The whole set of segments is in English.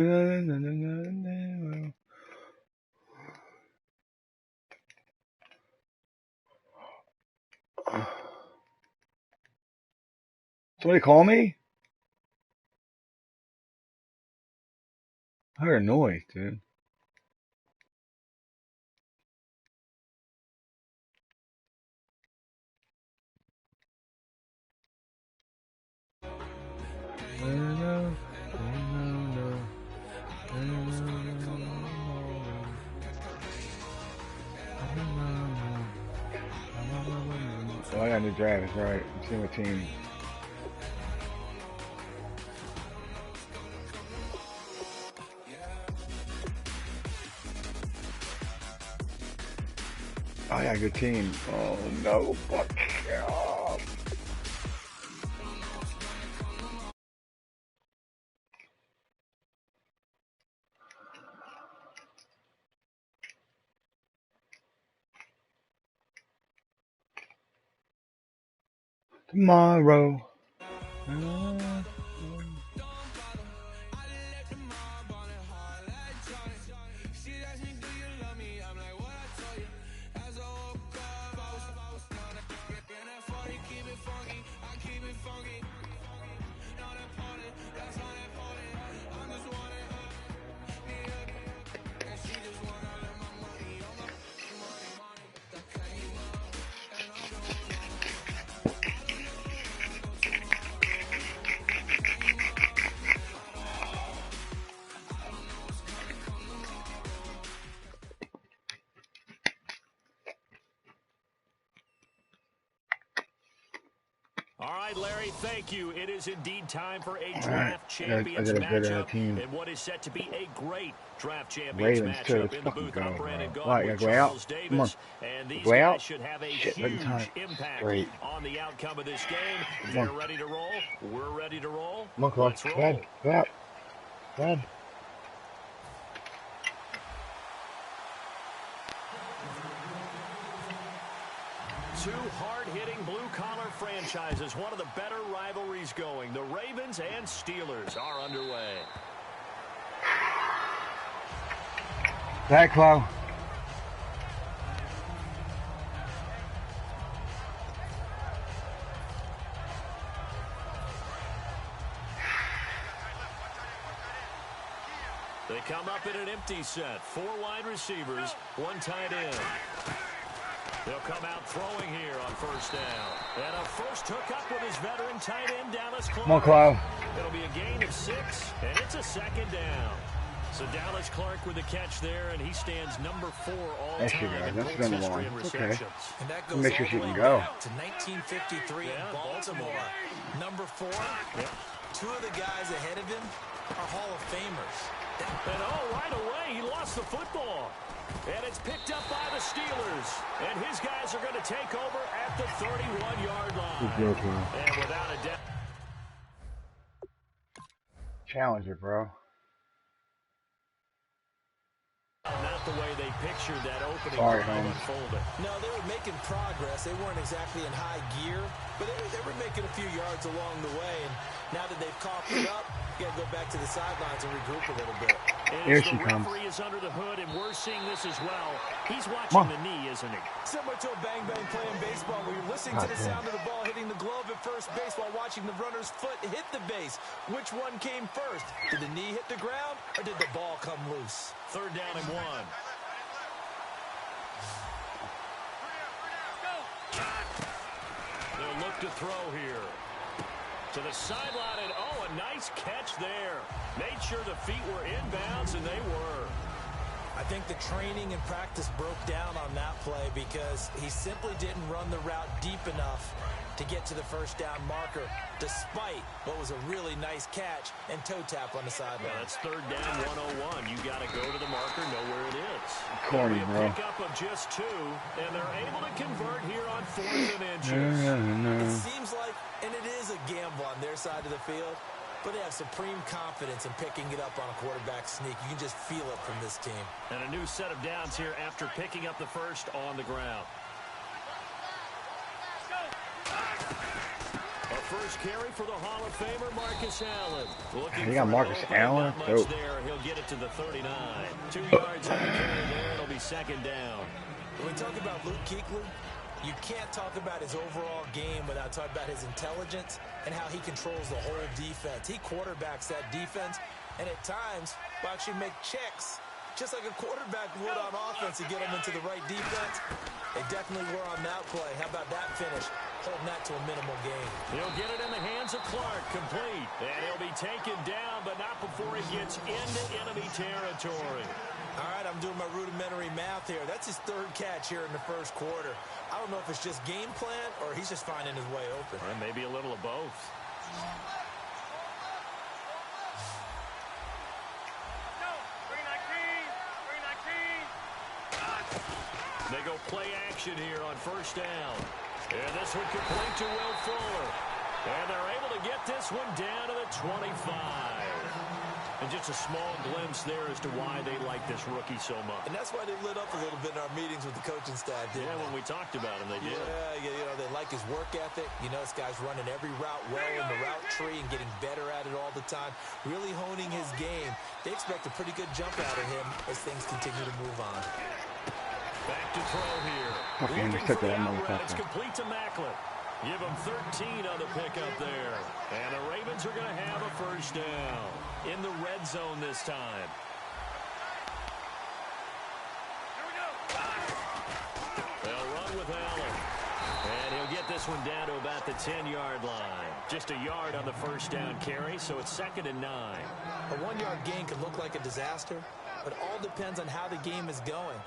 Somebody call me? I heard a noise, dude. Oh, I got a new draft, that's right. I'm seeing what team. Oh, I got a good team. Oh, no. Fuck. Oh. Tomorrow. All right, Larry, thank you. It is indeed time for a draft I champions got a good matchup team. and what is set to be a great draft champions Ravens too. matchup. Let's In the fucking booth, go, I'm Brandon bro. Gaudin Alright, with gotta go out. Charles Come on. Davis, and these Go out. guys should have a Shit, right in time. huge impact Great. on the outcome of this game. Come They're on. ready to roll. We're ready to roll. Come on, Clark. Let's roll. Go ahead. Go out. Go ahead. Two hard-hitting blue-collar franchises, one of the better rivalries going. The Ravens and Steelers are underway. Back, Chloe. They come up in an empty set. 4 wide receivers, 1 tight end. They'll come out throwing here on first down. And a first hookup with his veteran tight end, Dallas Clark. Come on, Chloe. It'll be a gain of 6, and it's a second down. So Dallas Clark with the catch there, and he stands number 4 all time in Colts history in receptions. Okay. And that goes Make sure all she the can way go. back to 1953 in Baltimore. Number 4, 2 of the guys ahead of him are Hall of Famers. And right away, he lost the football. And it's picked up by the Steelers. And his guys are going to take over at the 31-yard line. And without a doubt. Challenger, bro. Not the way they pictured that opening Sorry, drive unfolded. No, they were making progress. They weren't exactly in high gear, but they were making a few yards along the way. And now that they've coughed it up, you got to go back to the sidelines and regroup a little bit. Here she comes. The referee is under the hood, and we're seeing this as well. He's watching the knee, isn't he? Similar to a bang-bang play in baseball where you're listening to the sound of the ball hitting the glove at first base while watching the runner's foot hit the base. Which one came first? Did the knee hit the ground, or did the ball come loose? 3rd down and 1. They'll look to throw here. To the sideline, and a nice catch there. Made sure the feet were inbounds, and they were. I think the training and practice broke down on that play because he simply didn't run the route deep enough to get to the first down marker, despite what was a really nice catch and toe tap on the sideline. Yeah, that's 3rd down 101. You got to go to the marker, know where it is. Corny, bro. Pick up of just 2, and they're able to convert here on 4th and inches. It seems like, and it is a gamble on their side of the field, but they have supreme confidence in picking it up on a quarterback sneak. You can just feel it from this team. And a new set of downs here after picking up the first on the ground. A first carry for the Hall of Famer Marcus Allen. You got Marcus Allen? Much there. He'll get it to the 39. 2 yards on the carry there. It'll be second down. When we talk about Luke Kuechly, you can't talk about his overall game without talking about his intelligence and how he controls the whole defense. He quarterbacks that defense, and at times will actually make checks, just like a quarterback would on offense to get them into the right defense. They definitely were on that play. How about that finish? Holding that to a minimal gain. He'll get it in the hands of Clark, complete. And he'll be taken down, but not before he gets into enemy territory. All right, I'm doing my rudimentary math here. That's his third catch here in the first quarter. I don't know if it's just game plan or he's just finding his way open. Or maybe a little of both. They go play action here on first down. And this one complete to Will Fuller. And they're able to get this one down to the 25. And just a small glimpse there as to why they like this rookie so much. And that's why they lit up a little bit in our meetings with the coaching staff, didn't they? When we talked about him, they did. Yeah, you know, they like his work ethic. You know, this guy's running every route well in the route tree and getting better at it all the time, really honing his game. They expect a pretty good jump out of him as things continue to move on. Back to throw here. Okay, intercepted that motherfucker. It's complete to Macklin. Give him 13 on the pickup there. And the Ravens are going to have a first down in the red zone this time. Here we go. They'll run with Allen. And he'll get this one down to about the 10-yard line. Just a yard on the first down carry, so it's 2nd and 9. A 1-yard gain can look like a disaster, but all depends on how the game is going.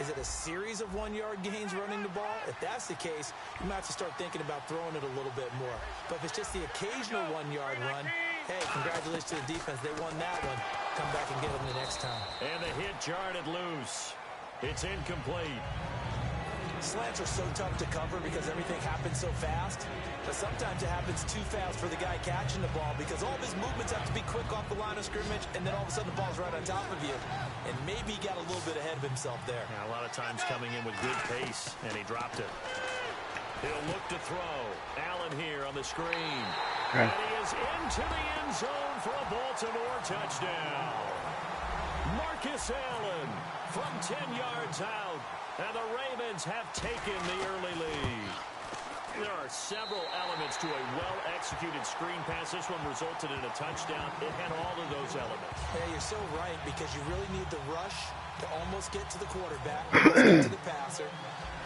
Is it a series of 1-yard gains running the ball? If that's the case, you might have to start thinking about throwing it a little bit more. But if it's just the occasional 1-yard run, hey, congratulations to the defense. They won that one. Come back and get them the next time. And the hit jarred loose. It's incomplete. Slants are so tough to cover because everything happens so fast. But sometimes it happens too fast for the guy catching the ball because all of his movements have to be quick off the line of scrimmage, and then all of a sudden the ball's right on top of you. And maybe he got a little bit ahead of himself there. Yeah, a lot of times coming in with good pace, and he dropped it. He'll look to throw. Allen here on the screen. Okay. And he is into the end zone for a Baltimore touchdown. Marcus Allen from 10 yards out. And the Ravens have taken the early lead. There are several elements to a well-executed screen pass. This one resulted in a touchdown. It had all of those elements. Yeah, you're so right because you really need the rush to almost get to the quarterback, almost get to the passer.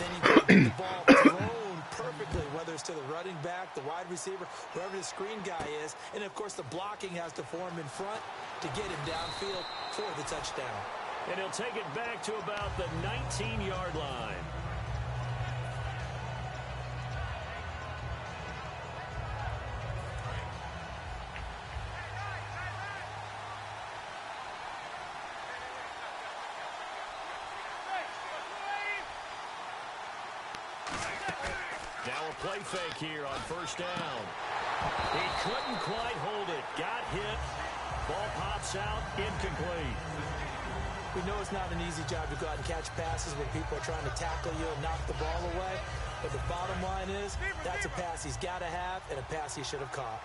Then you get the ball thrown perfectly, whether it's to the running back, the wide receiver, whoever the screen guy is. And, of course, the blocking has to form in front to get him downfield for the touchdown. And he'll take it back to about the 19-yard line. Now a play fake here on first down. He couldn't quite hold it. Got hit. Ball pops out. Incomplete. We know it's not an easy job to go out and catch passes when people are trying to tackle you and knock the ball away. But the bottom line is that's a pass he's got to have and a pass he should have caught.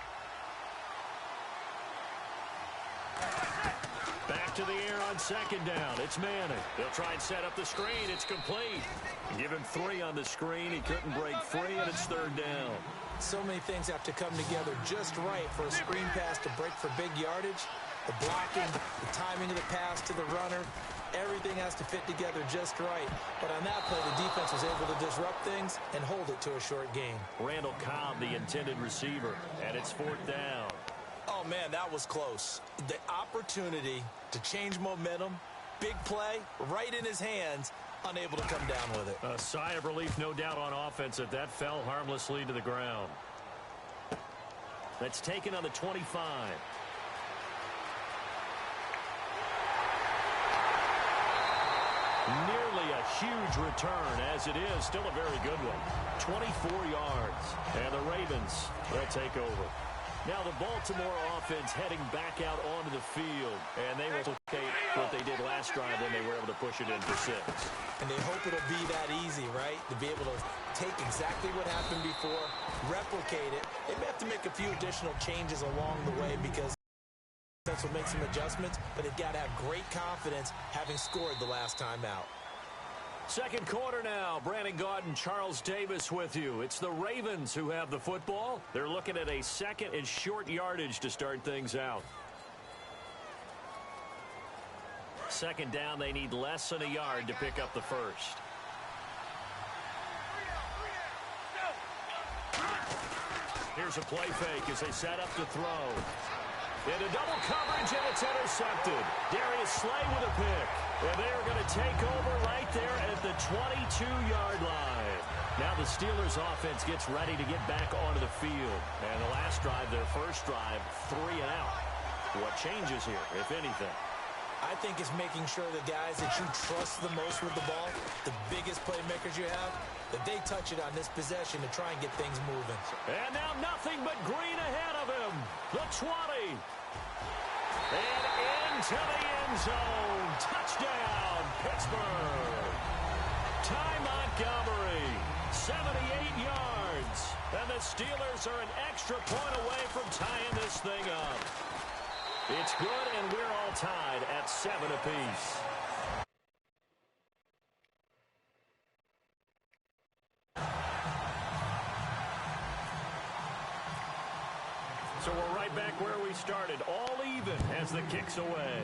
Back to the air on second down. It's Manning. They'll try and set up the screen. It's complete. Give him 3 on the screen. He couldn't break free, and it's third down. So many things have to come together just right for a screen pass to break for big yardage. The blocking, the timing of the pass to the runner, everything has to fit together just right. But on that play, the defense was able to disrupt things and hold it to a short gain. Randall Cobb, the intended receiver, and it's 4th down. Oh, man, that was close. The opportunity to change momentum, big play, right in his hands, unable to come down with it. A sigh of relief, no doubt, on offense that fell harmlessly to the ground. That's taken on the 25. Nearly a huge return, as it is still a very good one. 24 yards, and the Ravens, they'll take over. Now the Baltimore offense heading back out onto the field, and they will take what they did last drive when they were able to push it in for 6. And they hope it'll be that easy, right? To be able to take exactly what happened before, replicate it. They may have to make a few additional changes along the way because will make some adjustments, but they've got to have great confidence having scored the last time out. Second quarter now. Brandon Gaudin, Charles Davis with you. It's the Ravens who have the football. They're looking at a second and short yardage to start things out. Second down, they need less than a yard to pick up the first. Here's a play fake as they set up to throw. Into double coverage, and it's intercepted. Darius Slay with a pick. And they're going to take over right there at the 22-yard line. Now the Steelers offense gets ready to get back onto the field. And the last drive, their first drive, 3 and out. What changes here, if anything? I think it's making sure the guys that you trust the most with the ball, the biggest playmakers you have, that they touch it on this possession to try and get things moving. And now nothing but green ahead of him. The 20. And into the end zone. Touchdown, Pittsburgh. Ty Montgomery, 78 yards. And the Steelers are an extra point away from tying this thing up. It's good, and we're all tied at 7 apiece. So we're right back where we started, all even as the kick's away.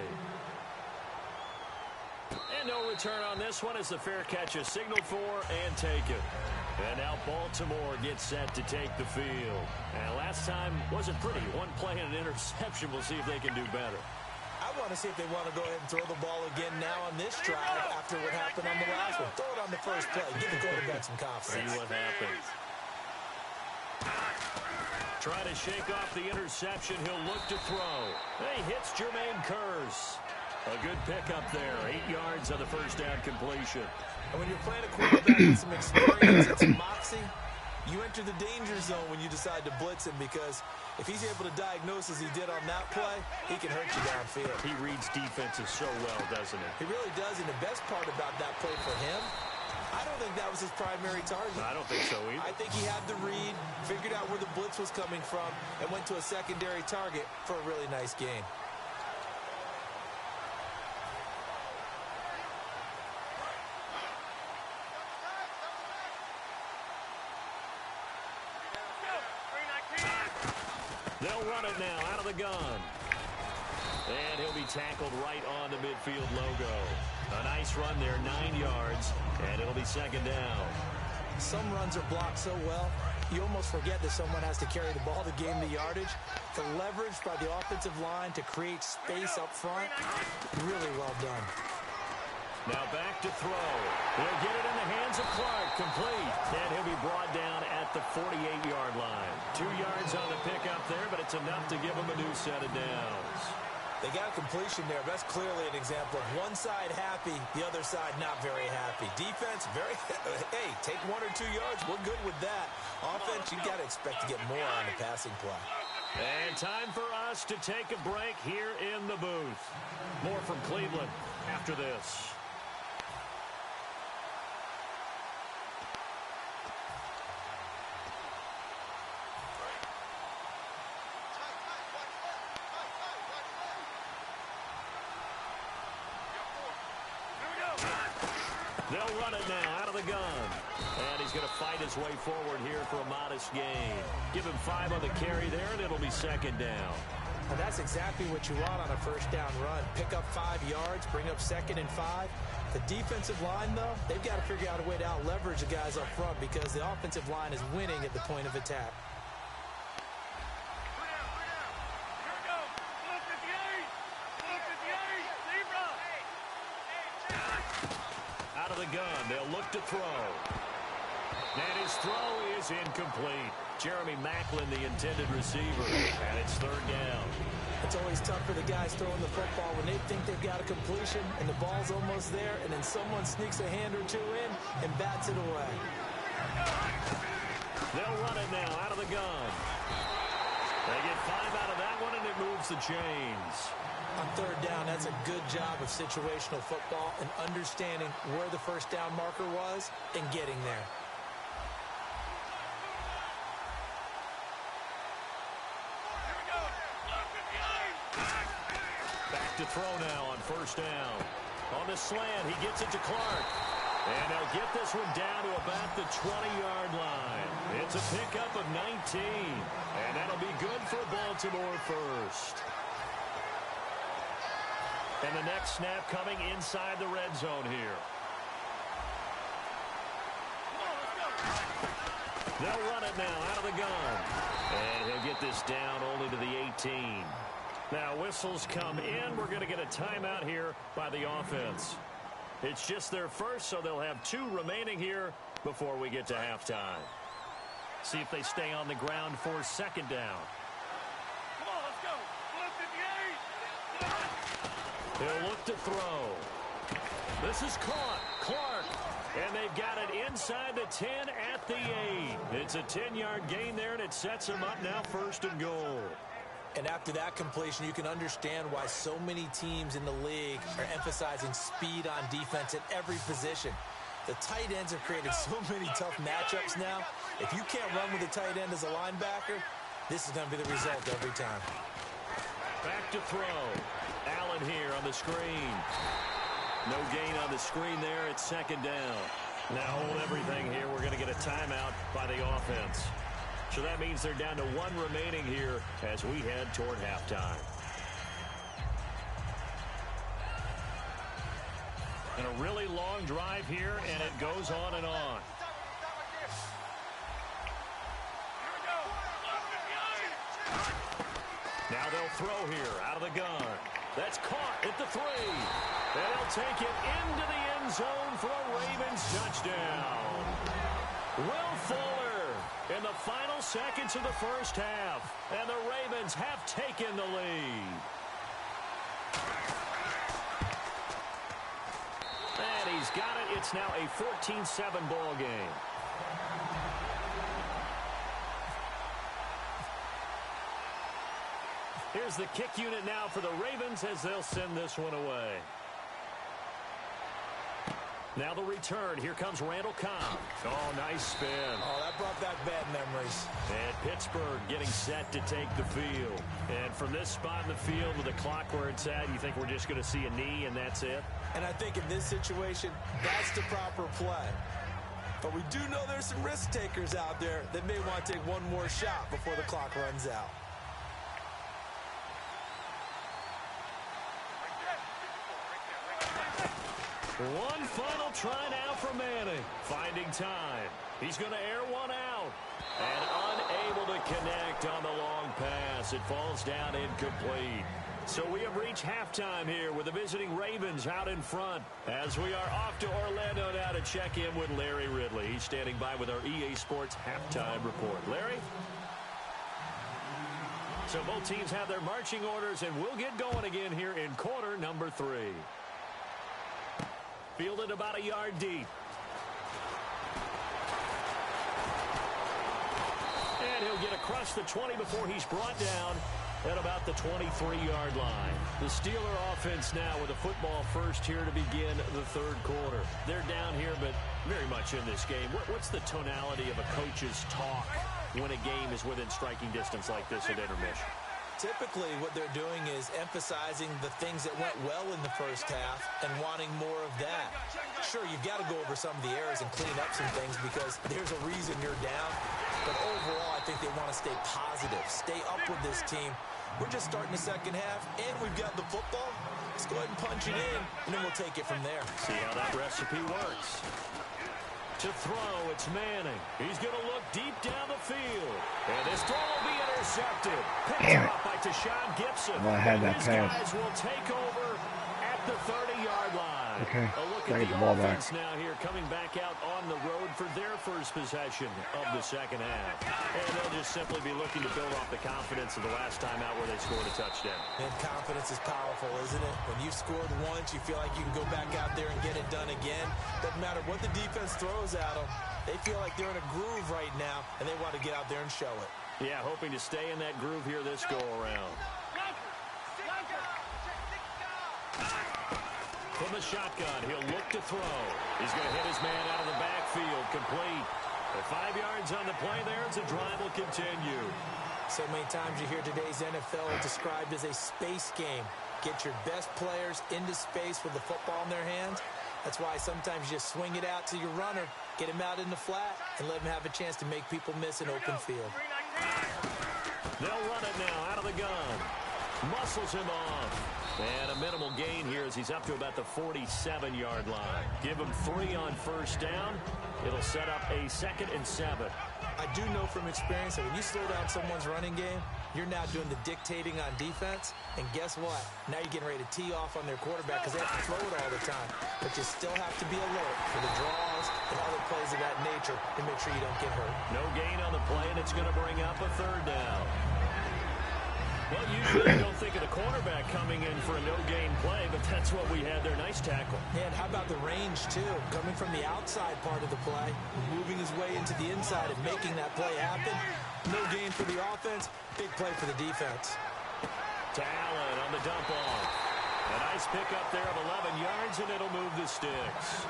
And no return on this one as the fair catch is signaled for and taken. And now Baltimore gets set to take the field. And last time wasn't pretty. One play and an interception. We'll see if they can do better. I want to see if they want to go ahead and throw the ball again now on this drive after what happened on the last one. Throw it on the first play. Give the quarterback some confidence. See what happens. Trying to shake off the interception. He'll look to throw. He hits Jermaine Kearse. A good pickup there. 8 yards on the first down completion. And when you're playing a quarterback with some experience and some moxie, you enter the danger zone when you decide to blitz him, because if he's able to diagnose as he did on that play, he can hurt you downfield. He reads defenses so well, doesn't he? He really does, and the best part about that play for him, I don't think that was his primary target. I don't think so either. I think he had the read, figured out where the blitz was coming from, and went to a secondary target for a really nice gain. They'll run it now out of the gun. And he'll be tackled right on the midfield logo. A nice run there, 9 yards, and it'll be second down. Some runs are blocked so well, you almost forget that someone has to carry the ball to gain the yardage. The leverage by the offensive line to create space up front, really well done. Now back to throw. He'll get it in the hands of Clark, complete. And he'll be brought down at the 48-yard line. 2 yards on the pickup there, but it's enough to give him a new set of downs. They got a completion there. That's clearly an example of one side happy, the other side not very happy. Defense, hey, take 1 or 2 yards. We're good with that. Offense, you got to expect to get more on the passing play. And time for us to take a break here in the booth. More from Cleveland after this. They'll run it now out of the gun. And he's going to fight his way forward here for a modest gain. Give him 5 on the carry there, and it'll be second down. And that's exactly what you want on a first down run. Pick up 5 yards, bring up 2nd and 5. The defensive line, though, they've got to figure out a way to out-leverage the guys up front because the offensive line is winning at the point of attack. Out of the gun, they'll look to throw. And his throw is incomplete. Jeremy Maclin, the intended receiver, and it's third down. It's always tough for the guys throwing the football when they think they've got a completion and the ball's almost there, and then someone sneaks a hand or two in and bats it away. They'll run it now out of the gun. They get 5 out of that one, and it moves the chains. On third down, that's a good job of situational football and understanding where the first down marker was and getting there. Back to throw now on first down. On the slant, he gets it to Clark. And they'll get this one down to about the 20-yard line. It's a pickup of 19. And that'll be good for Baltimore first. And the next snap coming inside the red zone here. They'll run it now out of the gun. And he'll get this down only to the 18. Now whistles come in. We're going to get a timeout here by the offense. It's just their first, so they'll have 2 remaining here before we get to halftime. See if they stay on the ground for second down. Come on, let's go. 58. He'll look to throw. This is caught. Clark. And they've got it inside the 10 at the 8. It's a 10-yard gain there, and it sets them up now first and goal. And after that completion, you can understand why so many teams in the league are emphasizing speed on defense at every position. The tight ends have created so many tough matchups now. If you can't run with a tight end as a linebacker, this is going to be the result every time. Back to throw. Allen here on the screen. No gain on the screen there. It's second down. Now hold everything here. We're going to get a timeout by the offense. So that means they're down to 1 remaining here as we head toward halftime. And a really long drive here, and it goes on and on. Now they'll throw here out of the gun. That's caught at the 3. And they'll take it into the end zone for a Ravens touchdown. Will Fuller in the final seconds of the first half. And the Ravens have taken the lead. And he's got it. It's now a 14-7 ball game. Here's the kick unit now for the Ravens as they'll send this one away. Now the return. Here comes Randall Cobb. Oh, nice spin. Oh, that brought back bad memories. And Pittsburgh getting set to take the field. And from this spot in the field with the clock where it's at, you think we're just going to see a knee and that's it? And I think in this situation, that's the proper play. But we do know there's some risk takers out there that may want to take one more shot before the clock runs out. One final try now for Manning. Finding time. He's going to air one out. And unable to connect on the long pass. It falls down incomplete. So we have reached halftime here with the visiting Ravens out in front. As we are off to Orlando now to check in with Larry Ridley. He's standing by with our EA Sports halftime report. Larry? So both teams have their marching orders, and we'll get going again here in quarter number 3. Fielded about a yard deep. And he'll get across the 20 before he's brought down at about the 23-yard line. The Steeler offense now with a football first here to begin the third quarter. They're down here, but very much in this game. What's the tonality of a coach's talk when a game is within striking distance like this at intermission? Typically, what they're doing is emphasizing the things that went well in the first half and wanting more of that. Sure, you've got to go over some of the errors and clean up some things because there's a reason you're down. But overall, I think they want to stay positive, stay up with this team. We're just starting the second half, and we've got the football. Let's go ahead and punch it in, and then we'll take it from there. See how that recipe works. To throw, it's Manning. He's going to look deep down the field. And this throw will be intercepted. Picked up by Tashawn Gibson. Well, I had that These pass. guys will take over at the 30-yard line. Okay, A look gotta at get the the ball back. offense now here coming back out on the road for their first possession of the second half. And they'll just simply be looking to build off the confidence of the last time out where they scored a touchdown. And confidence is powerful, isn't it? When you've scored once, you feel like you can go back out there and get it done again. Doesn't matter what the defense throws at them. They feel like they're in a groove right now, and they want to get out there and show it. Yeah, hoping to stay in that groove here this go-around. From the shotgun, he'll look to throw. He's going to hit his man out of the backfield, complete. The 5 yards on the play there as the drive will continue. So many times you hear today's NFL described as a space game. Get your best players into space with the football in their hands. That's why sometimes you just swing it out to your runner, get him out in the flat, and let him have a chance to make people miss an open field. They'll run it now out of the gun. Muscles him off. And a minimal gain here as he's up to about the 47-yard line. Give him 3 on first down. It'll set up a 2nd and 7. I do know from experience that when you slow down someone's running game, you're now doing the dictating on defense. And guess what? Now you're getting ready to tee off on their quarterback because they have to throw it all the time. But you still have to be alert for the draws and other plays of that nature to make sure you don't get hurt. No gain on the play, and it's going to bring up a 3rd down. Well, usually you don't think of the cornerback coming in for a no-gain play, but that's what we had there. Nice tackle. And how about the range, too? Coming from the outside part of the play, moving his way into the inside and making that play happen. No gain for the offense, big play for the defense. To Allen on the dump off. A nice pickup there of 11 yards, and it'll move the sticks.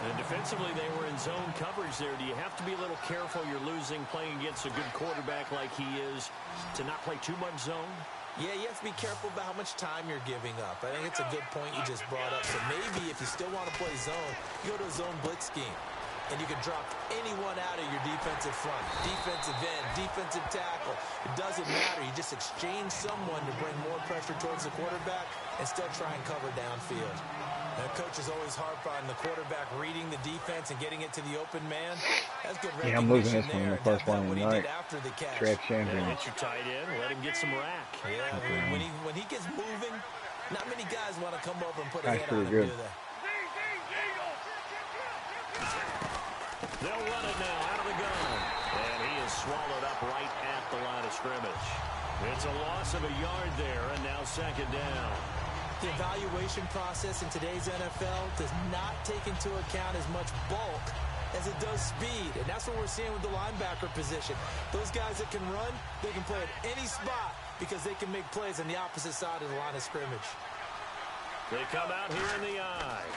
And defensively, they were in zone coverage there. Do you have to be a little careful you're losing playing against a good quarterback like he is to not play too much zone? Yeah, you have to be careful about how much time you're giving up. I think it's a good point you just brought up. So maybe if you still want to play zone, you go to a zone blitz scheme. And you can drop anyone out of your defensive front, defensive end, defensive tackle. It doesn't matter. You just exchange someone to bring more pressure towards the quarterback and still try and cover downfield. Now, coaches always harp on the quarterback reading the defense and getting it to the open man. That's good recognition. Yeah, I'm losing this one in the first one tonight. After the catch. Track champion. Get your tight end. Let him get some rack. Yeah, when he gets moving, not many guys want to come over and put a That's head on him, pretty good. do they? They'll run it now out of the gun. And he is swallowed up right at the line of scrimmage. It's a loss of a yard there, and now 2nd down. The evaluation process in today's NFL does not take into account as much bulk as it does speed. And that's what we're seeing with the linebacker position. Those guys that can run, they can play at any spot because they can make plays on the opposite side of the line of scrimmage. They come out here in the eye.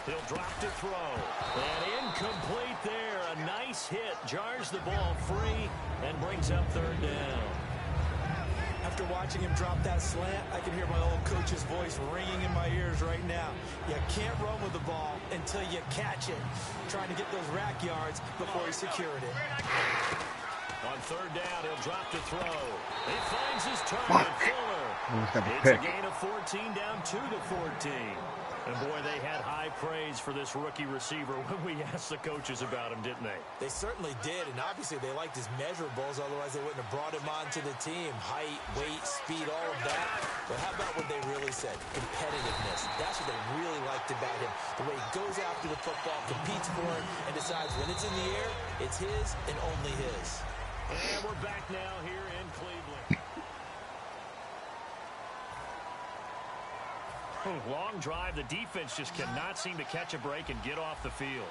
He'll drop to throw. And incomplete there. A nice hit. Jars the ball free and brings up 3rd down. After watching him drop that slant, I can hear my old coach's voice ringing in my ears right now. You can't run with the ball until you catch it. Trying to get those rack yards before he secured it. On 3rd down, he'll drop to throw. He finds his target, Fuller. It's a gain of 14, down 2-14. And, boy, they had high praise for this rookie receiver when we asked the coaches about him, didn't they? They certainly did, and obviously they liked his measurables, otherwise they wouldn't have brought him onto the team. Height, weight, speed, all of that. But how about what they really said? Competitiveness. That's what they really liked about him. The way he goes after the football, competes for it, and decides when it's in the air, it's his and only his. And we're back now here in Cleveland. Long drive. The defense just cannot seem to catch a break and get off the field.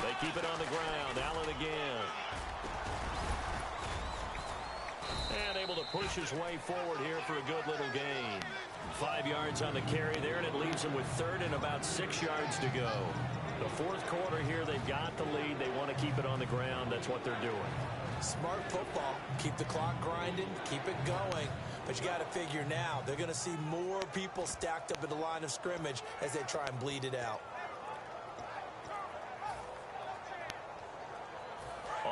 They keep it on the ground. Allen again. And able to push his way forward here for a good little gain. 5 yards on the carry there, and it leaves him with 3rd and about 6 yards to go. The 4th quarter here, they've got the lead. They want to keep it on the ground. That's what they're doing. Smart football. Keep the clock grinding. Keep it going. But you got to figure now, they're going to see more people stacked up at the line of scrimmage as they try and bleed it out.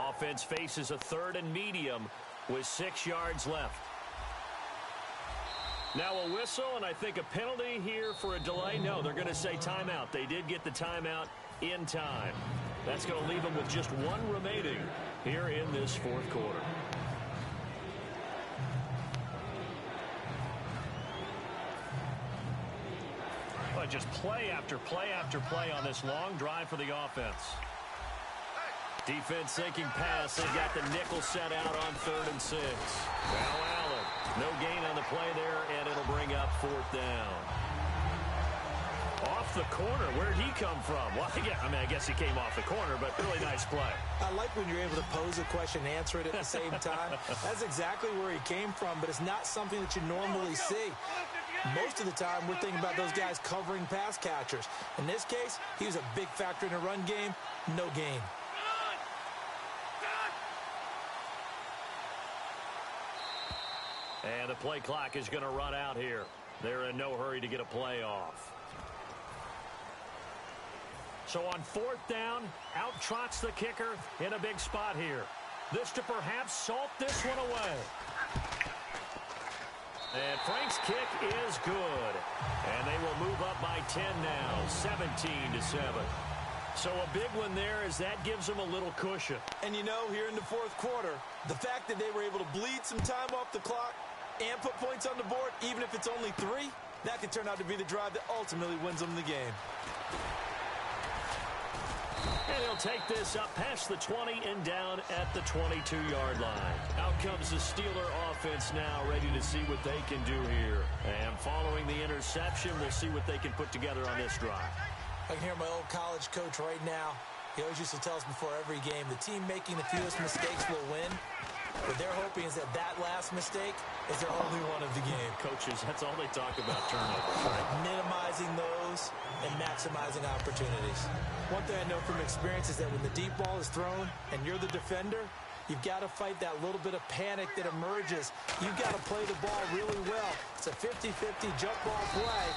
Offense faces a 3rd and medium with 6 yards left. Now a whistle, and I think a penalty here for a delay. No, they're going to say timeout. They did get the timeout in time. That's going to leave them with just 1 remaining here in this 4th quarter. But just play after play after play on this long drive for the offense. Defense sinking pass. They've got the nickel set out on 3rd and 6. Now Allen. No gain on the play there, and it'll bring up 4th down. Off the corner. Where'd he come from? Well, I guess he came off the corner, but really nice play. I like when you're able to pose a question and answer it at the same time. That's exactly where he came from, but it's not something that you normally see. Most of the time, we're thinking about those guys covering pass catchers. In this case, he was a big factor in the run game. No gain. And the play clock is going to run out here. They're in no hurry to get a play off. So on 4th down, out trots the kicker in a big spot here. This to perhaps salt this one away. And Frank's kick is good. And they will move up by 10 now, 17-7. So a big one there as that gives them a little cushion. And you know, here in the 4th quarter, the fact that they were able to bleed some time off the clock and put points on the board, even if it's only 3, that could turn out to be the drive that ultimately wins them the game. And he'll take this up past the 20 and down at the 22-yard line. Out comes the Steeler offense now, ready to see what they can do here. And following the interception, we'll see what they can put together on this drive. I can hear my old college coach right now. He always used to tell us before every game, the team making the fewest mistakes will win. What they're hoping is that last mistake is their only one of the game. Coaches, that's all they talk about, turnovers, right? Minimizing those and maximizing opportunities. One thing I know from experience is that when the deep ball is thrown and you're the defender, you've got to fight that little bit of panic that emerges. You've got to play the ball really well. It's a 50-50 jump ball play.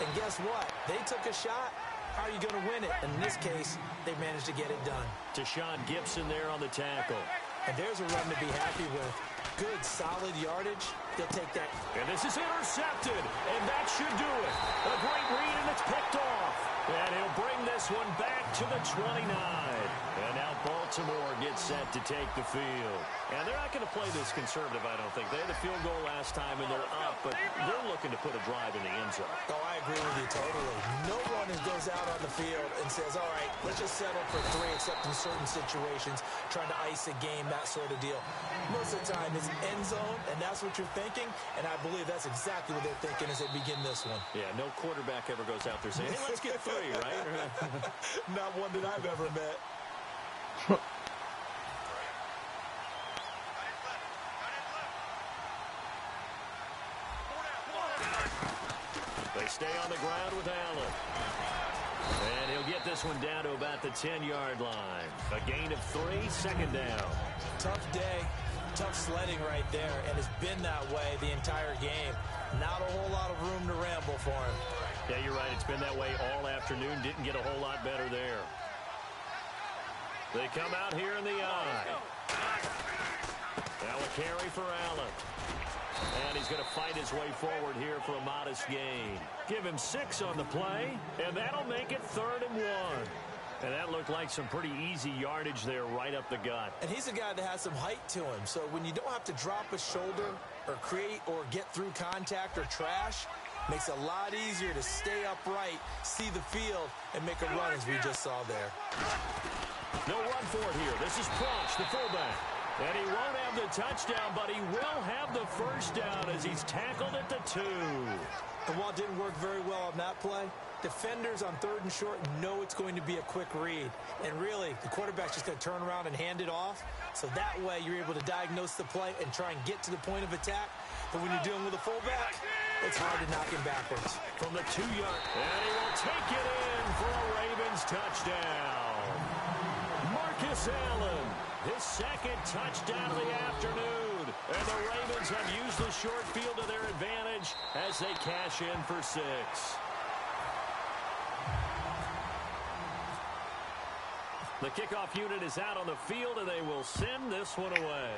And guess what? They took a shot. How are you going to win it? And in this case, they managed to get it done. Deshaun Gibson there on the tackle. And there's a run to be happy with. Good, solid yardage. They'll take that. And this is intercepted. And that should do it. A great read, and it's picked off. And he'll bring this one back to the 29. And now Baltimore gets set to take the field. And they're not going to play this conservative, I don't think. They had a field goal last time, and they're up. But they're looking to put a drive in the end zone. Oh, I agree with you totally. No one goes out on the field and says, all right, let's just settle for 3, except in certain situations, trying to ice a game, that sort of deal. Most of the time, it's end zone, and that's what you're thinking. And I believe that's exactly what they're thinking as they begin this one. Yeah, no quarterback ever goes out there saying, hey, let's get 3, right? Not one that I've ever met. They stay on the ground with Allen. And he'll get this one down to about the 10-yard line. A gain of 3, 2nd down. Tough day, tough sledding right there, and it's been that way the entire game. Not a whole lot of room to ramble for him. Yeah, you're right. It's been that way all afternoon. Didn't get a whole lot better there. They come out here in the eye. Now a carry for Allen. And he's going to fight his way forward here for a modest gain. Give him 6 on the play, and that'll make it 3rd and 1. And that looked like some pretty easy yardage there right up the gut. And he's a guy that has some height to him. So when you don't have to drop a shoulder or create or get through contact or trash, makes it a lot easier to stay upright, see the field, and make a run as we just saw there. No run for it here. This is Proch, the fullback. And he won't have the touchdown, but he will have the first down as he's tackled at the 2. And while it didn't work very well on that play, defenders on 3rd and short know it's going to be a quick read. And really, the quarterback's just going to turn around and hand it off. So that way, you're able to diagnose the play and try and get to the point of attack. But when you're dealing with a fullback, it's hard to knock him backwards. From the 2-yard, and he will take it in for a Ravens touchdown. Marcus Allen, his 2nd touchdown of the afternoon. And the Ravens have used the short field to their advantage as they cash in for 6. The kickoff unit is out on the field, and they will send this one away.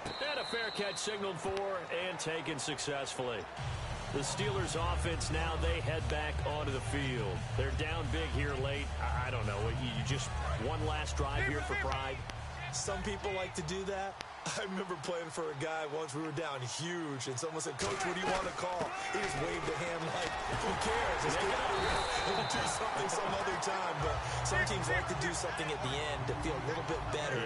And a fair catch signaled for and taken successfully. The Steelers offense now, they head back onto the field. They're down big here late. I don't know. You just one last drive here for pride. Some people like to do that. I remember playing for a guy once. We were down huge, and someone said, Coach, what do you want to call? He just waved a hand like, who cares? Let's get out of here and do something some other time. But some teams like to do something at the end to feel a little bit better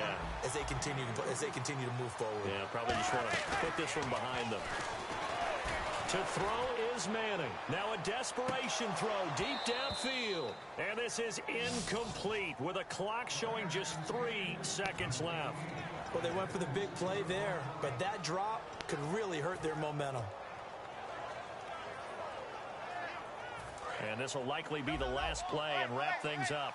as they continue to move forward. Yeah, probably just want to put this one behind them. To throw is Manning. Now a desperation throw deep downfield. And this is incomplete with a clock showing just 3 seconds left. Well, they went for the big play there, but that drop could really hurt their momentum. And this will likely be the last play and wrap things up.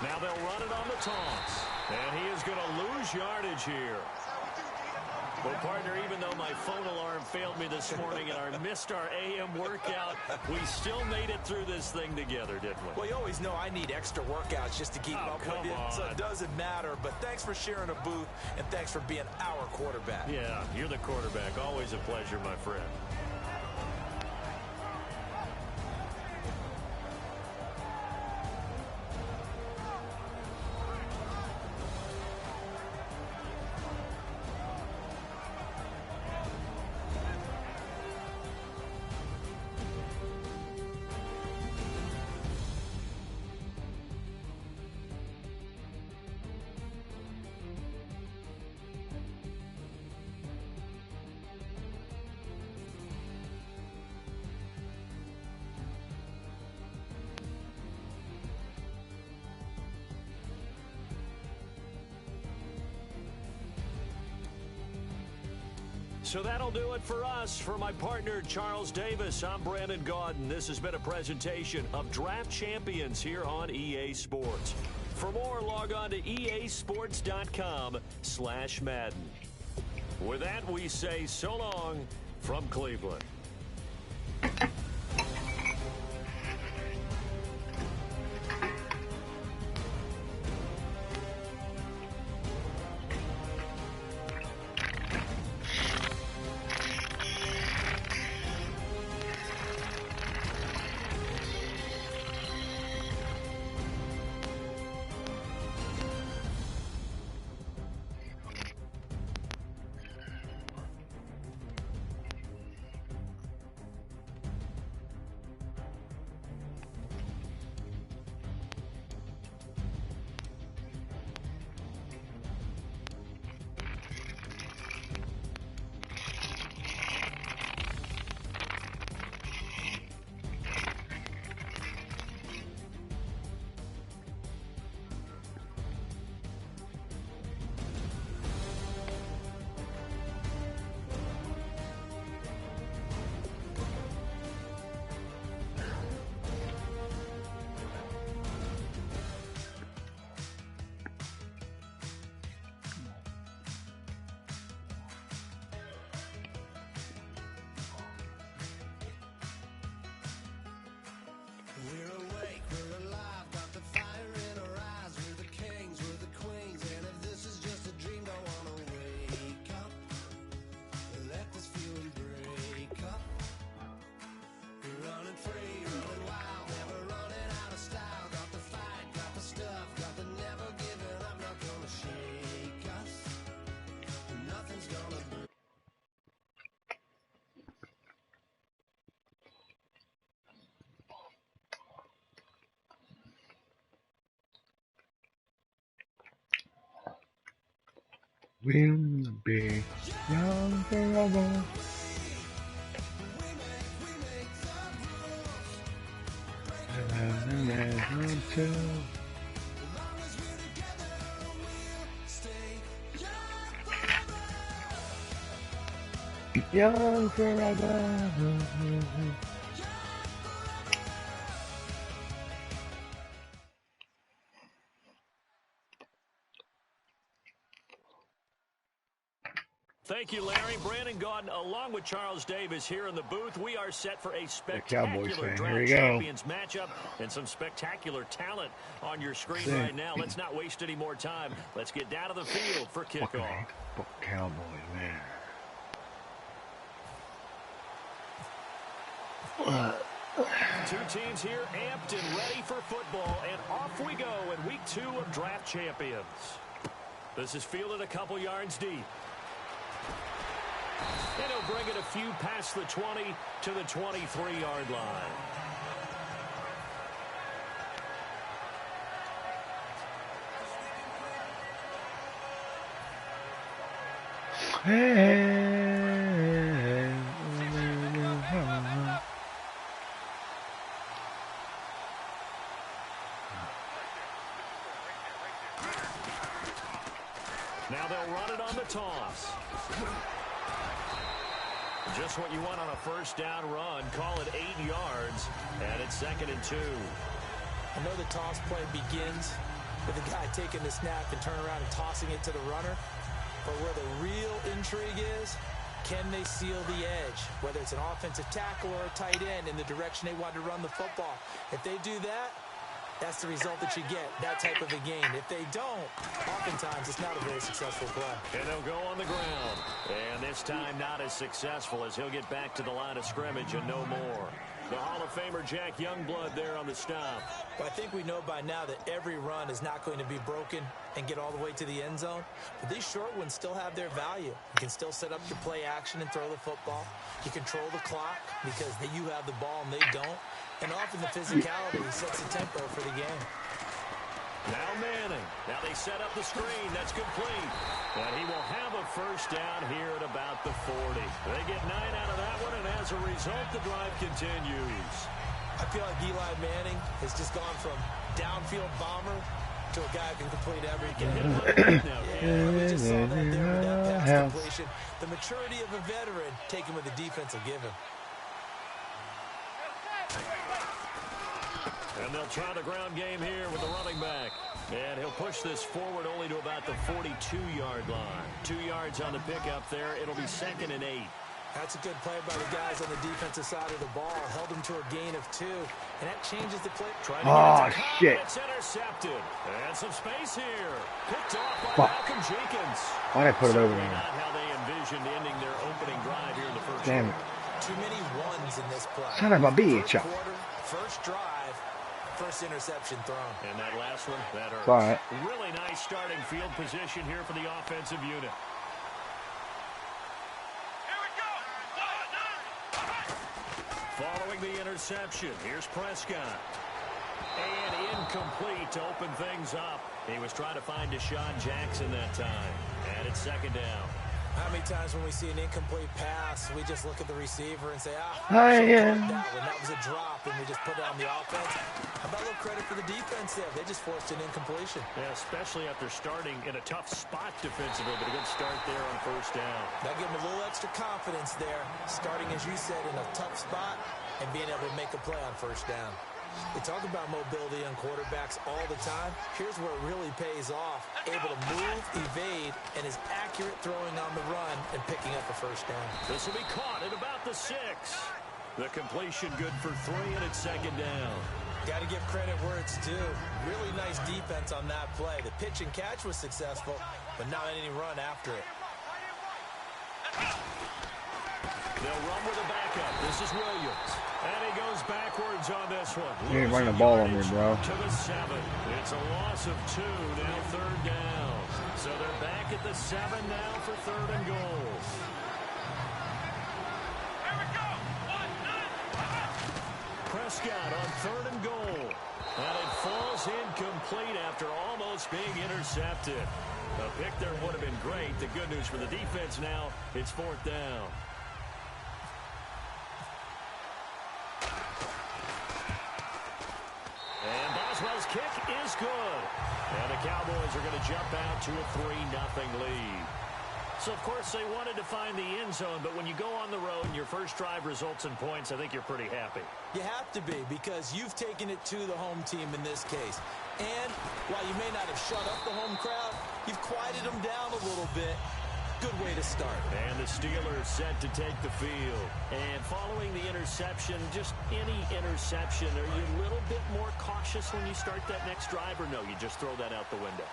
Now they'll run it on the toss. And he is going to lose yardage here. Well, partner, even though my phone alarm failed me this morning and I missed our AM workout, we still made it through this thing together, didn't we? Well, you always know I need extra workouts just to keep up with you, so it doesn't matter. But thanks for sharing a booth, and thanks for being our quarterback. Yeah, you're the quarterback. Always a pleasure, my friend. So that'll do it for us. For my partner, Charles Davis, I'm Brandon Gaudin. This has been a presentation of Draft Champions here on EA Sports. For more, log on to easports.com/Madden. With that, we say so long from Cleveland. We'll be young forever. Until young forever. Thank you, Larry. Brandon Gaudin, along with Charles Davis here in the booth. We are set for a spectacular Draft Champions matchup and some spectacular talent on your screen right now. Let's not waste any more time. Let's get down to the field for kickoff. Cowboys, man. Two teams here amped and ready for football, and off we go in week 2 of Draft Champions. This is fielded a couple yards deep. And he'll bring it a few past the 20 to the 23-yard line. Now they'll run it on the toss. Just what you want on a first down run. Call it 8 yards, and it's 2nd and 2. I know the toss play begins with the guy taking the snap and turning around and tossing it to the runner. But where the real intrigue is, can they seal the edge? Whether it's an offensive tackle or a tight end in the direction they want to run the football. If they do that, that's the result that you get, that type of a game. If they don't, oftentimes it's not a very successful play. And they'll go on the ground. And this time not as successful as he'll get back to the line of scrimmage and no more. The Hall of Famer Jack Youngblood there on the stop. Well, I think we know by now that every run is not going to be broken and get all the way to the end zone. But these short ones still have their value. You can still set up your play action and throw the football. You control the clock because you have the ball and they don't. And often the physicality sets the tempo for the game. Now Manning. Now they set up the screen. That's complete. And he will have a first down here at about the 40. They get 9 out of that one, and as a result, the drive continues. I feel like Eli Manning has just gone from downfield bomber to a guy who can complete everything. Yeah, we just saw that there with that pass completion. The maturity of a veteran taken with the defense will give him. And they'll try the ground game here with the running back. And he'll push this forward only to about the 42-yard line. 2 yards on the pickup there. It'll be 2nd and 8. That's a good play by the guys on the defensive side of the ball. Held him to a gain of 2. And that changes the play. Oh, shit. It's intercepted. And some space here. Picked off by Malcolm Jenkins. Why'd I put it over there? Not how they envisioned ending their opening drive here in the first Damn it. Too many ones in this play. Son of a bitch. First quarter, first drive, first interception thrown. And that last one, that hurts. All right. Really nice starting field position here for the offensive unit. Following the interception, here's Prescott. And incomplete to open things up. He was trying to find Deshaun Jackson that time. And it's 2nd down. How many times when we see an incomplete pass, we just look at the receiver and say, that was a drop, and we just put it on the offense? How about a little credit for the defense there? They just forced an incompletion. Yeah, especially after starting in a tough spot defensively, but a good start there on first down. That gave them a little extra confidence there, starting, as you said, in a tough spot and being able to make a play on first down. They talk about mobility on quarterbacks all the time. Here's where it really pays off. Able to move, evade, and is accurate throwing on the run and picking up a first down. This will be caught at about the 6. The completion good for 3, and it's 2nd down. Got to give credit where it's due. Really nice defense on that play. The pitch and catch was successful, but not any run after it. They'll run with a backup. This is Williams. And he goes backwards on this one. You ain't running the ball on me, bro. To the 7. It's a loss of 2. Now 3rd down. So they're back at the 7 now for 3rd and goal. Here we go. 1, 9. Prescott on 3rd and goal. And it falls incomplete after almost being intercepted. A pick there would have been great. The good news for the defense now, it's 4th down. And Boswell's kick is good. And the Cowboys are going to jump out to a 3-0 lead. So, of course, they wanted to find the end zone, but when you go on the road and your first drive results in points, I think you're pretty happy. You have to be, because you've taken it to the home team in this case. And while you may not have shut up the home crowd, you've quieted them down a little bit. Good way to start. And the Steelers set to take the field. And following the interception, just any interception, are you a little bit more cautious when you start that next drive, or no, you just throw that out the window?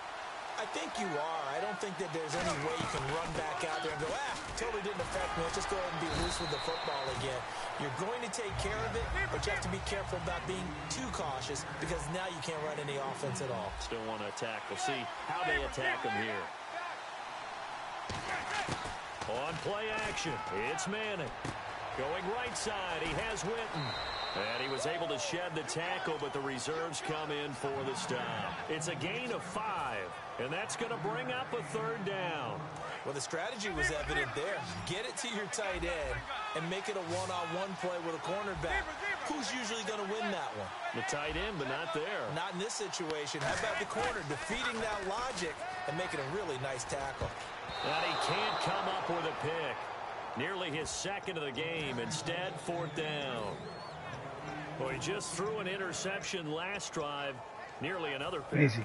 I think you are. I don't think that there's any way you can run back out there and go, totally didn't affect me. Let's just go ahead and be loose with the football again. You're going to take care of it, but you have to be careful about being too cautious, because now you can't run any offense at all. Still want to attack. We'll see how they attack them here. On play action, it's Manning. Going right side, he has Witten. And he was able to shed the tackle, but the reserves come in for the stop. It's a gain of 5, and that's going to bring up a 3rd down. Well, the strategy was evident there. Get it to your tight end and make it a one-on-one play with a cornerback. Who's usually going to win that one? The tight end, but not there. Not in this situation. How about the corner defeating that logic and making a really nice tackle? And he can't come up with a pick. Nearly his second of the game. Instead, 4th down. Well, he just threw an interception last drive. Nearly another pick. Easy.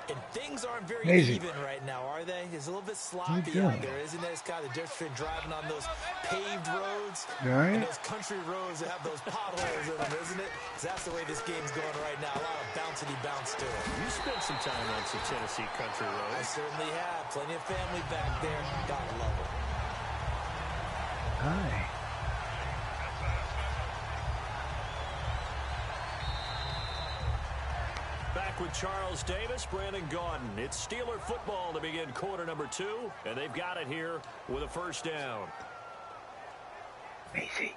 And things aren't very Easy. even right now, are they? It's a little bit sloppy out there, isn't it? It's kind of the difference between driving on those paved roads and those country roads that have those potholes in them, isn't it? 'Cause that's the way this game's going right now. A lot of bouncy bounce to it. You spent some time on some Tennessee country roads. I certainly have. Plenty of family back there. Gotta love it. Hi. Back with Charles Davis, Brandon Gaudin. It's Steeler football to begin quarter number 2, and they've got it here with a 1st down. Easy.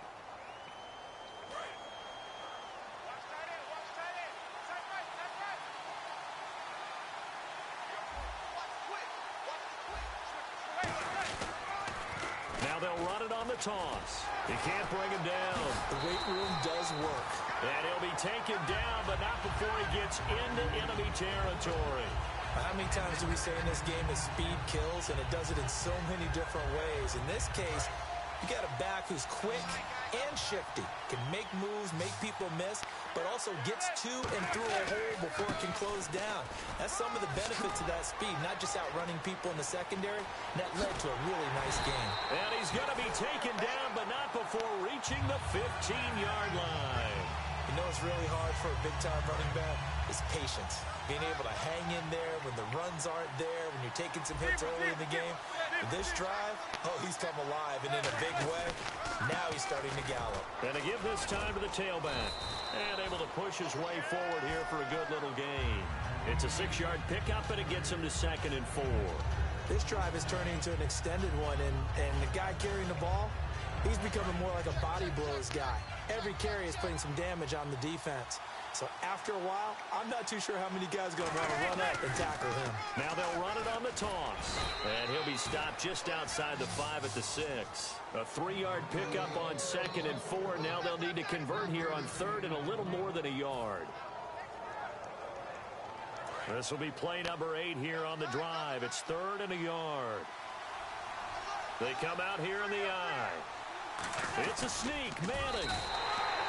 Now they'll run it on the toss. He can't bring him down. The weight room does work. And he'll be taken down, but not before he gets into enemy territory. How many times do we say in this game that speed kills, and it does it in so many different ways? In this case, you got a back who's quick and shifty, can make moves, make people miss, but also gets to and through a hole before it can close down. That's some of the benefits of that speed, not just outrunning people in the secondary. And that led to a really nice game. And he's going to be taken down, but not before reaching the 15-yard line. You know what's really hard for a big-time running back? Is patience. Being able to hang in there when the runs aren't there, when you're taking some hits early in the game. With this drive, oh, he's come alive, and in a big way. Now he's starting to gallop. And to give this time to the tailback. And able to push his way forward here for a good little gain. It's a 6-yard pickup, and it gets him to 2nd and 4. This drive is turning into an extended one, and the guy carrying the ball, he's becoming more like a body blows guy. Every carry is putting some damage on the defense. So after a while, I'm not too sure how many guys are going to want to run up and tackle him. Now they'll run it on the toss. And he'll be stopped just outside the 5 at the 6. A 3-yard pickup on 2nd and 4. Now they'll need to convert here on 3rd and a little more than a yard. This will be play number 8 here on the drive. It's 3rd and a yard. They come out here in the eye. It's a sneak, Manning.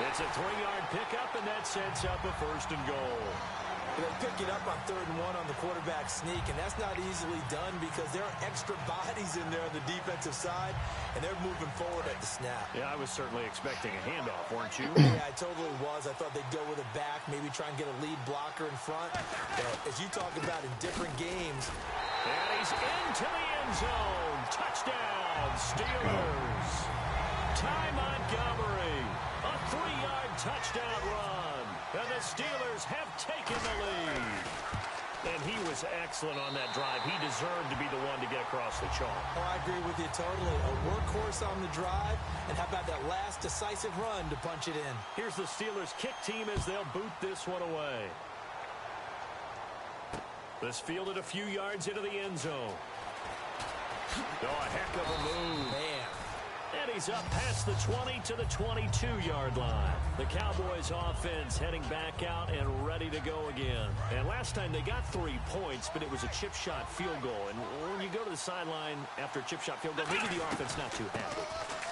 It's a 3-yard pickup, and that sets up a 1st and goal. They pick it up on 3rd and 1 on the quarterback sneak, and that's not easily done because there are extra bodies in there on the defensive side, and they're moving forward at the snap. Yeah, I was certainly expecting a handoff, weren't you? Yeah, I totally was. I thought they'd go with a back, maybe try and get a lead blocker in front. But as you talk about in different games. And he's into the end zone. Touchdown, Steelers. Ty Montgomery, a 3-yard touchdown run. And the Steelers have taken the lead. And he was excellent on that drive. He deserved to be the one to get across the chalk. Oh, I agree with you totally. A workhorse on the drive. And how about that last decisive run to punch it in? Here's the Steelers kick team as they'll boot this one away. This fielded a few yards into the end zone. Oh, a heck of a move. Man. And he's up past the 20 to the 22-yard line. The Cowboys offense heading back out and ready to go again. And last time they got 3 points, but it was a chip shot field goal. And when you go to the sideline after a chip shot field goal, maybe the offense not too happy.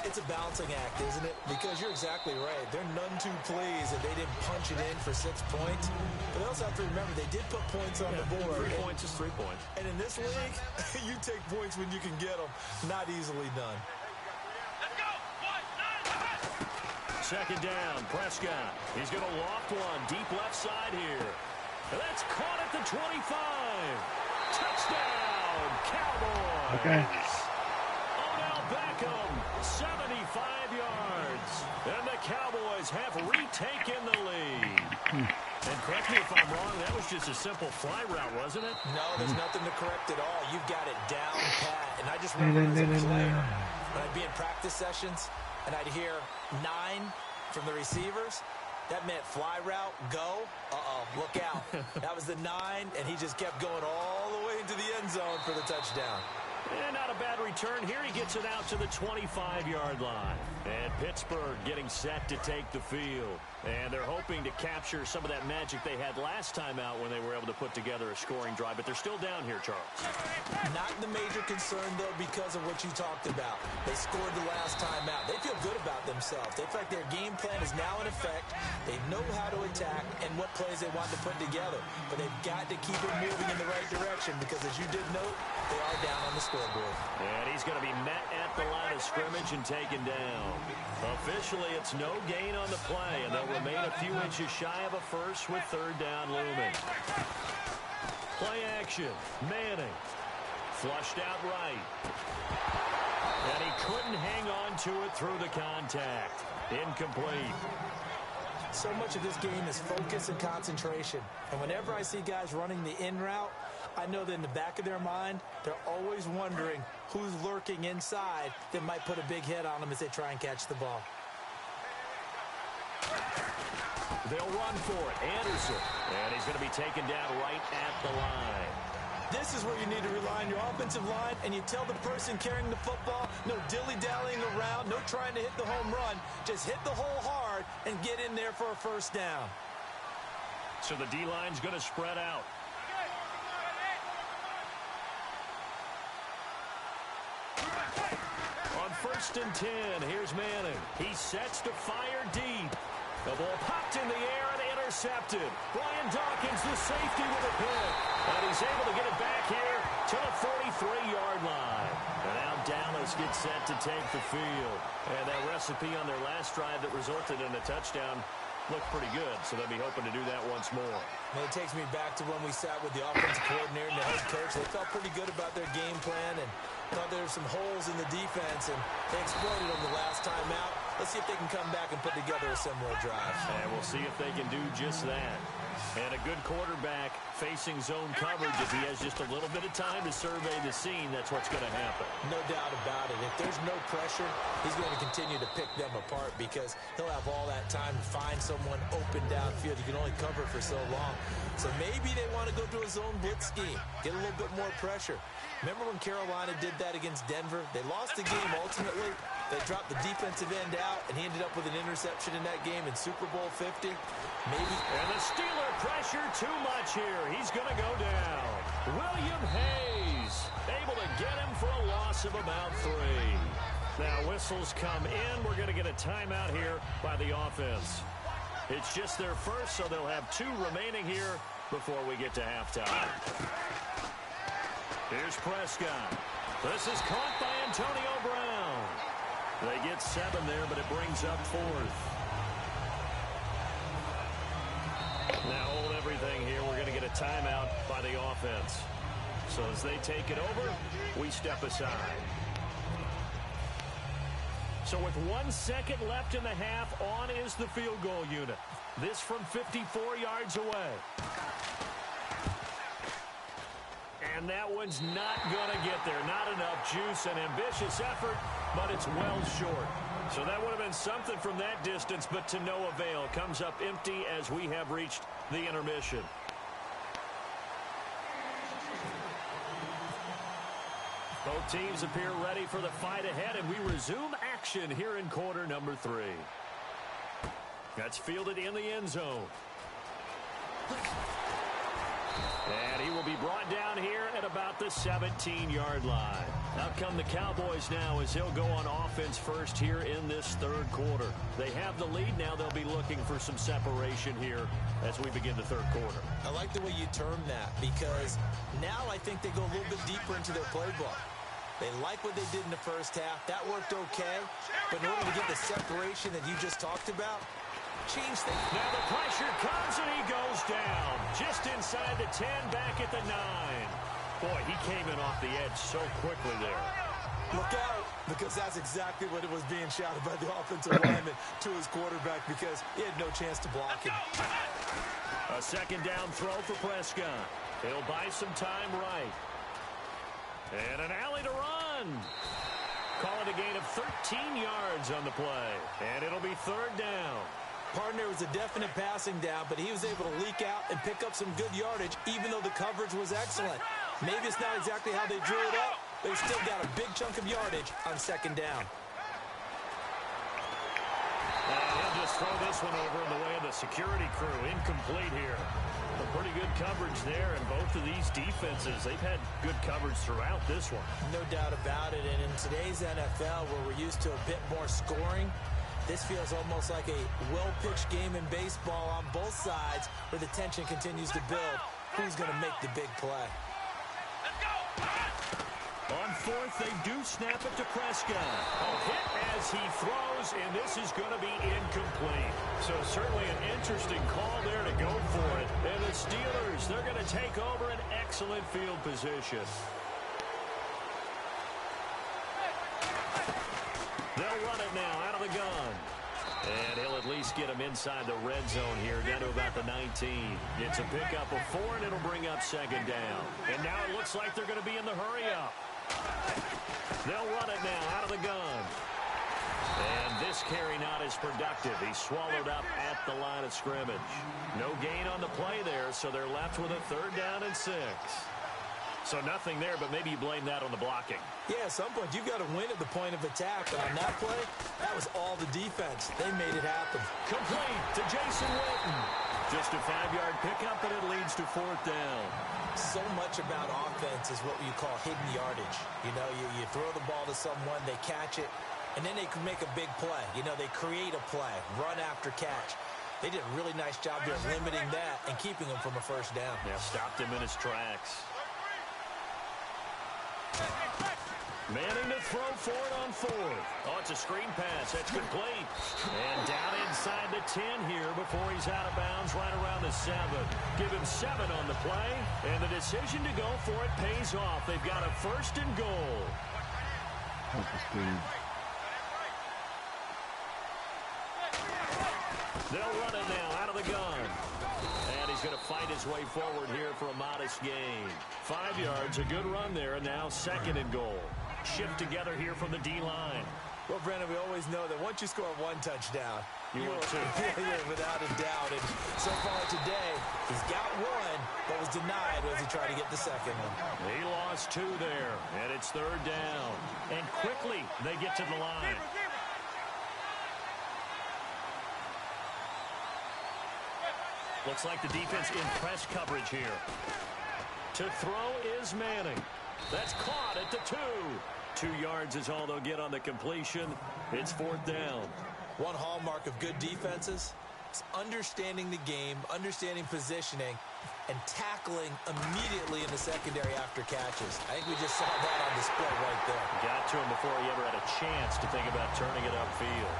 It's a balancing act, isn't it? Because you're exactly right. They're none too pleased that they didn't punch it in for 6 points. But they also have to remember they did put points on the board. 3 points is 3 points. And in this league, you take points when you can get them. Not easily done. Second down, Prescott. He's going to loft one deep left side here. And that's caught at the 25. Touchdown, Cowboys. Okay. Odell Beckham, 75 yards. And the Cowboys have retaken the lead. And correct me if I'm wrong, that was just a simple fly route, wasn't it? No, there's nothing to correct at all. You've got it down pat. And I just remember as a player, when I'd be in practice sessions, and I'd hear 9 from the receivers. That meant fly route, go. Uh-oh, look out. That was the 9, and he just kept going all the way into the end zone for the touchdown. And not a bad return here. He gets it out to the 25-yard line. And Pittsburgh getting set to take the field. And they're hoping to capture some of that magic they had last time out when they were able to put together a scoring drive. But they're still down here, Charles. Not the major concern, though, because of what you talked about. They scored the last time out. They feel good about themselves. They feel like their game plan is now in effect. They know how to attack and what plays they want to put together. But they've got to keep it moving in the right direction because, as you did note, they are down on the scoreboard. And he's going to be met at the line of scrimmage and taken down. Officially, it's no gain on the play, and they'll remain a few inches shy of a first with third down looming. Play action. Manning. Flushed out right. And he couldn't hang on to it through the contact. Incomplete. So much of this game is focus and concentration. And whenever I see guys running the in route, I know that in the back of their mind, they're always wondering who's lurking inside that might put a big hit on them as they try and catch the ball. They'll run for it. Anderson. And he's going to be taken down right at the line. This is where you need to rely on your offensive line, and you tell the person carrying the football, no dilly-dallying around, no trying to hit the home run. Just hit the hole hard and get in there for a first down. So the D-line's going to spread out. On 1st and 10, here's Manning. He sets to fire deep. The ball popped in the air and intercepted. Brian Dawkins, the safety, with a pick. And he's able to get it back here to the 43-yard line. And now Dallas gets set to take the field. And that recipe on their last drive that resulted in a touchdown looked pretty good, so they'll be hoping to do that once more. And it takes me back to when we sat with the offensive coordinator and the head coach. They felt pretty good about their game plan and thought there were some holes in the defense, and they exploited them the last time out. Let's see if they can come back and put together a similar drive. And we'll see if they can do just that. And a good quarterback facing zone coverage, if he has just a little bit of time to survey the scene, that's what's going to happen. No doubt about it. If there's no pressure, he's going to continue to pick them apart because he'll have all that time to find someone open downfield. He can only cover for so long. So maybe they want to go to a zone blitz scheme, get a little bit more pressure. Remember when Carolina did that against Denver? They lost the game ultimately. They dropped the defensive end out, and he ended up with an interception in that game in Super Bowl 50. Maybe. And the Steeler pressure too much here. He's going to go down. William Hayes able to get him for a loss of about 3. Now whistles come in. We're going to get a timeout here by the offense. It's just their first, so they'll have 2 remaining here before we get to halftime. Here's Prescott. This is caught by Antonio Brown. They get 7 there, but it brings up 4th. Now hold everything here. We're going to get a timeout by the offense. So as they take it over, we step aside. So with 1 second left in the half, on is the field goal unit. This from 54 yards away. And that one's not going to get there. Not enough juice. An ambitious effort, but it's well short. So that would have been something from that distance, but to no avail. Comes up empty as we have reached the intermission. Both teams appear ready for the fight ahead, and we resume action here in quarter number 3. That's fielded in the end zone. And he will be brought down here at about the 17-yard line. Out come the Cowboys now as he'll go on offense first here in this 3rd quarter. They have the lead now. They'll be looking for some separation here as we begin the 3rd quarter. I like the way you term that because now I think they go a little bit deeper into their playbook. They like what they did in the first half. That worked okay. But in order to get the separation that you just talked about, change things. Now the pressure comes and he goes down. Just inside the 10, back at the 9. Boy, he came in off the edge so quickly there. Look out, because that's exactly what it was being shouted by the offensive lineman to his quarterback because he had no chance to block him. A 2nd down throw for Prescott. He'll buy some time right. And an alley to run. Call it a gain of 13 yards on the play. And it'll be 3rd down. Partner was a definite passing down, but he was able to leak out and pick up some good yardage, even though the coverage was excellent. Maybe it's not exactly how they drew it up, They've still got a big chunk of yardage on second down. He'll just throw this one over in the way of the security crew. Incomplete here. A pretty good coverage there, and both of these defenses, they've had good coverage throughout this one. No doubt about it, and in today's NFL, where we're used to a bit more scoring, this feels almost like a well-pitched game in baseball on both sides, where the tension continues to build. Who's going to make the big play? On fourth, they do snap it to Prescott. A hit as he throws, and this is going to be incomplete. So certainly an interesting call there to go for it. And the Steelers, they're going to take over an excellent field position. They'll run it now out of the gun. And he'll at least get him inside the red zone here, down to about the 19. It's a pickup of 4, and it'll bring up second down. And now it looks like they're going to be in the hurry-up. They'll run it now out of the gun. And this carry not as productive. He's swallowed up at the line of scrimmage. No gain on the play there, so they're left with a 3rd down and 6. So nothing there, but maybe you blame that on the blocking. Yeah, at some point, you've got to win at the point of attack. And on that play, that was all the defense. They made it happen. Complete to Jason Witten. Just a 5-yard pickup, and it leads to 4th down. So much about offense is what you call hidden yardage. You know, you throw the ball to someone, they catch it, and then they can make a big play. You know, they create a play, run after catch. They did a really nice job there limiting that and keeping him from a 1st down. Yeah, stopped him in his tracks. Manning to throw for it on 4th. Oh, it's a screen pass. That's complete. And down inside the 10 here before he's out of bounds right around the 7. Give him 7 on the play. And the decision to go for it pays off. They've got a 1st and goal. They'll run it now out of the gun. And he's going to fight his way forward here for a modest gain. 5 yards, a good run there, and now 2nd and goal. Shift together here from the D-line. Well, Brandon, we always know that once you score 1 touchdown, you want 2. Yeah, without a doubt. And so far today, he's got 1, but was denied as he tried to get the 2nd one. He lost 2 there, and it's 3rd down. And quickly, they get to the line. Looks like the defense in press coverage here. To throw is Manning. That's caught at the 2. 2 yards is all they'll get on the completion. It's 4th down. One hallmark of good defenses is understanding the game, understanding positioning, and tackling immediately in the secondary after catches. I think we just saw that on display right there. Got to him before he ever had a chance to think about turning it upfield.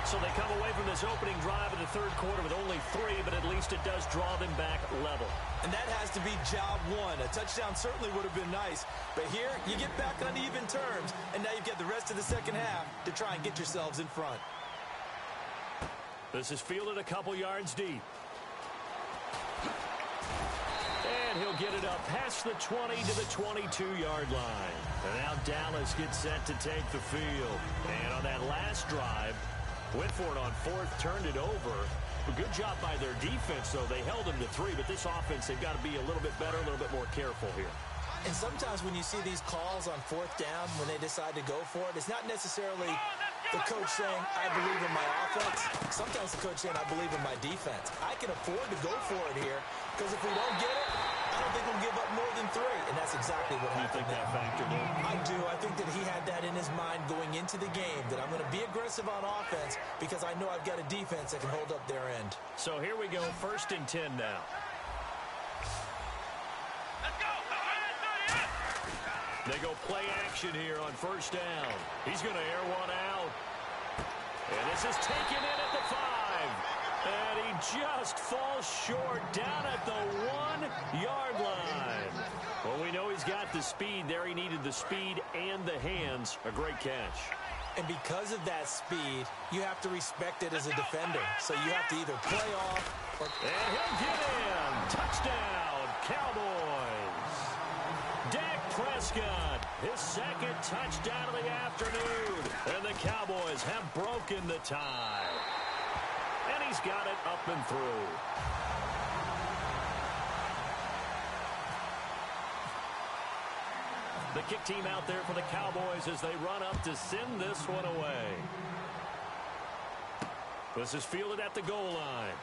So they come away from this opening drive in the 3rd quarter with only 3, but at least it does draw them back level. And that has to be job 1. A touchdown certainly would have been nice, but here you get back on even terms, and now you've got the rest of the second half to try and get yourselves in front. This is fielded a couple yards deep. And he'll get it up past the 20 to the 22-yard line. And now Dallas gets set to take the field. And on that last drive, went for it on 4th, turned it over. A good job by their defense, though. They held them to 3, but this offense, they've got to be a little bit better, a little bit more careful here. And sometimes when you see these calls on 4th down, when they decide to go for it, it's not necessarily the coach saying, I believe in my offense. Sometimes the coach saying, I believe in my defense. I can afford to go for it here, because if we don't get it, I don't think we'll give up more than 3. And that's exactly what happened. You think that factored in? I do. I think that he had that in his mind going into the game, that I'm going to be aggressive on offense because I know I've got a defense that can hold up their end. So here we go, 1st and 10 now. They go play action here on 1st down. He's going to air one out. And this is taken in at the 5. And he just falls short down at the 1-yard line. Well, we know he's got the speed there. He needed the speed and the hands. A great catch. And because of that speed, you have to respect it as a defender. So you have to either play off or... And he'll get in. Touchdown, Cowboys. Dak Prescott, his 2nd touchdown of the afternoon. And the Cowboys have broken the tie. And he's got it up and through. The kick team out there for the Cowboys as they run up to send this one away. This is fielded at the goal line.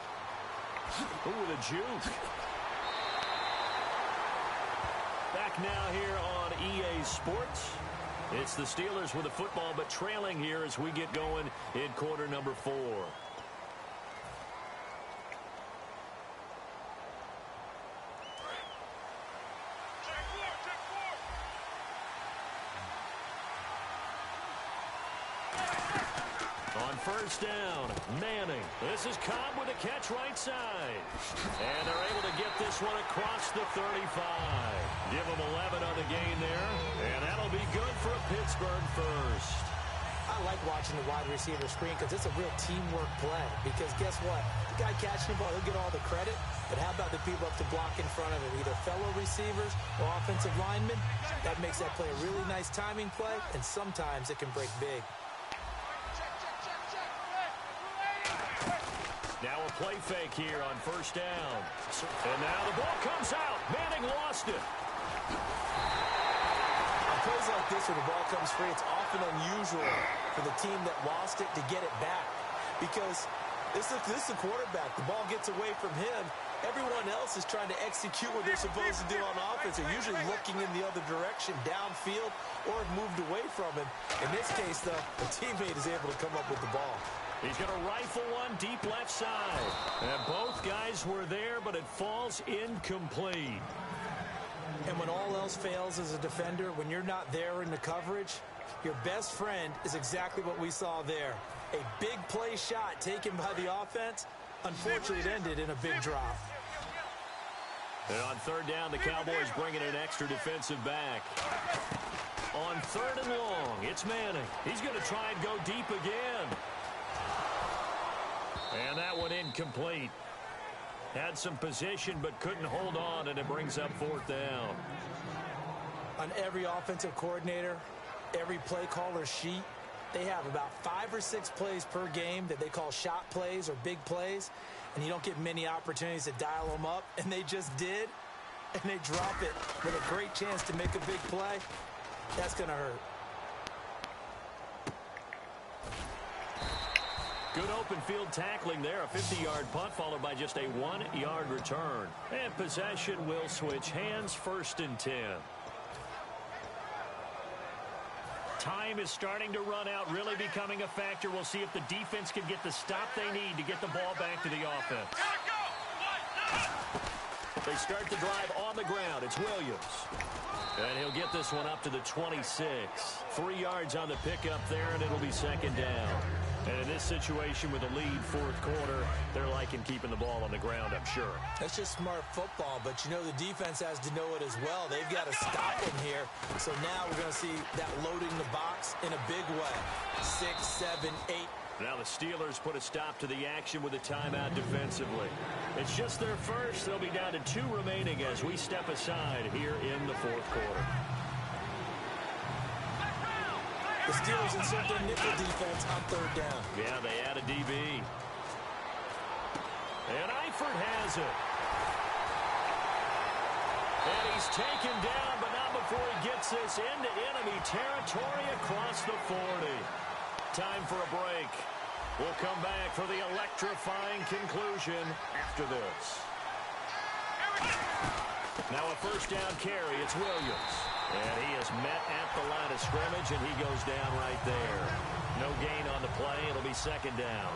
Ooh, the juke. Back now here on EA Sports. It's the Steelers with the football, but trailing here as we get going in quarter number 4. On first down, Manning. This is Cobb with a catch right side. And they're able to get this one across the 35. Give them 11 on the gain there. And that'll be good for a Pittsburgh first. I like watching the wide receiver screen because it's a real teamwork play. Because guess what? The guy catching the ball, he'll get all the credit. But how about the people up to block in front of him? Either fellow receivers or offensive linemen. That makes that play a really nice timing play. And sometimes it can break big. Now a play fake here on first down. And now the ball comes out. Manning lost it. On plays like this where the ball comes free, it's often unusual for the team that lost it to get it back. Because this is the quarterback. The ball gets away from him. Everyone else is trying to execute what they're supposed to do on offense. They're usually looking in the other direction, downfield, or have moved away from him. In this case, though, the teammate is able to come up with the ball. He's going to rifle one deep left side. And both guys were there, but it falls incomplete. And when all else fails as a defender, when you're not there in the coverage, your best friend is exactly what we saw there. A big play shot taken by the offense. Unfortunately, it ended in a big drop. And on third down, the Cowboys bringing an extra defensive back. On third and long, it's Manning. He's going to try and go deep again. And that one incomplete. Had some position but couldn't hold on, and it brings up fourth down. On every offensive coordinator, every play caller sheet, they have about 5 or 6 plays per game that they call shot plays or big plays, and you don't get many opportunities to dial them up, and they just did, and they drop it with a great chance to make a big play. That's going to hurt. Good open field tackling there. A 50-yard punt followed by just a 1-yard return. And possession will switch hands, first and 10. Time is starting to run out, really becoming a factor. We'll see if the defense can get the stop they need to get the ball back to the offense. They start the drive on the ground. It's Williams. And he'll get this one up to the 26. 3 yards on the pickup there, and it'll be second down. And in this situation with a lead fourth quarter, they're liking keeping the ball on the ground, I'm sure. That's just smart football, but you know the defense has to know it as well. They've got to stop him here. So now we're going to see that loading the box in a big way. 6, 7, 8. Now the Steelers put a stop to the action with a timeout defensively. It's just their first. They'll be down to 2 remaining as we step aside here in the fourth quarter. The Steelers insert their nickel defense on third down. Yeah, they add a DB. And Eifert has it. And he's taken down, but not before he gets this into enemy territory across the 40. Time for a break. We'll come back for the electrifying conclusion after this. Now a first down carry. It's Williams. And he is met at the line of scrimmage, and he goes down right there. No gain on the play. It'll be second down.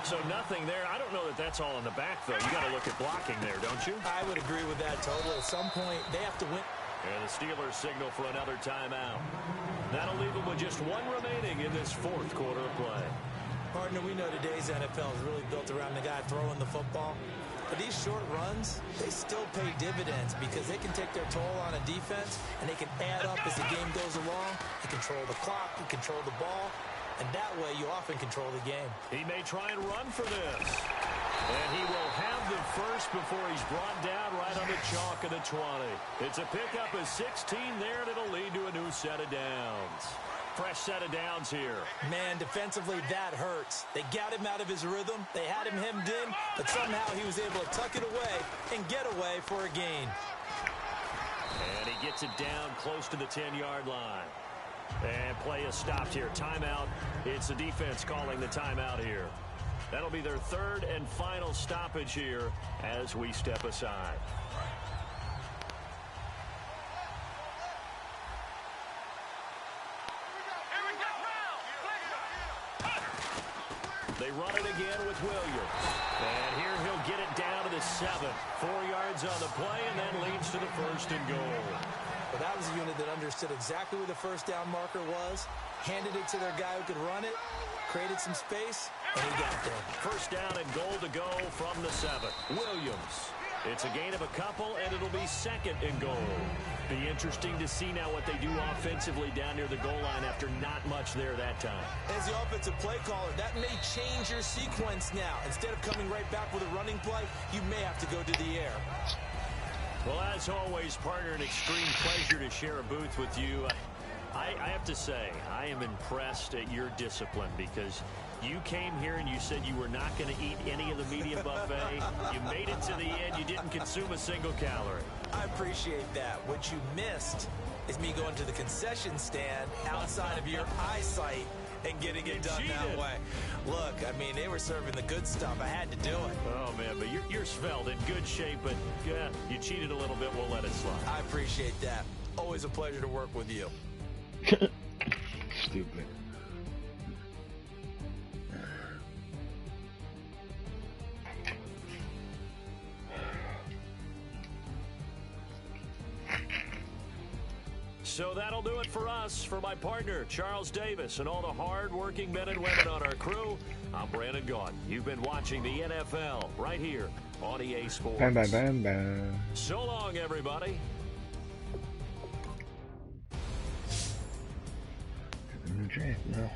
So nothing there. I don't know that that's all in the back, though. You got to look at blocking there, don't you? I would agree with that totally. At some point, they have to win. And the Steelers signal for another timeout. That'll leave them with just 1 remaining in this fourth quarter of play. Partner, we know today's NFL is really built around the guy throwing the football. But these short runs, they still pay dividends because they can take their toll on a defense, and they can add up as the game goes along. You control the clock, you control the ball, and that way you often control the game. He may try and run for this. And he will have the first before he's brought down right on the chalk of the 20. It's a pickup of 16 there, and it'll lead to a new set of downs. Fresh set of downs here. Man, defensively, that hurts. They got him out of his rhythm. They had him hemmed in, but somehow he was able to tuck it away and get away for a gain. And he gets it down close to the 10-yard line. And play is stopped here. Timeout. It's the defense calling the timeout here. That'll be their third and final stoppage here as we step aside. They run it again with Williams. And here he'll get it down to the 7. 4 yards on the play and then leads to the first and goal. Well, that was a unit that understood exactly where the first down marker was, handed it to their guy who could run it, created some space, and he got there. First down and goal to go from the 7. Williams. It's a gain of a couple, and it'll be second and goal. Be interesting to see now what they do offensively down near the goal line after not much there that time. As the offensive play caller, that may change your sequence now. Instead of coming right back with a running play, you may have to go to the air. Well, as always, partner, an extreme pleasure to share a booth with you. I have to say, I am impressed at your discipline because you came here and you said you were not going to eat any of the media buffet. You made it to the end. You didn't consume a single calorie. I appreciate that. What you missed is me going to the concession stand outside of your eyesight and getting it done that way. Look, I mean, they were serving the good stuff. I had to do it. Oh, man, but you're svelte, in good shape, but yeah, you cheated a little bit. We'll let it slide. I appreciate that. Always a pleasure to work with you. Stupid. So that'll do it for us. For my partner, Charles Davis, and all the hard-working men and women on our crew, I'm Brandon Gaudin. You've been watching the NFL right here on EA Sports. Bam, bam, bam, bam. So long, everybody. Okay, no.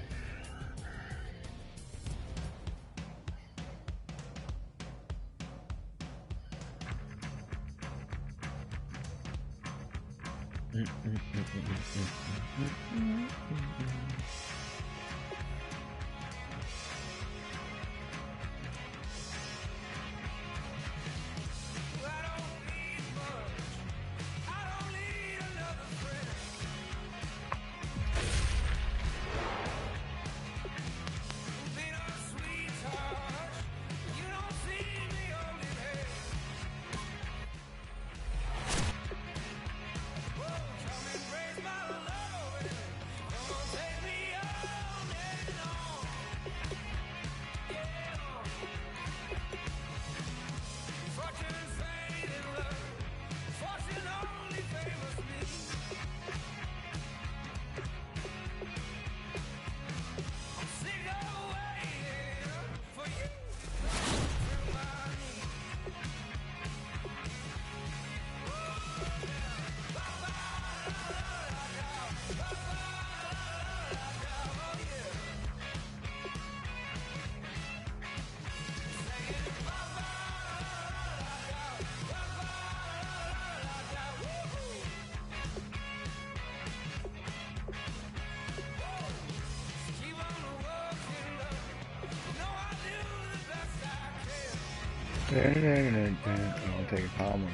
I'll take a calm one.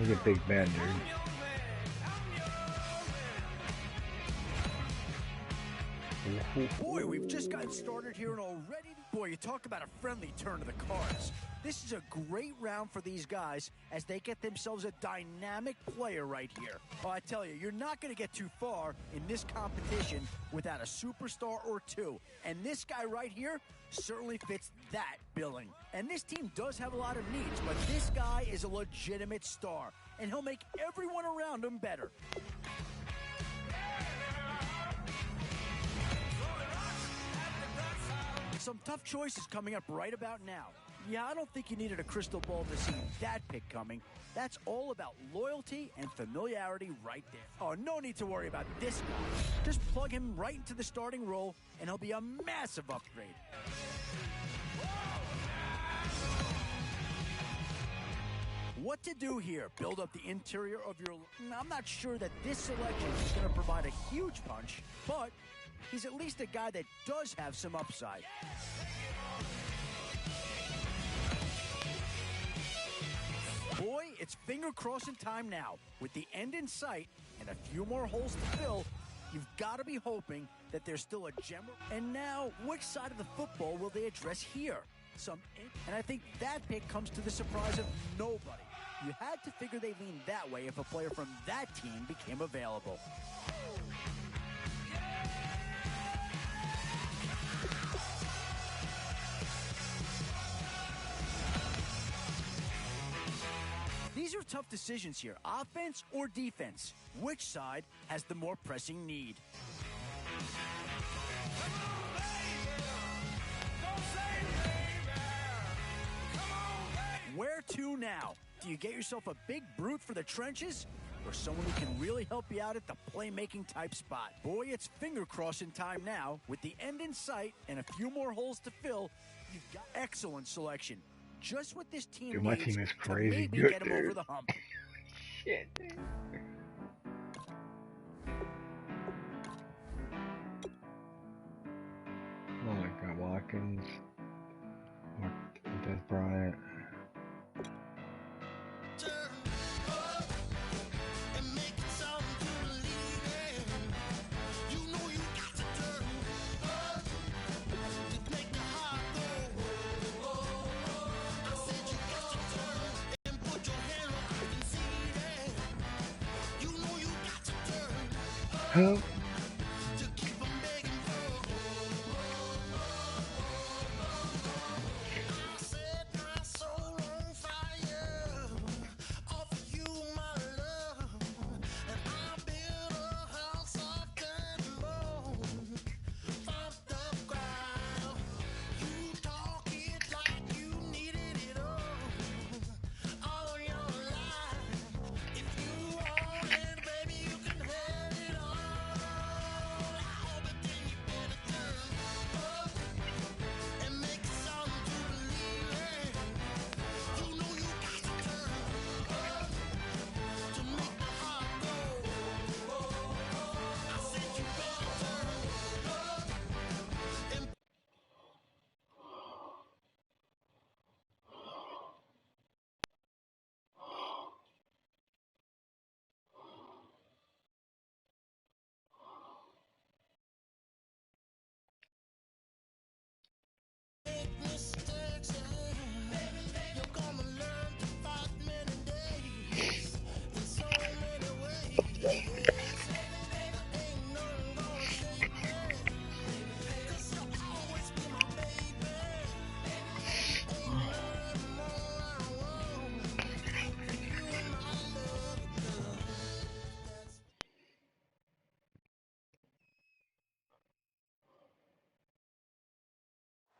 Look at Big Ben, dude. Boy, we've just gotten started here and already... Boy, you talk about a friendly turn to the cards. This is a great round for these guys as they get themselves a dynamic player right here. Oh, I tell you, you're not going to get too far in this competition without a superstar or two. And this guy right here certainly fits that billing. And this team does have a lot of needs, but this guy is a legitimate star, and he'll make everyone around him better. Some tough choices coming up right about now. Yeah, I don't think you needed a crystal ball to see that pick coming. That's all about loyalty and familiarity right there. Oh, no need to worry about this guy. Just plug him right into the starting role, and he'll be a massive upgrade. What to do here? Build up the interior of your... I'm not sure that this selection is going to provide a huge punch, but he's at least a guy that does have some upside. Boy, it's finger crossing time now. With the end in sight and a few more holes to fill, you've got to be hoping that there's still a gem. And now, which side of the football will they address here? And I think that pick comes to the surprise of nobody. You had to figure they'd lean that way if a player from that team became available. These are tough decisions here. Offense or defense? Which side has the more pressing need? Where to now? Do you get yourself a big brute for the trenches? Or someone who can really help you out at the playmaking type spot? Boy, it's finger crossing time now. With the end in sight and a few more holes to fill, you've got excellent selection. Just what this team Dude, my needs team is to crazy maybe good, get them dude. over the hump. Shit, dude. Oh my God, Watkins, Des Bryant. Help.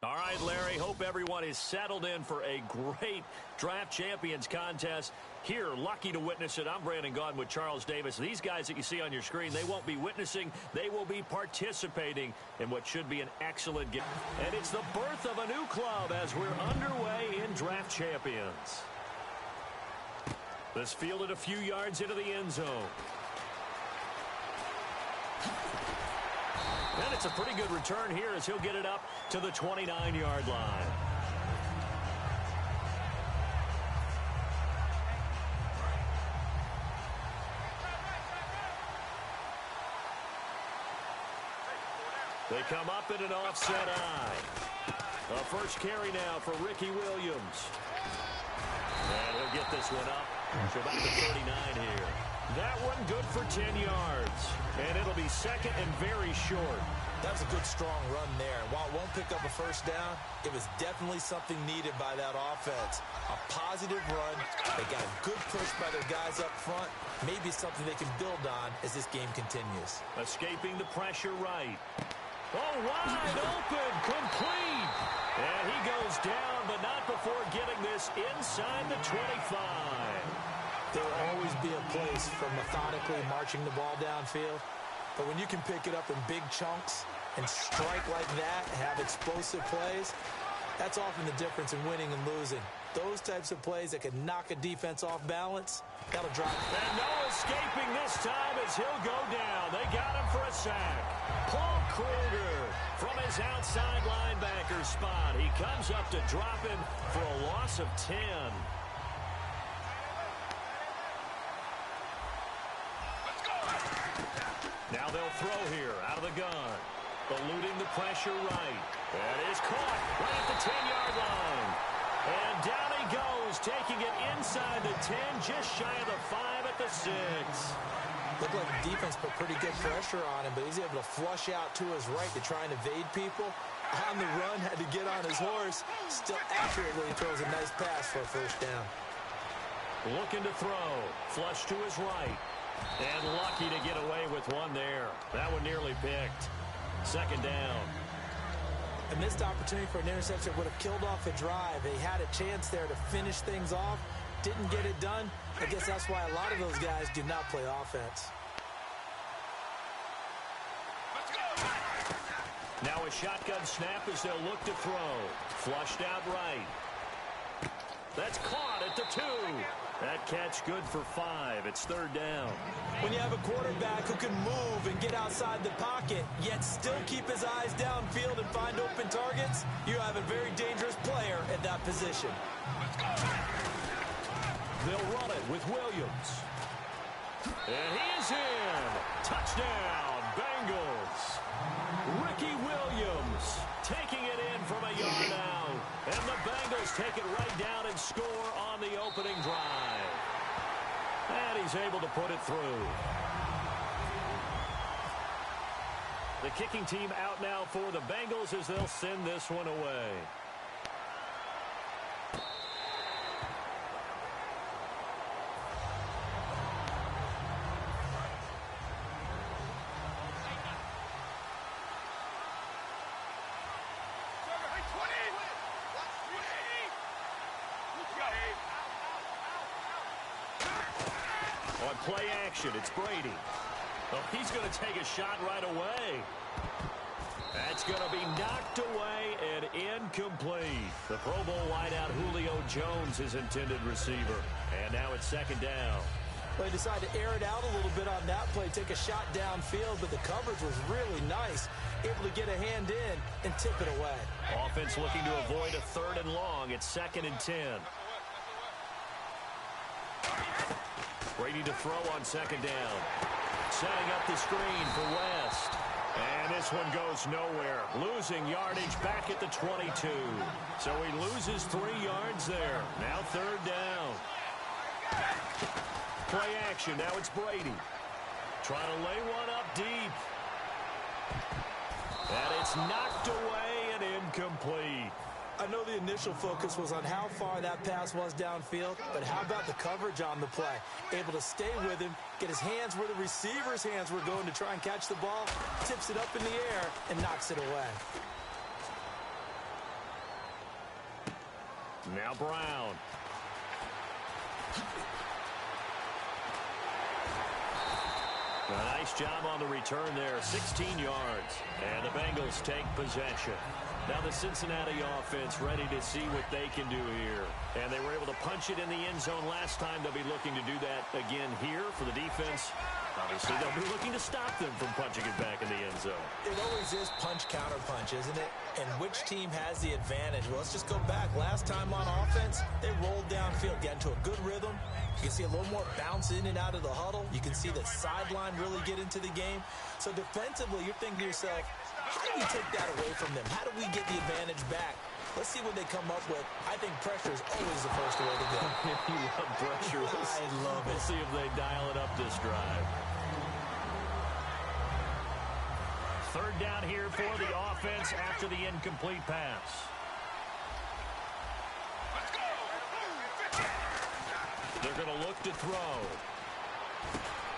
All right, Larry, hope everyone is settled in for a great Draft Champions contest. Here, lucky to witness it. I'm Brandon Gaudin with Charles Davis. These guys that you see on your screen, they won't be witnessing. They will be participating in what should be an excellent game. And it's the birth of a new club as we're underway in Draft Champions. This fielded a few yards into the end zone. And it's a pretty good return here as he'll get it up to the 29-yard line. They come up in an offset eye. A first carry now for Ricky Williams. And he'll get this one up to about the 39 here. That one good for 10 yards. And it'll be second and very short. That was a good, strong run there. While it won't pick up a first down, it was definitely something needed by that offense. A positive run. They got a good push by their guys up front. Maybe something they can build on as this game continues. Escaping the pressure right. Oh, wide open, complete. And he goes down, but not before getting this inside the 25. There will always be a place for methodically marching the ball downfield. But when you can pick it up in big chunks and strike like that, have explosive plays, that's often the difference in winning and losing. Those types of plays that can knock a defense off balance, that'll drop. And no escaping this time as he'll go down. They got him for a sack. Paul Kruger from his outside linebacker spot. He comes up to drop him for a loss of 10. Now they'll throw here out of the gun. Eluding the pressure right. That is caught right at the 10-yard line. And down he goes, taking it inside the 10, just shy of the 5 at the 6. Looked like the defense put pretty good pressure on him, but he's able to flush out to his right to try and evade people. On the run, had to get on his horse. Still accurately throws a nice pass for a first down. Looking to throw. Flush to his right. And lucky to get away with one there. That one nearly picked. Second down. A missed opportunity for an interception would have killed off a drive. They had a chance there to finish things off. Didn't get it done. I guess that's why a lot of those guys do not play offense. Now a shotgun snap as they'll look to throw. Flushed out right. That's caught at the 2. That catch good for 5. It's third down. When you have a quarterback who can move and get outside the pocket, yet still keep his eyes downfield and find open targets, you have a very dangerous player at that position. They'll run it with Williams. And he is in. Touchdown, Bengals. Ricky Williams taking it in from a yard out. And the Bengals take it right down and score on the opening drive. And he's able to put it through. The kicking team out now for the Bengals as they'll send this one away. On play action, it's Brady. Oh, he's going to take a shot right away. That's going to be knocked away and incomplete. The Pro Bowl wideout Julio Jones, his intended receiver. And now it's second down. Well, they decided to air it out a little bit on that play, take a shot downfield, but the coverage was really nice. Able to get a hand in and tip it away. Offense looking to avoid a 3rd and long. It's 2nd and 10. Brady to throw on second down. Setting up the screen for West. And this one goes nowhere. Losing yardage back at the 22. So he loses 3 yards there. Now third down. Play action. Now it's Brady. Trying to lay one up deep. And it's knocked away and incomplete. I know the initial focus was on how far that pass was downfield, but how about the coverage on the play? Able to stay with him, get his hands where the receiver's hands were going to try and catch the ball, tips it up in the air, and knocks it away. Now Brown. A nice job on the return there, 16 yards. And the Bengals take possession. Now the Cincinnati offense ready to see what they can do here. And they were able to punch it in the end zone last time. They'll be looking to do that again here for the defense. Obviously, they'll be looking to stop them from punching it back in the end zone. It always is punch-counter-punch, isn't it? And which team has the advantage? Well, let's just go back. Last time on offense, they rolled downfield, got into a good rhythm. You can see a little more bounce in and out of the huddle. You can see the sideline really get into the game. So defensively, you're thinking to yourself, how do we take that away from them? How do we get the advantage back? Let's see what they come up with. I think pressure is always the first way to go. You love pressure. I love it. We'll see if they dial it up this drive. Third down here for the offense after the incomplete pass. They're going to look to throw.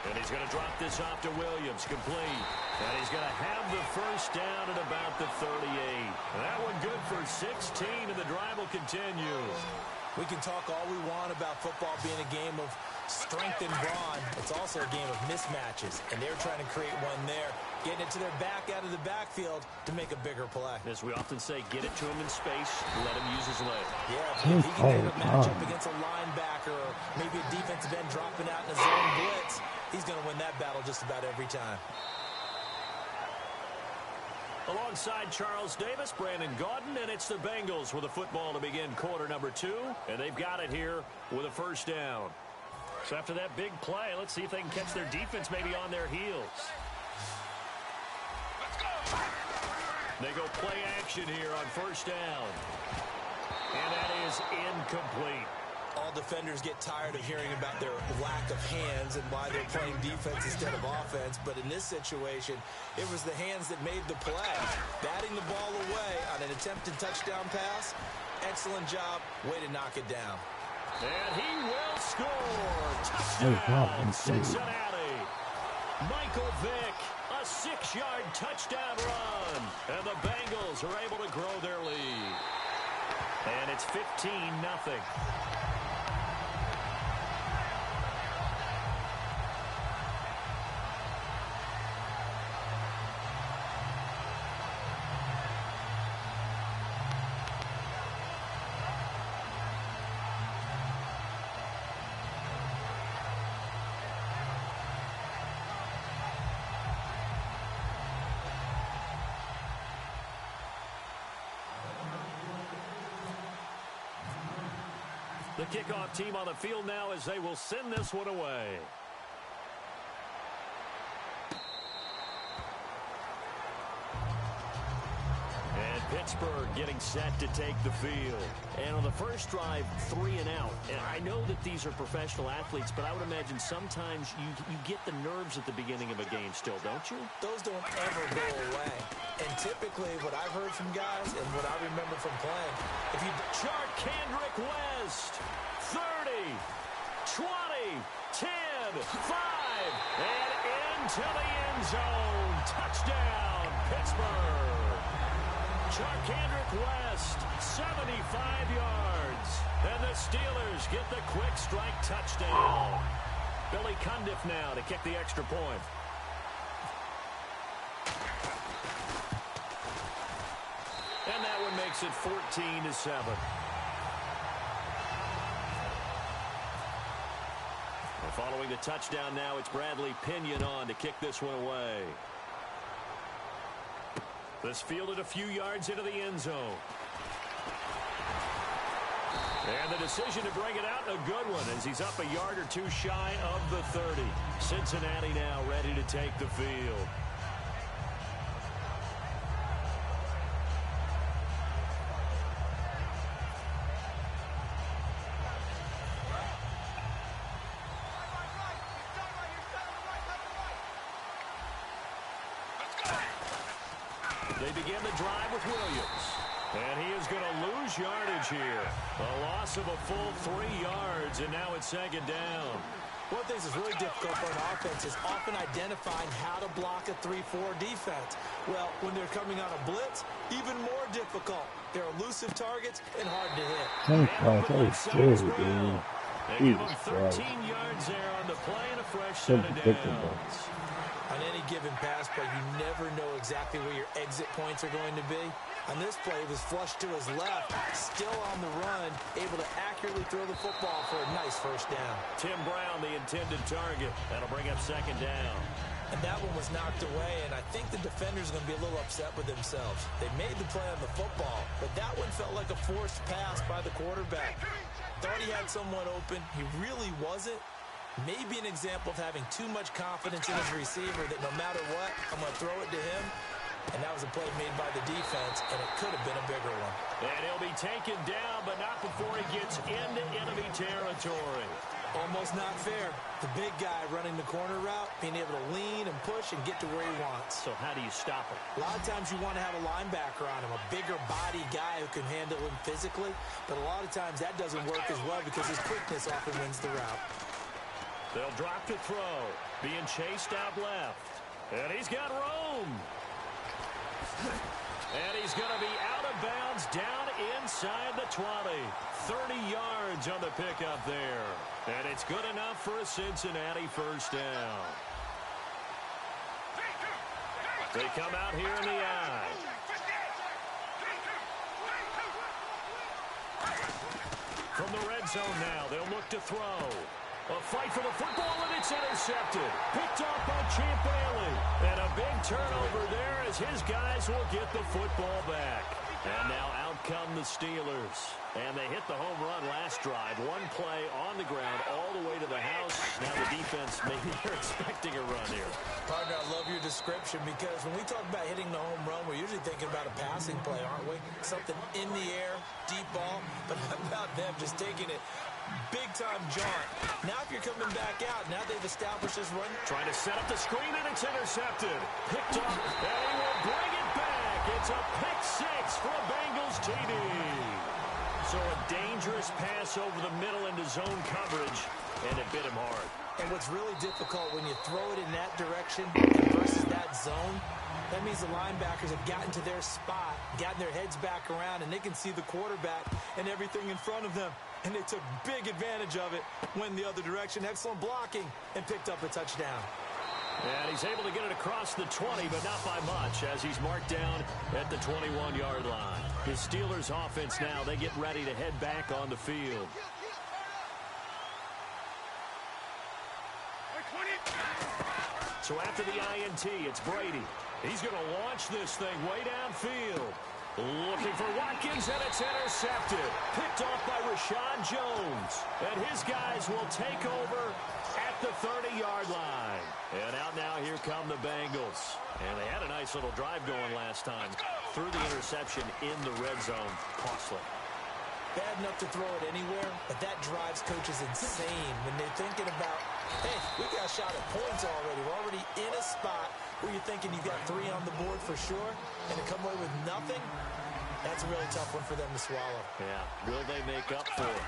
And he's going to drop this off to Williams, complete. And he's going to have the first down at about the 38. And that one good for 16, and the drive will continue. We can talk all we want about football being a game of strength and brawn. It's also a game of mismatches, and they're trying to create one there, getting it to their back out of the backfield to make a bigger play. As we often say, get it to him in space, let him use his leg. Yeah, if he can get a matchup against a linebacker or maybe a defensive end dropping out in a zone blitz, he's going to win that battle just about every time. Alongside Charles Davis, Brandon Gaudin, and it's the Bengals with a football to begin quarter number 2, and they've got it here with a first down. So after that big play, let's see if they can catch their defense maybe on their heels. They go play action here on first down. And that is incomplete. All defenders get tired of hearing about their lack of hands and why they're playing defense instead of offense. But in this situation, it was the hands that made the play. Batting the ball away on an attempted touchdown pass. Excellent job. Way to knock it down. And he will score. Touchdown, Cincinnati. Michael Vick, a 6-yard touchdown run. And the Bengals are able to grow their lead. And it's 15-0. The kickoff team on the field now as they will send this one away. And Pittsburgh getting set to take the field. And on the first drive, 3 and out. And I know that these are professional athletes, but I would imagine sometimes you get the nerves at the beginning of a game still, don't you? Those don't ever go away. And typically what I've heard from guys and what I remember from playing, if you chart Kendrick West, 30, 20, 10, 5, and into the end zone. Touchdown, Pittsburgh. Charkandrick West, 75 yards. And the Steelers get the quick strike touchdown. Billy Cundiff now to kick the extra point. And that one makes it 14-7. And following the touchdown now, it's Bradley Pinion on to kick this one away. This fielded a few yards into the end zone. And the decision to bring it out, a good one, as he's up a yard or two shy of the 30. Cincinnati now ready to take the field. They begin the drive with Williams. And he is going to lose yardage here. A loss of a full 3 yards, and now it's second down. One of the things that's really difficult for an offense is often identifying how to block a 3-4 defense. Well, when they're coming on a blitz, even more difficult. They're elusive targets and hard to hit. They give him 13 yards there on the play and a fresh set of downs. On any given pass play, you never know exactly where your exit points are going to be. On this play, it was flushed to his left, still on the run, able to accurately throw the football for a nice first down. Tim Brown, the intended target. That'll bring up second down. And that one was knocked away, and I think the defender's going to be a little upset with themselves. They made the play on the football, but that one felt like a forced pass by the quarterback. Thought he had someone open. He really wasn't. Maybe an example of having too much confidence in his receiver that no matter what, I'm going to throw it to him. And that was a play made by the defense, and it could have been a bigger one. And he'll be taken down, but not before he gets into enemy territory. Almost not fair. The big guy running the corner route, being able to lean and push and get to where he wants. So how do you stop him? A lot of times you want to have a linebacker on him, a bigger body guy who can handle him physically. But a lot of times that doesn't work as well because his quickness often wins the route. They'll drop to throw. Being chased out left. And he's got room. And he's going to be out of bounds down inside the 20. 30 yards on the pickup there. And it's good enough for a Cincinnati first down. They come out here in the eye. From the red zone now, they'll look to throw. A fight for the football, and it's intercepted. Picked off by Champ Bailey. And a big turnover there as his guys will get the football back. And now out come the Steelers. And they hit the home run last drive. One play on the ground all the way to the house. Now the defense, maybe they're expecting a run here. Partner, I love your description, because when we talk about hitting the home run, we're usually thinking about a passing play, aren't we? Something in the air, deep ball. But how about them just taking it big-time jaunt? Now if you're coming back out, now they've established this run. Trying to set up the screen, and it's intercepted. Picked up, and he will bring it back. It's a pick six for a Bengals TD. So a dangerous pass over the middle into zone coverage, and it bit him hard. And what's really difficult when you throw it in that direction versus that zone, that means the linebackers have gotten to their spot, gotten their heads back around, and they can see the quarterback and everything in front of them. And they took big advantage of it, went the other direction, excellent blocking, and picked up a touchdown. And he's able to get it across the 20, but not by much, as he's marked down at the 21-yard line. The Steelers offense now, they get ready to head back on the field. So after the INT, it's Brady. He's going to launch this thing way downfield. Looking for Watkins, and it's intercepted. Picked off by Rashad Jones. And his guys will take over at the 30-yard line. And out now, here come the Bengals. And they had a nice little drive going last time. Threw the interception in the red zone. Costly. Bad enough to throw it anywhere, but that drives coaches insane when they're thinking about, hey, we got a shot at points already. We're already in a spot where you're thinking you've got 3 on the board for sure, and to come away with nothing, that's a really tough one for them to swallow. Yeah, will they make up for it?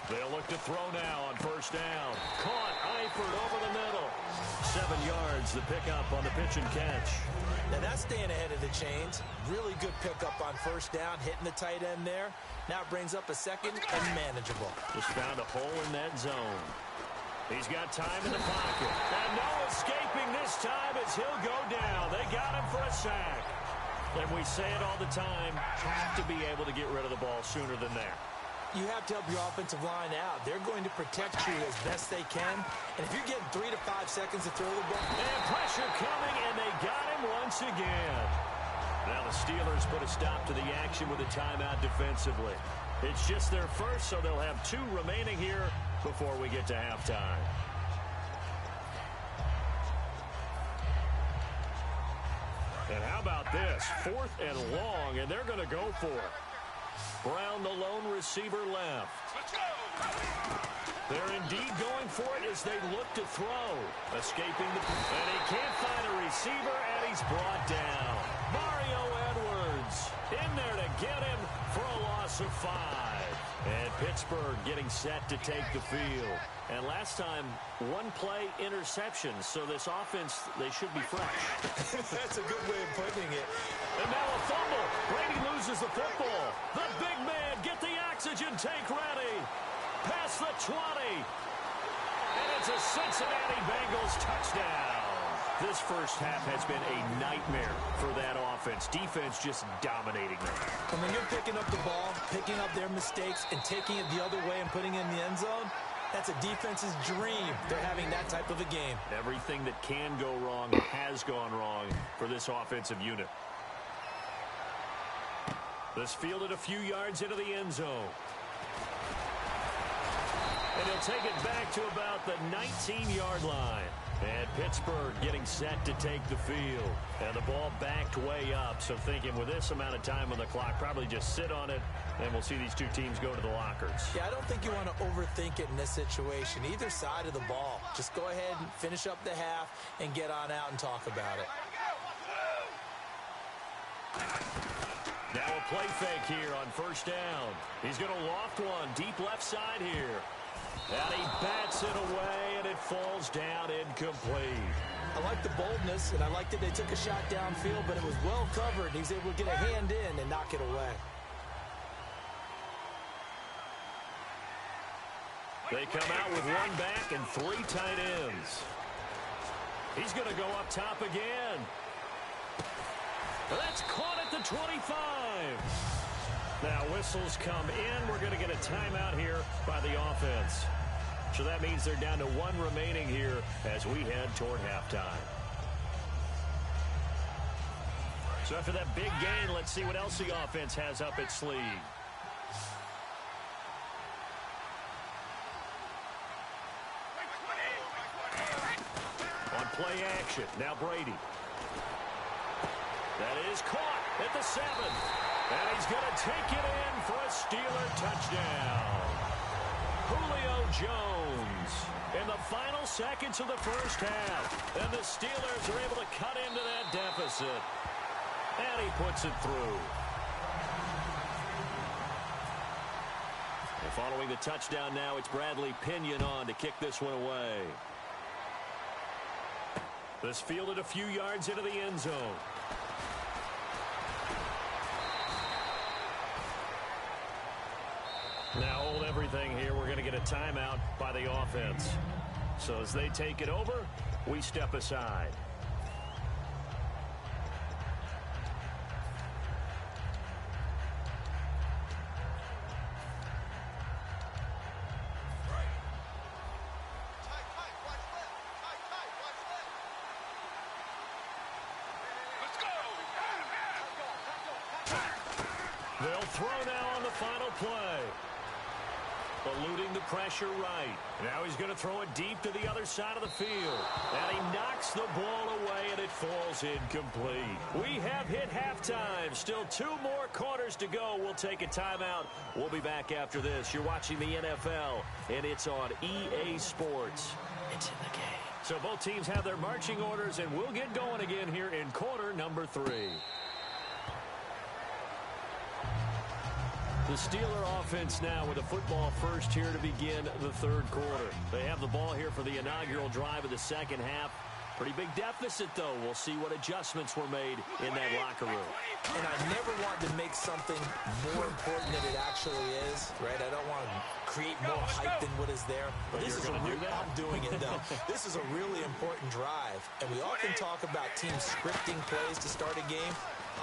They'll look to throw now on first down. Caught, Eifert over the middle. 7 yards, the pickup on the pitch and catch. Now that's staying ahead of the chains. Really good pickup on first down, hitting the tight end there. Now it brings up a second and manageable. Just found a hole in that zone. He's got time in the pocket. And no escaping this time as he'll go down. They got him for a sack. And we say it all the time, have to be able to get rid of the ball sooner than that. You have to help your offensive line out. They're going to protect you as best they can. And if you're getting 3 to 5 seconds to throw the ball. And pressure coming, and they got him once again. Now the Steelers put a stop to the action with a timeout defensively. It's just their first, so they'll have 2 remaining here before we get to halftime. And how about this? 4th and long, and they're going to go for it. Brown, the lone receiver, left. They're indeed going for it as they look to throw. Escaping the... And he can't find a receiver, and he's brought down. Mario Edwards in there to get him for a loss of 5. And Pittsburgh getting set to take the field. And last time, 1-play interception. So this offense, they should be fresh. That's a good way of putting it. And now a fumble. Brady loses the football. The big man, get the oxygen tank ready. Past the 20. And it's a Cincinnati Bengals touchdown. This first half has been a nightmare for that offense. Defense just dominating them. And when you're picking up the ball, picking up their mistakes, and taking it the other way and putting it in the end zone, that's a defense's dream. They're having that type of a game. Everything that can go wrong has gone wrong for this offensive unit. This fielded a few yards into the end zone. And he'll take it back to about the 19-yard line. And Pittsburgh getting set to take the field. And the ball backed way up. So thinking with this amount of time on the clock, probably just sit on it, and we'll see these 2 teams go to the lockers. Yeah, I don't think you want to overthink it in this situation. Either side of the ball. Just go ahead and finish up the half and get on out and talk about it. Now a play fake here on first down. He's going to loft one deep left side here. And he bats it away, and it falls down incomplete. I like the boldness, and I like that they took a shot downfield, but it was well covered. He was able to get a hand in and knock it away. They come out with 1 back and 3 tight ends. He's going to go up top again. That's caught at the 25. Now whistles come in. We're going to get a timeout here by the offense. So that means they're down to 1 remaining here as we head toward halftime. So after that big gain, let's see what else the offense has up its sleeve. On Play action. Now Brady. That is caught at the 7. And he's going to take it in for a Steeler touchdown. Julio Jones in the final seconds of the first half. And the Steelers are able to cut into that deficit. And he puts it through. And following the touchdown now, it's Bradley Pinion on to kick this one away. This fielded a few yards into the end zone. Now hold everything here. We're going to get a timeout by the offense. So as they take it over, we step aside. They'll throw now on the final play. Eluding the pressure right. Now he's going to throw it deep to the other side of the field. And he knocks the ball away, and it falls incomplete. We have hit halftime. Still 2 more quarters to go. We'll take a timeout. We'll be back after this. You're watching the NFL, and it's on EA Sports. It's in the game. So both teams have their marching orders, and we'll get going again here in quarter number 3. The Steeler offense now with a football first here to begin the third quarter. They have the ball here for the inaugural drive of the second half. Pretty big deficit, though. We'll see what adjustments were made in that locker room. And I never want to make something more important than it actually is, right? I don't want to create more hype than what is there. But this is I'm doing it, though. This is a really important drive. And we often talk about teams scripting plays to start a game.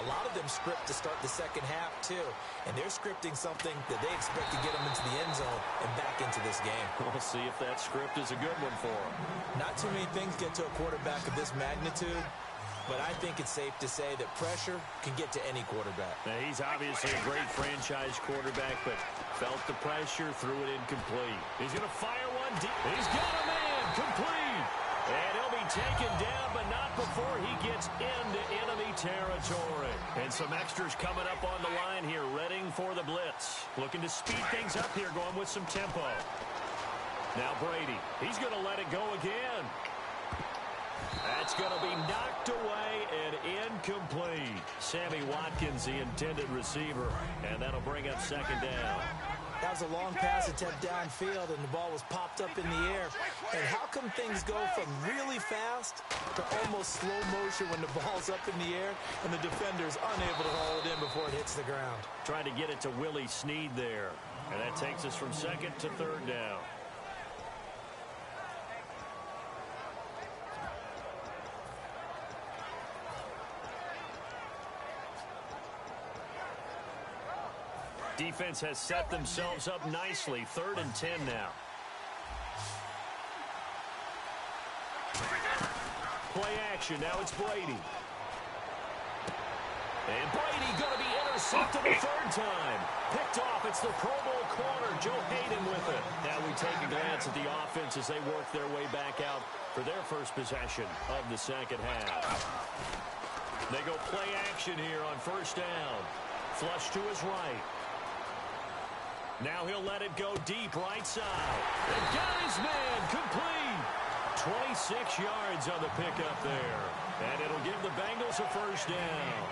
A lot of them script to start the second half, too. And they're scripting something that they expect to get them into the end zone and back into this game. We'll see if that script is a good one for them. Not too many things get to a quarterback of this magnitude, but I think it's safe to say that pressure can get to any quarterback. Now, he's obviously a great franchise quarterback, but felt the pressure, threw it incomplete. He's going to fire one deep. He's got a man, complete. And he'll be taken down, but not before he gets into enemy territory. And some extras coming up on the line here, readying for the blitz. Looking to speed things up here, going with some tempo. Now Brady, he's going to let it go again. That's going to be knocked away and incomplete. Sammy Watkins, the intended receiver, and that'll bring up second down. That was a long pass attempt downfield, and the ball was popped up in the air. And how come things go from really fast to almost slow motion when the ball's up in the air and the defender's unable to haul it in before it hits the ground? Trying to get it to Willie Snead there. And that takes us from second to third down. Defense has set themselves up nicely. 3rd and 10 now. Play action. Now it's Brady. And Brady going to be intercepted the 3rd time. Picked off. It's the Pro Bowl corner, Joe Hayden, with it. Now we take a glance at the offense as they work their way back out for their first possession of the second half. They go play action here on 1st down. Flush to his right. Now he'll let it go deep right side. And got his man complete. 26 yards on the pickup there. And it'll give the Bengals a 1st down.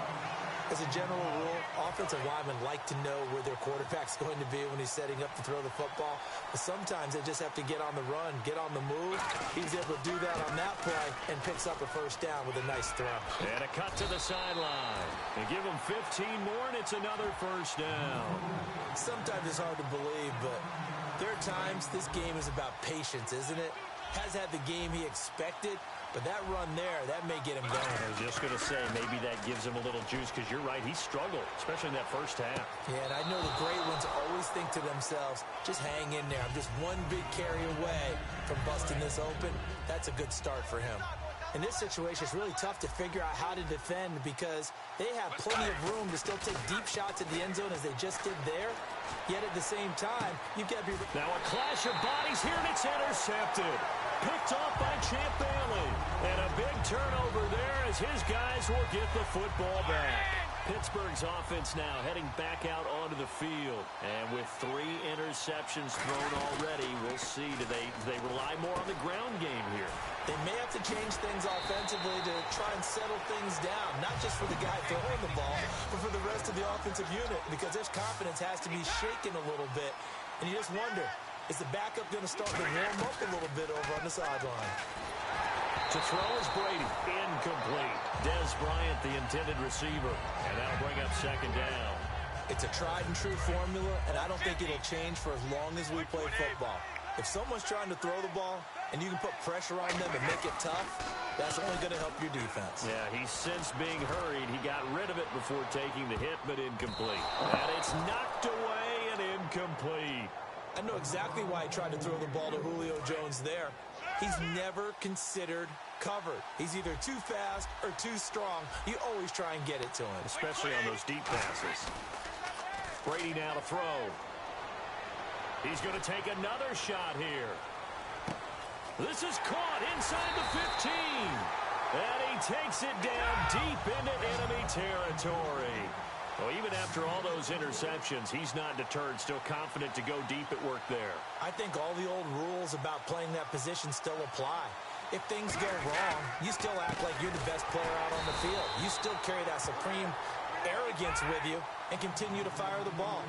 As a general rule, offensive linemen like to know where their quarterback's going to be when he's setting up to throw the football. But sometimes they just have to get on the run, get on the move. He was able to do that on that play and picks up a 1st down with a nice throw. And a cut to the sideline. They give him 15 more, and it's another 1st down. Sometimes it's hard to believe, but there are times this game is about patience, isn't it? Has had the game he expected, but that run there, that may get him going. I was just going to say, maybe that gives him a little juice, because you're right, he struggled, especially in that 1st half. Yeah, and I know the great ones always think to themselves, just hang in there. I'm just one big carry away from busting this open. That's a good start for him. In this situation, it's really tough to figure out how to defend because they have plenty of room to still take deep shots at the end zone as they just did there. Yet at the same time, you've got to be... Now a clash of bodies here, and it's intercepted. picked off by Champ Bailey. And a big turnover there as his guys will get the football back. Pittsburgh's offense now heading back out onto the field. And with 3 interceptions thrown already, we'll see. Do they rely more on the ground game here? They may have to change things offensively to try and settle things down, not just for the guy throwing the ball, but for the rest of the offensive unit, because their confidence has to be shaken a little bit. And you just wonder, is the backup going to start to warm up a little bit over on the sideline? To throw is Brady. Incomplete. Des Bryant, the intended receiver. And that'll bring up second down. It's a tried-and-true formula, and I don't think it'll change for as long as we play football. If someone's trying to throw the ball and you can put pressure on them and make it tough, that's only going to help your defense. Yeah, he's since being hurried. He got rid of it before taking the hit, but incomplete. And it's knocked away and incomplete. I know exactly why he tried to throw the ball to Julio Jones there. He's never considered covered. He's either too fast or too strong. You always try and get it to him. Especially on those deep passes. Brady now to throw. He's going to take another shot here. This is caught inside the 15. And he takes it down deep into enemy territory. Well, even after all those interceptions, he's not deterred, still confident to go deep at work there. I think all the old rules about playing that position still apply. If things go wrong, you still act like you're the best player out on the field. You still carry that supreme arrogance with you and continue to fire the ball.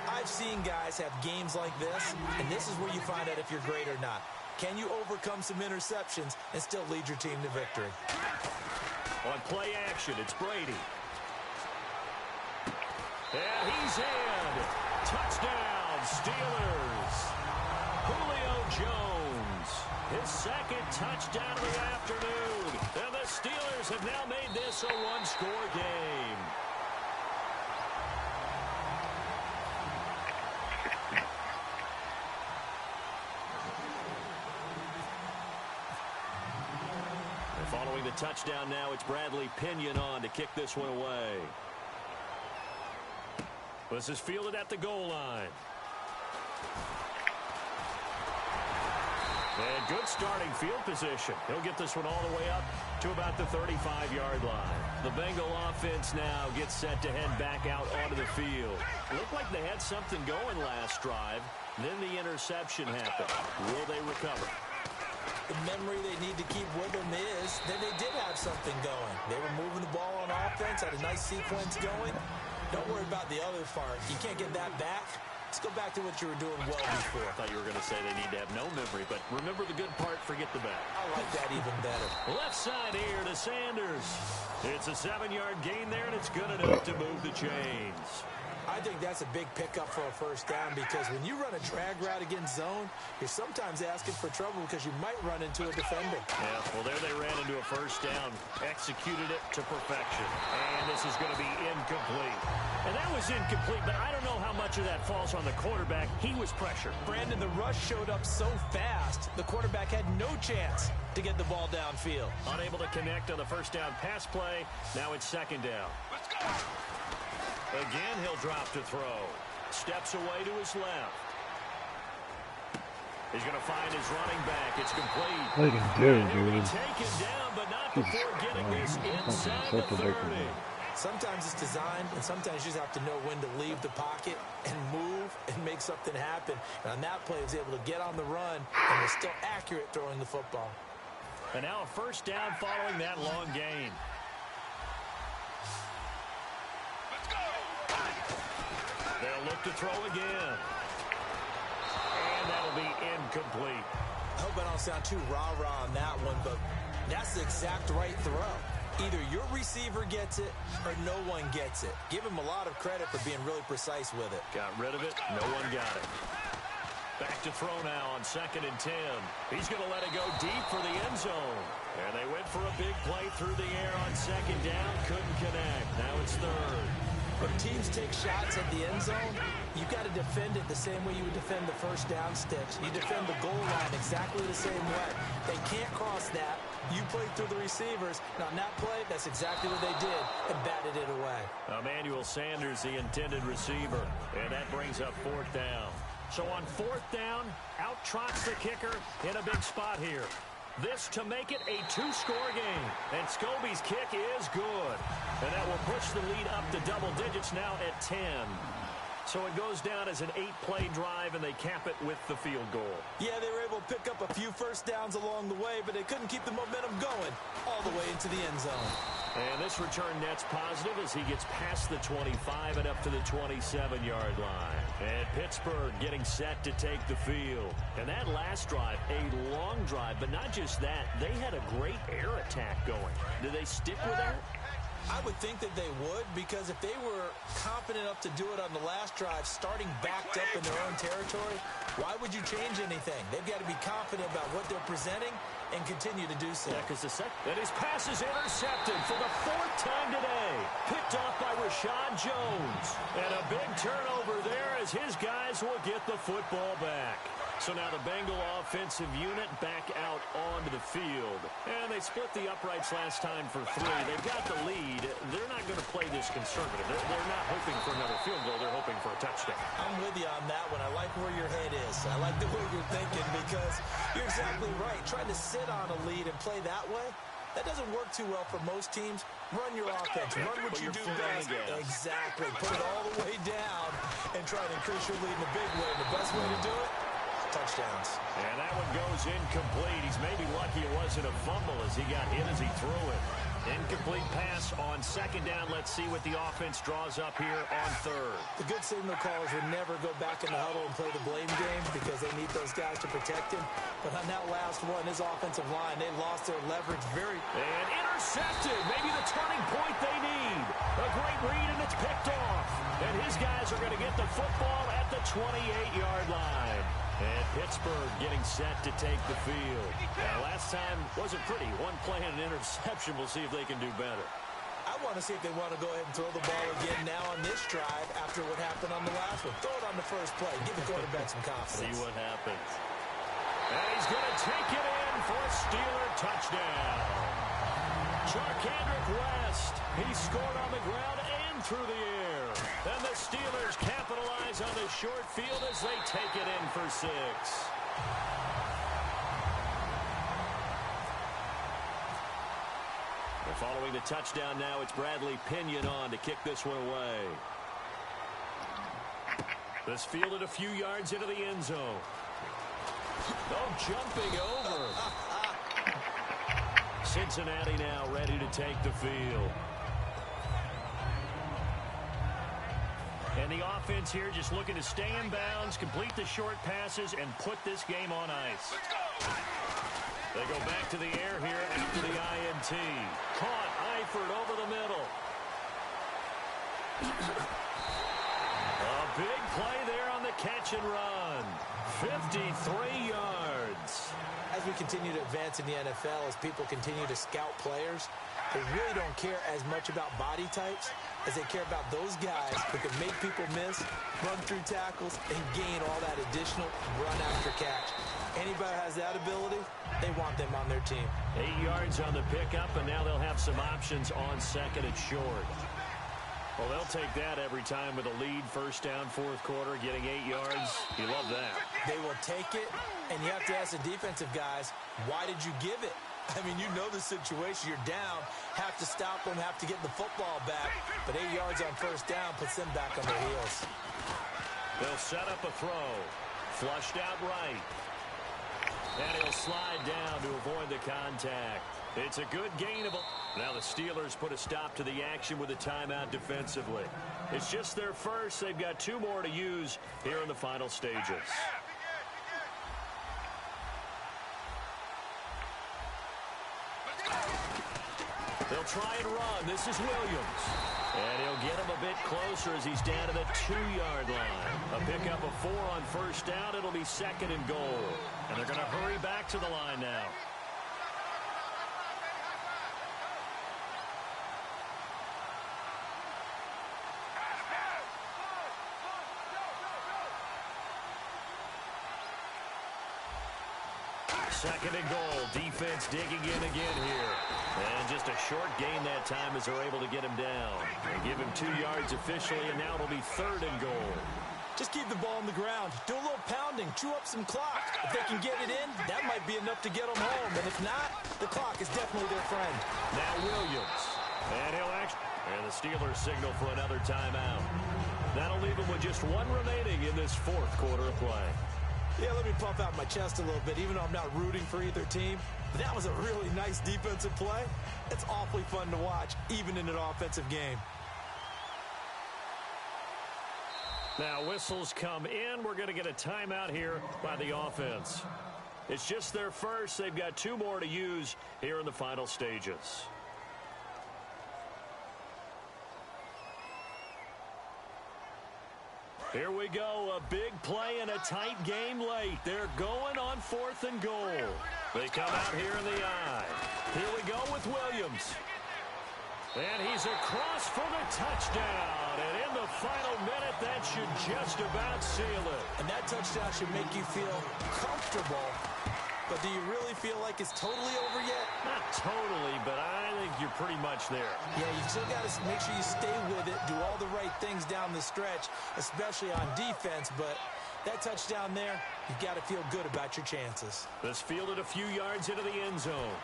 I've seen guys have games like this, and this is where you find out if you're great or not. Can you overcome some interceptions and still lead your team to victory? On play action, it's Brady. And he's in. Touchdown, Steelers. Julio Jones, his second touchdown of the afternoon. And the Steelers have now made this a one-score game. And following the touchdown now, it's Bradley Pinion on to kick this one away. This is fielded at the goal line. And good starting field position. He'll get this one all the way up to about the 35-yard line. The Bengal offense now gets set to head back out onto the field. It looked like they had something going last drive. Then the interception happened. Will they recover? The memory they need to keep with them is that they did have something going. They were moving the ball on offense, had a nice sequence going. Don't worry about the other part. You can't get that back. Let's go back to what you were doing well before. I thought you were going to say they need to have no memory, but remember the good part, forget the bad. I like that even better. Left side here to Sanders. It's a 7-yard gain there, and it's good enough to move the chains. I think that's a big pickup for a first down because when you run a drag route against zone, you're sometimes asking for trouble because you might run into a defender. Yeah, well, there they ran into a first down, executed it to perfection. And this is going to be incomplete. And that was incomplete, but I don't know how much of that falls on the quarterback. He was pressured. Brandon, the rush showed up so fast, the quarterback had no chance to get the ball downfield. Unable to connect on the first down pass play. Now it's second down. Let's go. Again, he'll drop to throw. Steps away to his left. He's going to find his running back. It's complete. Look at him, dude. Taken down, but not before getting this inside the 30. Sometimes it's designed, and sometimes you just have to know when to leave the pocket and move and make something happen. And on that play, he was able to get on the run and was still accurate throwing the football. And now a first down following that long gain. They'll look to throw again. And that'll be incomplete. I hope I don't sound too rah-rah on that one, but that's the exact right throw. Either your receiver gets it or no one gets it. Give him a lot of credit for being really precise with it. Got rid of it. No one got it. Back to throw now on 2nd and 10. He's going to let it go deep for the end zone. And they went for a big play through the air on 2nd down. Couldn't connect. Now it's 3rd. When teams take shots at the end zone, you got to defend it the same way you would defend the first down sticks. You defend the goal line exactly the same way. They can't cross that. You play through the receivers. Now, on that play, that's exactly what they did and batted it away. Emmanuel Sanders, the intended receiver. And that brings up 4th down. So on fourth down, out trots the kicker in a big spot here. This to make it a two-score game. And Scobie's kick is good. And that will push the lead up to double digits now at 10. So it goes down as an 8-play drive, and they cap it with the field goal. Yeah, they were able to pick up a few first downs along the way, but they couldn't keep the momentum going all the way into the end zone. And this return net's positive as he gets past the 25 and up to the 27-yard line. And Pittsburgh getting set to take the field. And that last drive, a long drive, but not just that. They had a great air attack going. Do they stick with that? I would think that they would, because if they were confident enough to do it on the last drive, starting backed up in their own territory, why would you change anything? They've got to be confident about what they're presenting and continue to do so. Yeah, because and his pass is intercepted for the fourth time today. Picked off by Rashad Jones. And a big turnover there as his guys will get the football back. So now the Bengal offensive unit back out onto the field. And they split the uprights last time for 3. They've got the lead. They're not going to play this conservative. They're not hoping for another field goal. They're hoping for a touchdown. I'm with you on that one. I like where your head is. I like the way you're thinking, because you're exactly right. Trying to sit on a lead and play that way, that doesn't work too well for most teams. Run your offense. Run what you do best. Exactly. Put it all the way down and try to increase your lead in a big way. The best way to do it, touchdowns. And that one goes incomplete. He's maybe lucky it wasn't a fumble as he got hit as he threw it. Incomplete pass on second down. Let's see what the offense draws up here on third. The good signal callers would never go back in the huddle and play the blame game because they need those guys to protect him. But on that last one, his offensive line, they lost their leverage very... And intercepted. Maybe the turning point they need. A great read, and it's picked off. And his guys are going to get the football at the 28-yard line. And Pittsburgh getting set to take the field. Now, last time wasn't pretty. One play and an interception. We'll see if they can do better. I want to see if they want to go ahead and throw the ball again now on this drive after what happened on the last one. Throw it on the first play. Give the quarterback some confidence. See what happens. And he's going to take it in for a Steeler touchdown. Charkandrick West. He scored on the ground and through the air. And the Steelers capitalize on the short field as they take it in for 6. And following the touchdown now, it's Bradley Pinion on to kick this one away. This fielded a few yards into the end zone. Oh, jumping over. Cincinnati now ready to take the field. And the offense here just looking to stay in bounds, complete the short passes, and put this game on ice. They go back to the air here after the INT. Caught Eifert over the middle. A big play there on the catch and run. 53 yards. As we continue to advance in the NFL, as people continue to scout players, they really don't care as much about body types as they care about those guys who can make people miss, run through tackles, and gain all that additional run after catch. Anybody who has that ability, they want them on their team. 8 yards on the pickup, and now they'll have some options on second and short. Well, they'll take that every time with a lead, first down, fourth quarter, getting 8 yards. You love that. They will take it, and you have to ask the defensive guys, why did you give it? I mean, you know the situation. You're down, have to stop them, have to get the football back. But 8 yards on first down puts them back on their heels. They'll set up a throw. Flushed out right. And he'll slide down to avoid the contact. It's a good gain of a... Now the Steelers put a stop to the action with a timeout defensively. It's just their first. They've got 2 more to use here in the final stages. They'll try and run. This is Williams. And he'll get him a bit closer as he's down to the 2-yard line. A pickup of 4 on first down. It'll be second and goal. And they're going to hurry back to the line now. Second and goal. Defense digging in again here. And just a short gain that time as they're able to get him down. They give him 2 yards officially, and now it'll be third and goal. Just keep the ball on the ground. Do a little pounding. Chew up some clock. If they can get it in, that might be enough to get them home. And if not, the clock is definitely their friend. Now Williams. And he'll actually... And the Steelers signal for another timeout. That'll leave them with just one remaining in this fourth quarter of play. Yeah, let me puff out my chest a little bit, even though I'm not rooting for either team. But that was a really nice defensive play. It's awfully fun to watch, even in an offensive game. Now whistles come in. We're going to get a timeout here by the offense. It's just their first. They've got 2 more to use here in the final stages. Here we go, a big play and a tight game late. They're going on 4th and goal. They come out here in the eye. Here we go with Williams. And he's across for the touchdown. And in the final minute, that should just about seal it. And that touchdown should make you feel comfortable. But do you really feel like it's totally over yet? Not totally, but I think you're pretty much there. Yeah, you still got to make sure you stay with it, do all the right things down the stretch, especially on defense. But that touchdown there, you've got to feel good about your chances. This fielded a few yards into the end zone.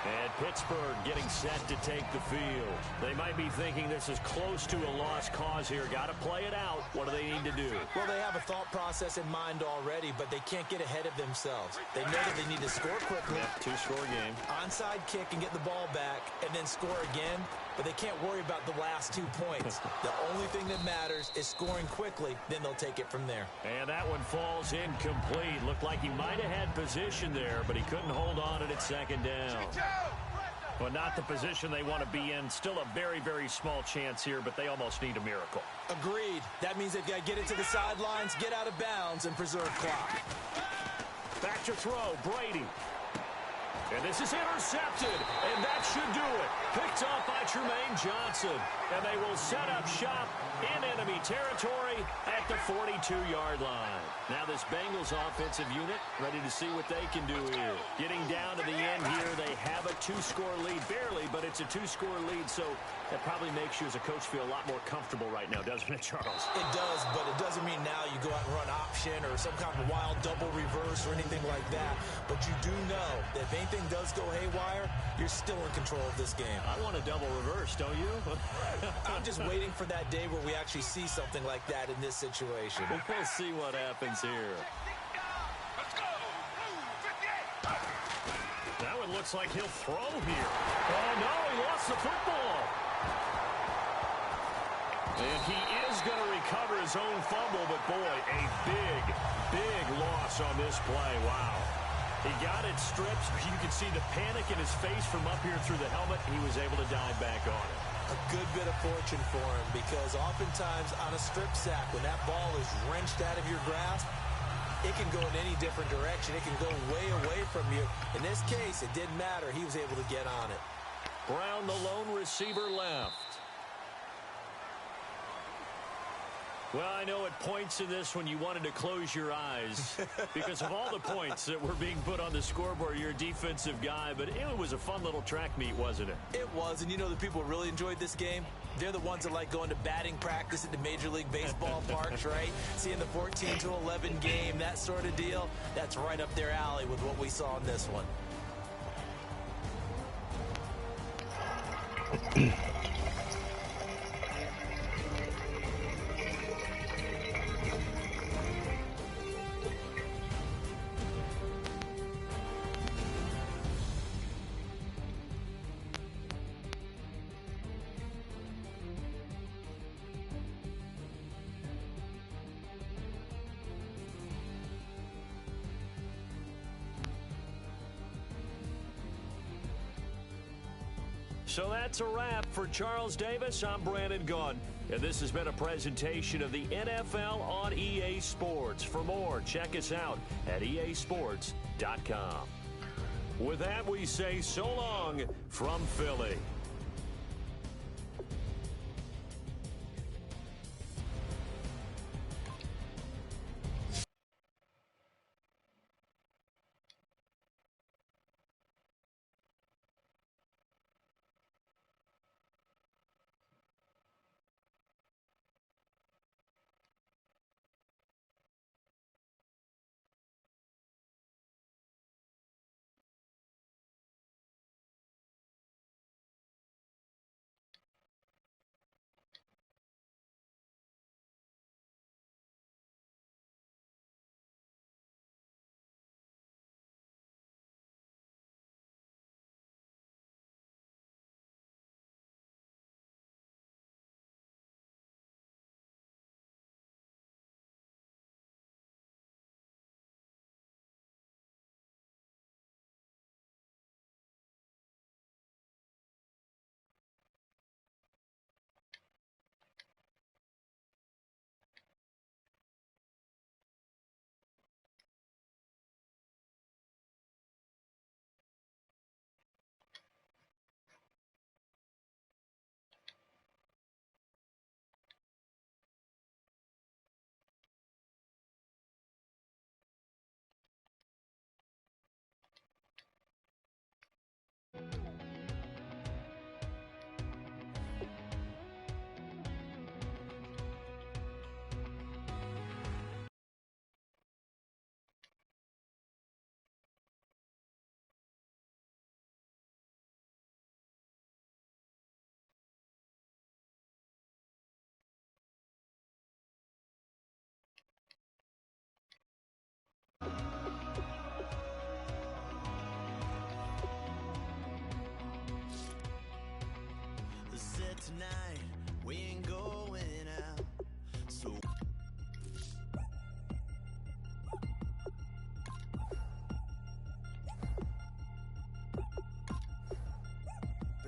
And Pittsburgh getting set to take the field. They might be thinking this is close to a lost cause here. Got to play it out. What do they need to do? Well, they have a thought process in mind already, but they can't get ahead of themselves. They know that they need to score quickly. Yep, 2-score game. Onside kick and get the ball back, and then score again. But they can't worry about the last 2 points. The only thing that matters is scoring quickly. Then they'll take it from there. And that one falls incomplete. Looked like he might have had position there, but he couldn't hold on it at second down. Well, not the position they want to be in. Still a very, very small chance here, but they almost need a miracle. Agreed. That means they've got to get it to the sidelines, get out of bounds, and preserve clock. Back to throw, Brady. And this is intercepted, and that should do it. Picked off by Tremaine Johnson. And they will set up shop in enemy territory at the 42-yard line. Now this Bengals offensive unit ready to see what they can do here. Getting down to the end here, they have a 2-score lead. Barely, but it's a 2-score lead, so that probably makes you as a coach feel a lot more comfortable right now, doesn't it, Charles? It does, but it doesn't mean now you go out and run option or some kind of wild double reverse or anything like that. But you do know that if anything does go haywire, you're still in control of this game. I want a double reverse, don't you? I'm just waiting for that day where we actually see something like that in this situation. We'll see what happens here. Now it looks like he'll throw here. Oh, no, he lost the football. And he is going to recover his own fumble, but boy, a big, big loss on this play. Wow. He got it stripped. You can see the panic in his face from up here through the helmet. He was able to dive back on it. A good bit of fortune for him, because oftentimes on a strip sack, when that ball is wrenched out of your grasp, it can go in any different direction. It can go way away from you. In this case, it didn't matter. He was able to get on it. Brown, the lone receiver, left. Well, I know at points in this when you wanted to close your eyes because of all the points that were being put on the scoreboard. You're a defensive guy, but it was a fun little track meet, wasn't it? It was, and you know the people who really enjoyed this game? They're the ones that like going to batting practice at the Major League Baseball parks, right? Seeing the 14-11 game, that sort of deal. That's right up their alley with what we saw in this one. So that's a wrap for Charles Davis. I'm Brandon Gunn, and this has been a presentation of the NFL on EA Sports. For more, check us out at easports.com. With that, we say so long from Philly.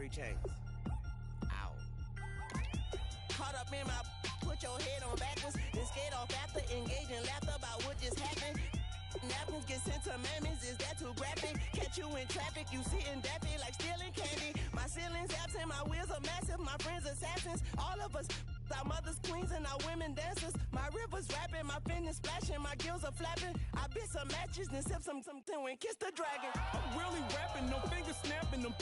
Mary Chains. Ow. Caught up in my, put your head on backwards, then skate off after engaging laughter about what just happened. Napkins get sent to mammies, is that too graphic? Catch you in traffic, you sitting daffy like stealing candy. My ceiling's absent, my wheels are massive, my friends assassins. All of us, our mothers queens and our women dancers. My rivers rapping, my fingers splashing, my gills are flapping. I bit some matches, then sip some and kiss the dragon. I'm really rapping, no fingers snapping them.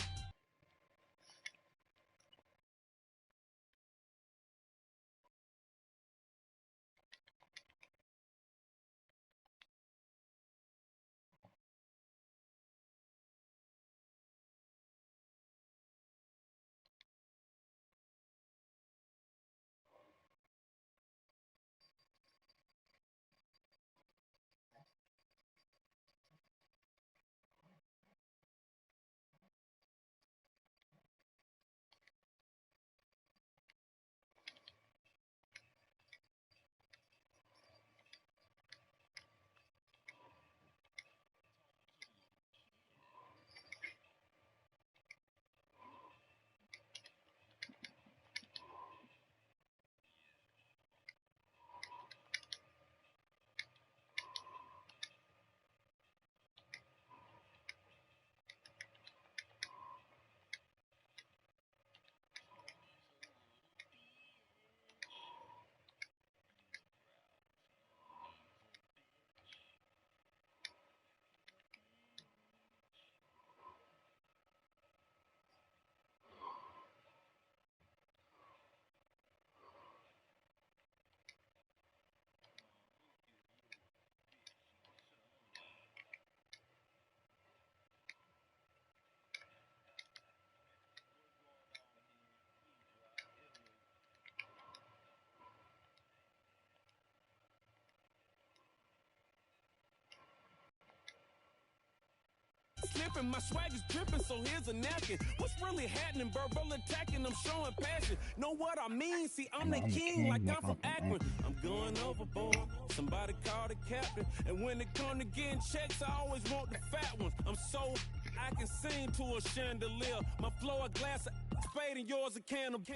Slipping, my swag is dripping, so here's a napkin. What's really happening? Verbal attacking, I'm showing passion. Know what I mean? See, I'm the king, like I'm from Akron. I'm going overboard. Somebody call the captain. And when it come to getting checks, I always want the fat ones. I'm so I can sing to a chandelier. My flow a glass of spade and yours a candle. Too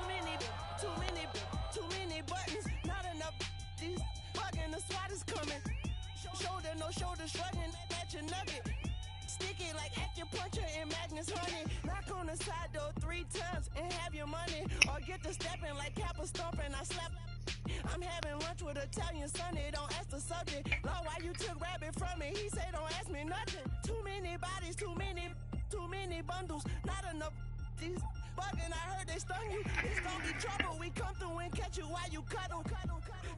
many buttons. Not enough. These bugging, the SWAT is coming. Shoulder, no shoulder shrugging at your nugget. Sticky like acupuncture in Magnus honey. Knock on the side door 3 times and have your money. Or get to stepping like Kappa stomping. I slap. I'm having lunch with Italian Sonny. Don't ask the subject. Lord, why you took rabbit from me? He said don't ask me nothing. Too many bodies, too many bundles. Not enough. These bugging, I heard they stung you. It's gonna be trouble. We come through and catch you while you cuddle.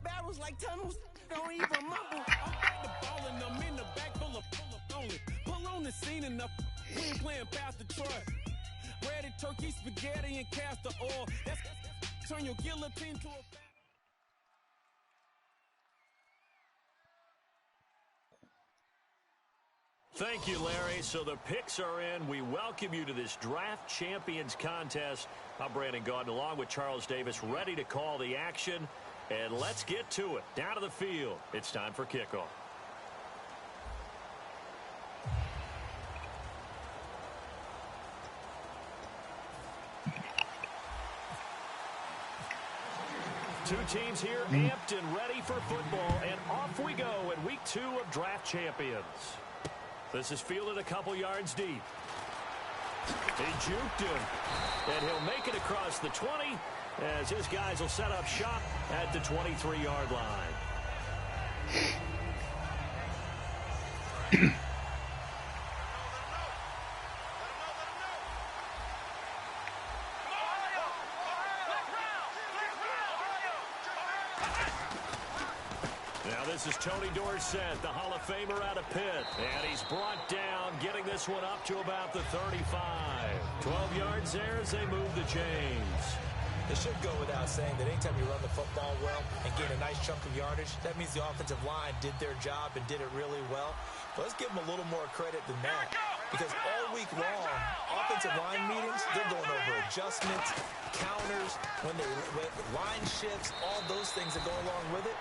Barrels like tunnels. Don't even mumble. I'm back to ballin'. I'm in the back full of only. Pull on the scene enough. We ain't playing Pastor Troy. Ready turkey, spaghetti, and castor oil. That's turn your guillotine to a. Thank you, Larry. So the picks are in. We welcome you to this Draft Champions contest. I'm Brandon Gaudin along with Charles Davis, ready to call the action. And let's get to it. Down to the field. It's time for kickoff. Two teams here amped and ready for football. And off we go in week 2 of Draft Champions. This is fielded a couple yards deep. He juked him. And he'll make it across the 20 as his guys will set up shop at the 23-yard line. This is Tony Dorsett, the Hall of Famer out of Pitt. And he's brought down, getting this one up to about the 35. 12 yards there as they move the chains. It should go without saying that anytime you run the football well and gain a nice chunk of yardage, that means the offensive line did their job and did it really well. But let's give them a little more credit than that. Because all week long, offensive line meetings, they're going over adjustments, counters, when they line shifts, all those things that go along with it.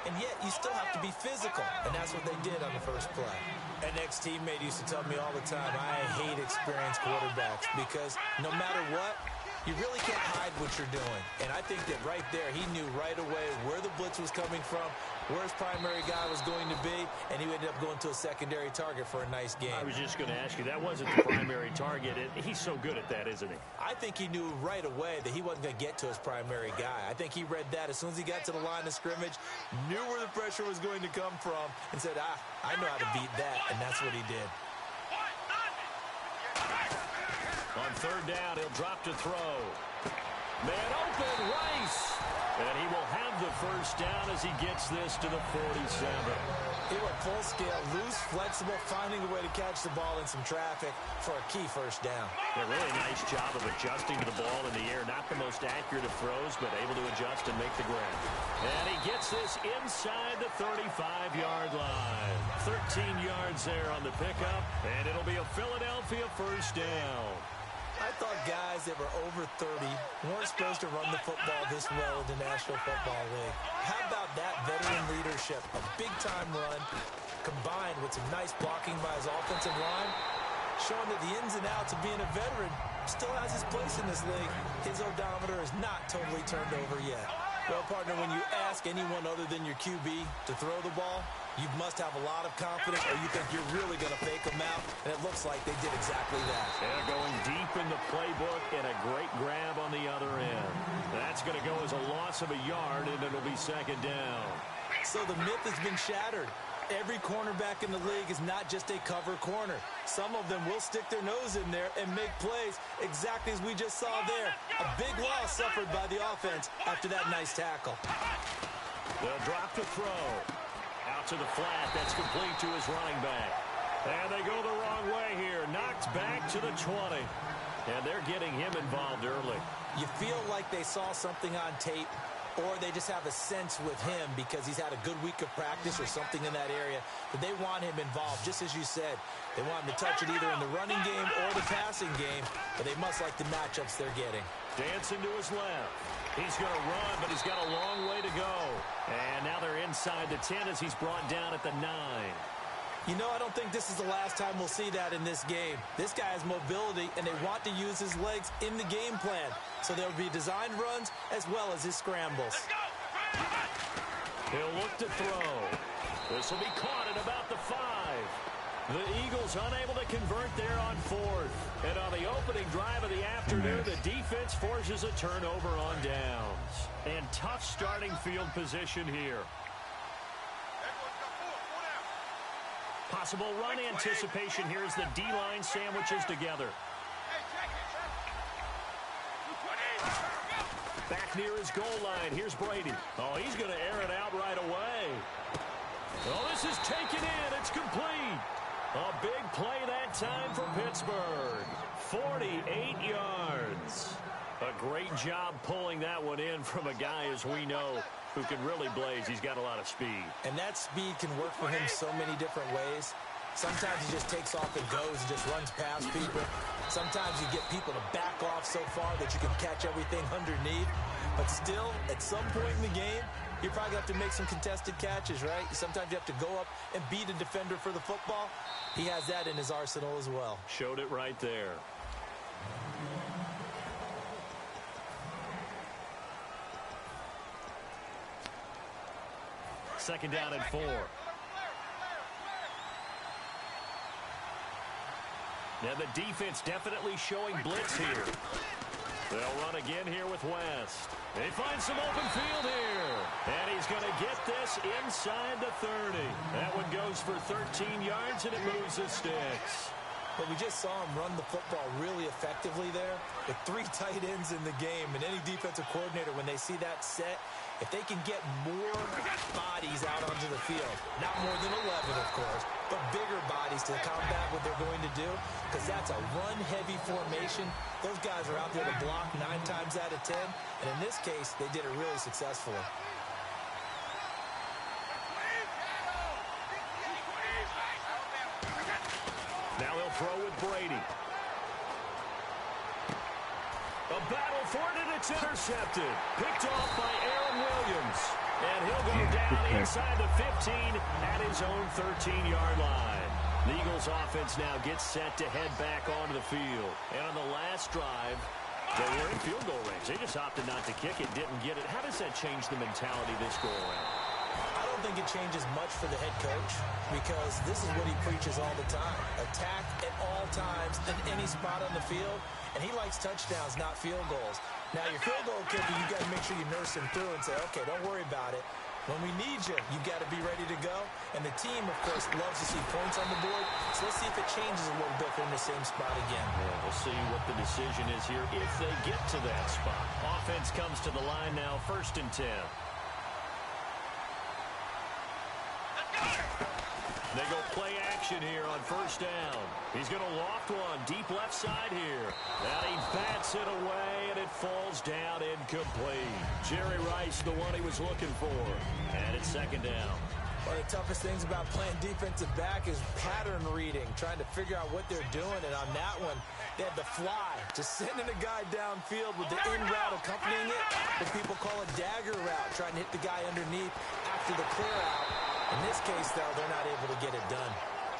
and yet you still have to be physical, and that's what they did on the first play. An ex-teammate used to tell me all the time, I hate experienced quarterbacks because no matter what, you really can't hide what you're doing. And I think that right there, he knew right away where the blitz was coming from, where his primary guy was going to be, and he ended up going to a secondary target for a nice game. I was just going to ask you, that wasn't the primary target. He's so good at that, isn't he? I think he knew right away that he wasn't going to get to his primary guy. I think he read that as soon as he got to the line of scrimmage, knew where the pressure was going to come from, and said, I know how to beat that, and that's what he did. On third down, he'll drop to throw. Man open, Rice. And he will have the first down as he gets this to the 47. He went full scale, loose, flexible, finding a way to catch the ball in some traffic for a key first down. A really nice job of adjusting to the ball in the air. Not the most accurate of throws, but able to adjust and make the grab. And he gets this inside the 35-yard line. 13 yards there on the pickup, and it'll be a Philadelphia first down. I thought guys that were over 30 weren't supposed to run the football this well in the National Football League. How about that veteran leadership? A big-time run combined with some nice blocking by his offensive line, showing that the ins and outs of being a veteran still has his place in this league. His odometer is not totally turned over yet. Well, partner, when you ask anyone other than your QB to throw the ball, you must have a lot of confidence, or you think you're really going to fake them out, and it looks like they did exactly that. They're going deep in the playbook, and a great grab on the other end. That's going to go as a loss of a yard, and it'll be second down. So the myth has been shattered. Every cornerback in the league is not just a cover corner. Some of them will stick their nose in there and make plays exactly as we just saw there. A big loss suffered by the offense after that nice tackle. They'll drop the throw. Out to the flat. That's complete to his running back. And they go the wrong way here. Knocked back to the 20. And they're getting him involved early. You feel like they saw something on tape, or they just have a sense with him because he's had a good week of practice or something in that area, that they want him involved, just as you said. They want him to touch it either in the running game or the passing game, but they must like the matchups they're getting. Dancing to his left. He's going to run, but he's got a long way to go. And now they're inside the 10 as he's brought down at the 9. You know, I don't think this is the last time we'll see that in this game. This guy has mobility, and they want to use his legs in the game plan. So there'll be designed runs as well as his scrambles. He'll look to throw. This will be caught at about the 5. The Eagles unable to convert there on 4th. And on the opening drive of the afternoon, the defense forces a turnover on downs. And tough starting field position here. Possible run anticipation here as the D-line sandwiches together. Back near his goal line. Here's Brady. Oh, he's going to air it out right away. Oh, this is taken in. It's complete. A big play that time for Pittsburgh. 48 yards. A great job pulling that one in from a guy, as we know, who can really blaze. He's got a lot of speed. And that speed can work for him so many different ways. Sometimes he just takes off and goes and just runs past people. Sometimes you get people to back off so far that you can catch everything underneath. But still, at some point in the game, you probably have to make some contested catches, right? Sometimes you have to go up and beat a defender for the football. He has that in his arsenal as well. Showed it right there. Second down and 4. Now the defense definitely showing blitz here. They'll run again here with West. They find some open field here. And he's going to get this inside the 30. That one goes for 13 yards, and it moves the sticks. But we just saw him run the football really effectively there with 3 tight ends in the game. And any defensive coordinator, when they see that set, if they can get more bodies out onto the field, not more than 11, of course, but bigger bodies to combat what they're going to do, because that's a run-heavy formation. Those guys are out there to block 9 times out of 10, and in this case, they did it really successfully. Now he'll throw with Brady. A battle for it, and it's intercepted. Picked off by Aaron Williams. And he'll go down inside the 15 at his own 13-yard line. The Eagles offense now gets set to head back onto the field. And on the last drive, they were in field goal range. They just opted not to kick it, didn't get it. How does that change the mentality this go around? I don't think it changes much for the head coach because this is what he preaches all the time. Attack at all times in any spot on the field, and he likes touchdowns, not field goals. Now, your field goal kicker, you got to make sure you nurse him through and say, okay, don't worry about it. When we need you, you got to be ready to go. And the team, of course, loves to see points on the board. So let's see if it changes a little bit. They're in the same spot again. Yeah, we'll see what the decision is here if they get to that spot. Offense comes to the line now, 1st and 10. They go play action here on 1st down. He's going to loft one deep left side here. And he bats it away, and it falls down incomplete. Jerry Rice, the one he was looking for. And it's 2nd down. One of the toughest things about playing defensive back is pattern reading, trying to figure out what they're doing. And on that one, they had the fly, just sending a guy downfield with the in route accompanying it. What people call a dagger route, trying to hit the guy underneath after the clear out. In this case, though, they're not able to get it done.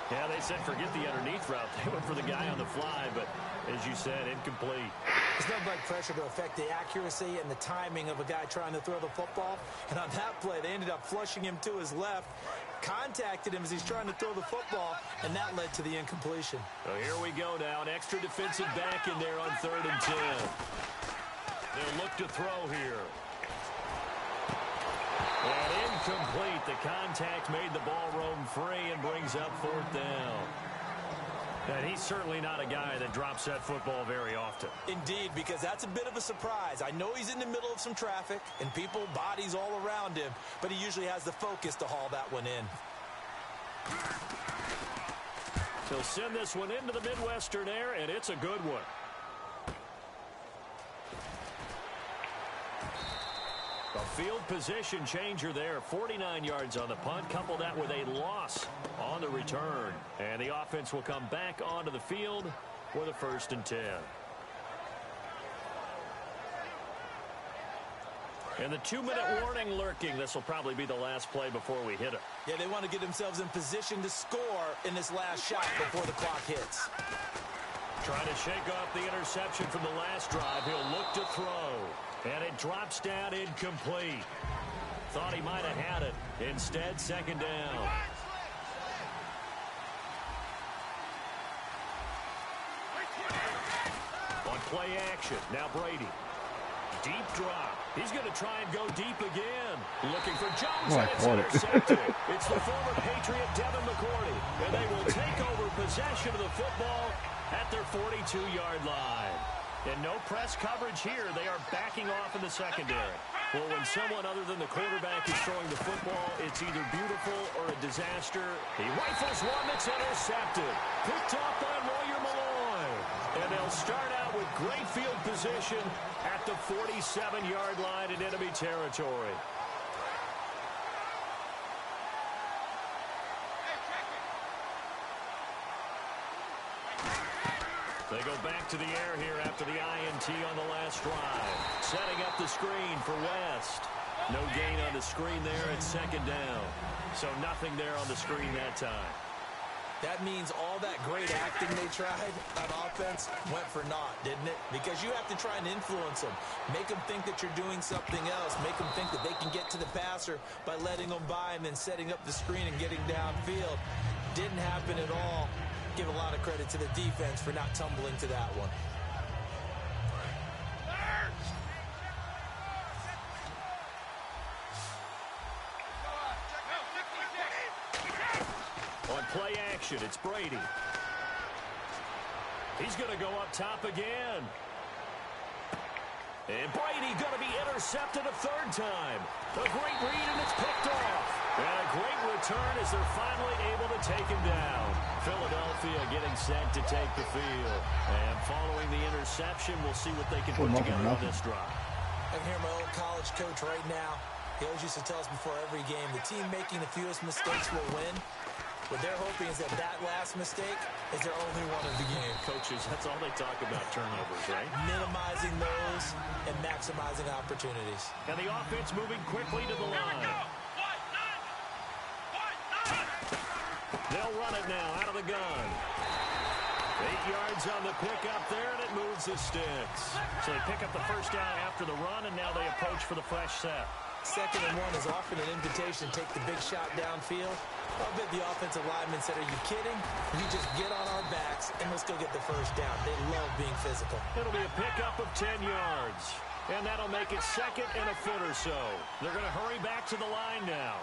Yeah, they said forget the underneath route. They went for the guy on the fly, but as you said, incomplete. There's nothing like pressure to affect the accuracy and the timing of a guy trying to throw the football. And on that play, they ended up flushing him to his left, contacted him as he's trying to throw the football, and that led to the incompletion. So here we go now. An extra defensive back in there on 3rd and 10. They'll look to throw here. And incomplete. The contact made the ball roam free and brings up 4th down. And he's certainly not a guy that drops that football very often. Indeed, because that's a bit of a surprise. I know he's in the middle of some traffic and people, bodies all around him, but he usually has the focus to haul that one in. He'll send this one into the Midwestern air, and it's a good one. A field position changer there. 49 yards on the punt. Couple that with a loss on the return. And the offense will come back onto the field for the 1st and 10. And the 2-minute warning lurking. This will probably be the last play before we hit it. Yeah, they want to get themselves in position to score in this last shot before the clock hits. Trying to shake off the interception from the last drive. He'll look to throw. And it drops down incomplete. Thought he might have had it. Instead, 2nd down. On play action, now Brady. Deep drop. He's going to try and go deep again. Looking for Jones, and it's intercepted. It's the former Patriot Devin McCourty. And they will take over possession of the football at their 42-yard line. And no press coverage here. They are backing off in the secondary. Well, when someone other than the quarterback is throwing the football, it's either beautiful or a disaster. He rifles one that's intercepted. Picked off by Lawyer Malloy. And they'll start out with great field position at the 47-yard line in enemy territory. They go back to the air here after the INT on the last drive. Setting up the screen for West. No gain on the screen there at 2nd down. So nothing there on the screen that time. That means all that great acting they tried on offense went for naught, didn't it? Because you have to try and influence them. Make them think that you're doing something else. Make them think that they can get to the passer by letting them by and then setting up the screen and getting downfield. Didn't happen at all. Give a lot of credit to the defense for not tumbling to that one. On play action, it's Brady. He's going to go up top again. And Brady going to be intercepted a 3rd time. A great read, and it's picked off. And a great return as they're finally able to take him down. Philadelphia getting set to take the field. And following the interception, we'll see what they can put together on this drive. I can hear my old college coach right now. He always used to tell us before every game, the team making the fewest mistakes will win. What they're hoping is that last mistake is their only one of the game. Coaches, that's all they talk about, turnovers, right? Minimizing those and maximizing opportunities. And the offense moving quickly to the line. They'll run it now out of the gun. 8 yards on the pickup there, and it moves the sticks. So they pick up the first down after the run, and now they approach for the fresh set. 2nd and 1 is often an invitation to take the big shot downfield. I'll bet the offensive lineman said, are you kidding? We just get on our backs, and let's go get the first down. They love being physical. It'll be a pickup of 10 yards. And that'll make it 2nd and a foot or so. They're going to hurry back to the line now.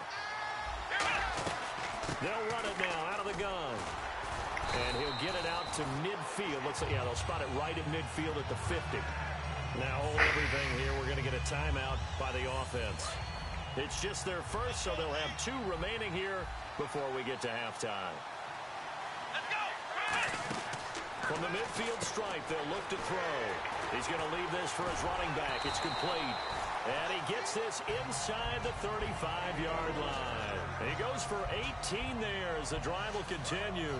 They'll run it now out of the gun. And he'll get it out to midfield. Looks like, yeah, they'll spot it right at midfield at the 50. Now hold everything here. We're going to get a timeout by the offense. It's just their first, so they'll have 2 remaining here before we get to halftime. From the midfield stripe, they'll look to throw. He's going to leave this for his running back. It's complete. And he gets this inside the 35-yard line. He goes for 18 there as the drive will continue.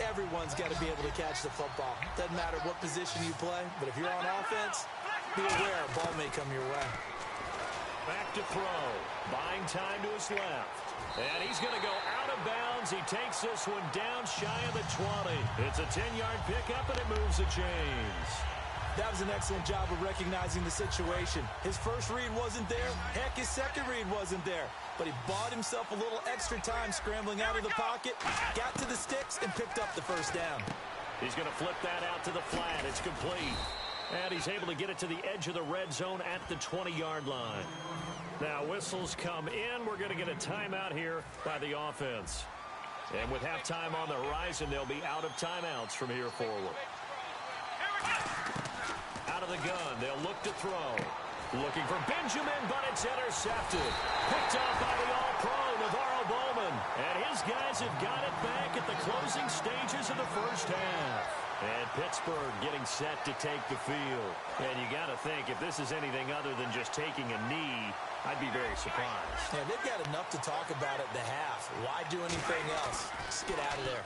Everyone's got to be able to catch the football. Doesn't matter what position you play, but if you're on offense, be aware a ball may come your way. Back to throw. Buying time to his left. And he's going to go out of bounds. He takes this one down shy of the 20. It's a 10-yard pickup, and it moves the chains. That was an excellent job of recognizing the situation. His first read wasn't there. Heck, his second read wasn't there. But he bought himself a little extra time scrambling out of the pocket, got to the sticks, and picked up the first down. He's going to flip that out to the flat. It's complete. And he's able to get it to the edge of the red zone at the 20-yard line. Now whistles come in. We're going to get a timeout here by the offense. And with halftime on the horizon, they'll be out of timeouts from here forward. Out of the gun, they'll look to throw. Looking for Benjamin, but it's intercepted. Picked off by the All-Pro, Navarro Bowman. And his guys have got it back at the closing stages of the first half. And Pittsburgh getting set to take the field. And you got to think, if this is anything other than just taking a knee, I'd be very surprised. Yeah, they've got enough to talk about at the half. Why do anything else? Just get out of there.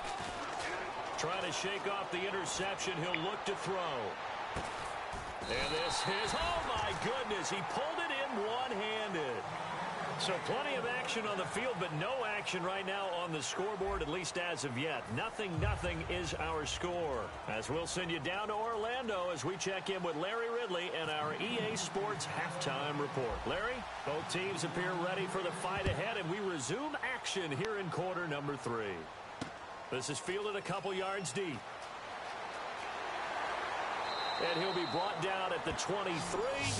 Trying to shake off the interception. He'll look to throw. And this is, oh my goodness, he pulled it in one-handed. So plenty of action on the field, but no action right now on the scoreboard, at least as of yet. 0-0 is our score. As we'll send you down to Orlando as we check in with Larry Ridley and our EA Sports halftime report. Larry, both teams appear ready for the fight ahead, and we resume action here in quarter number 3. This is fielded a couple yards deep. And he'll be brought down at the 23,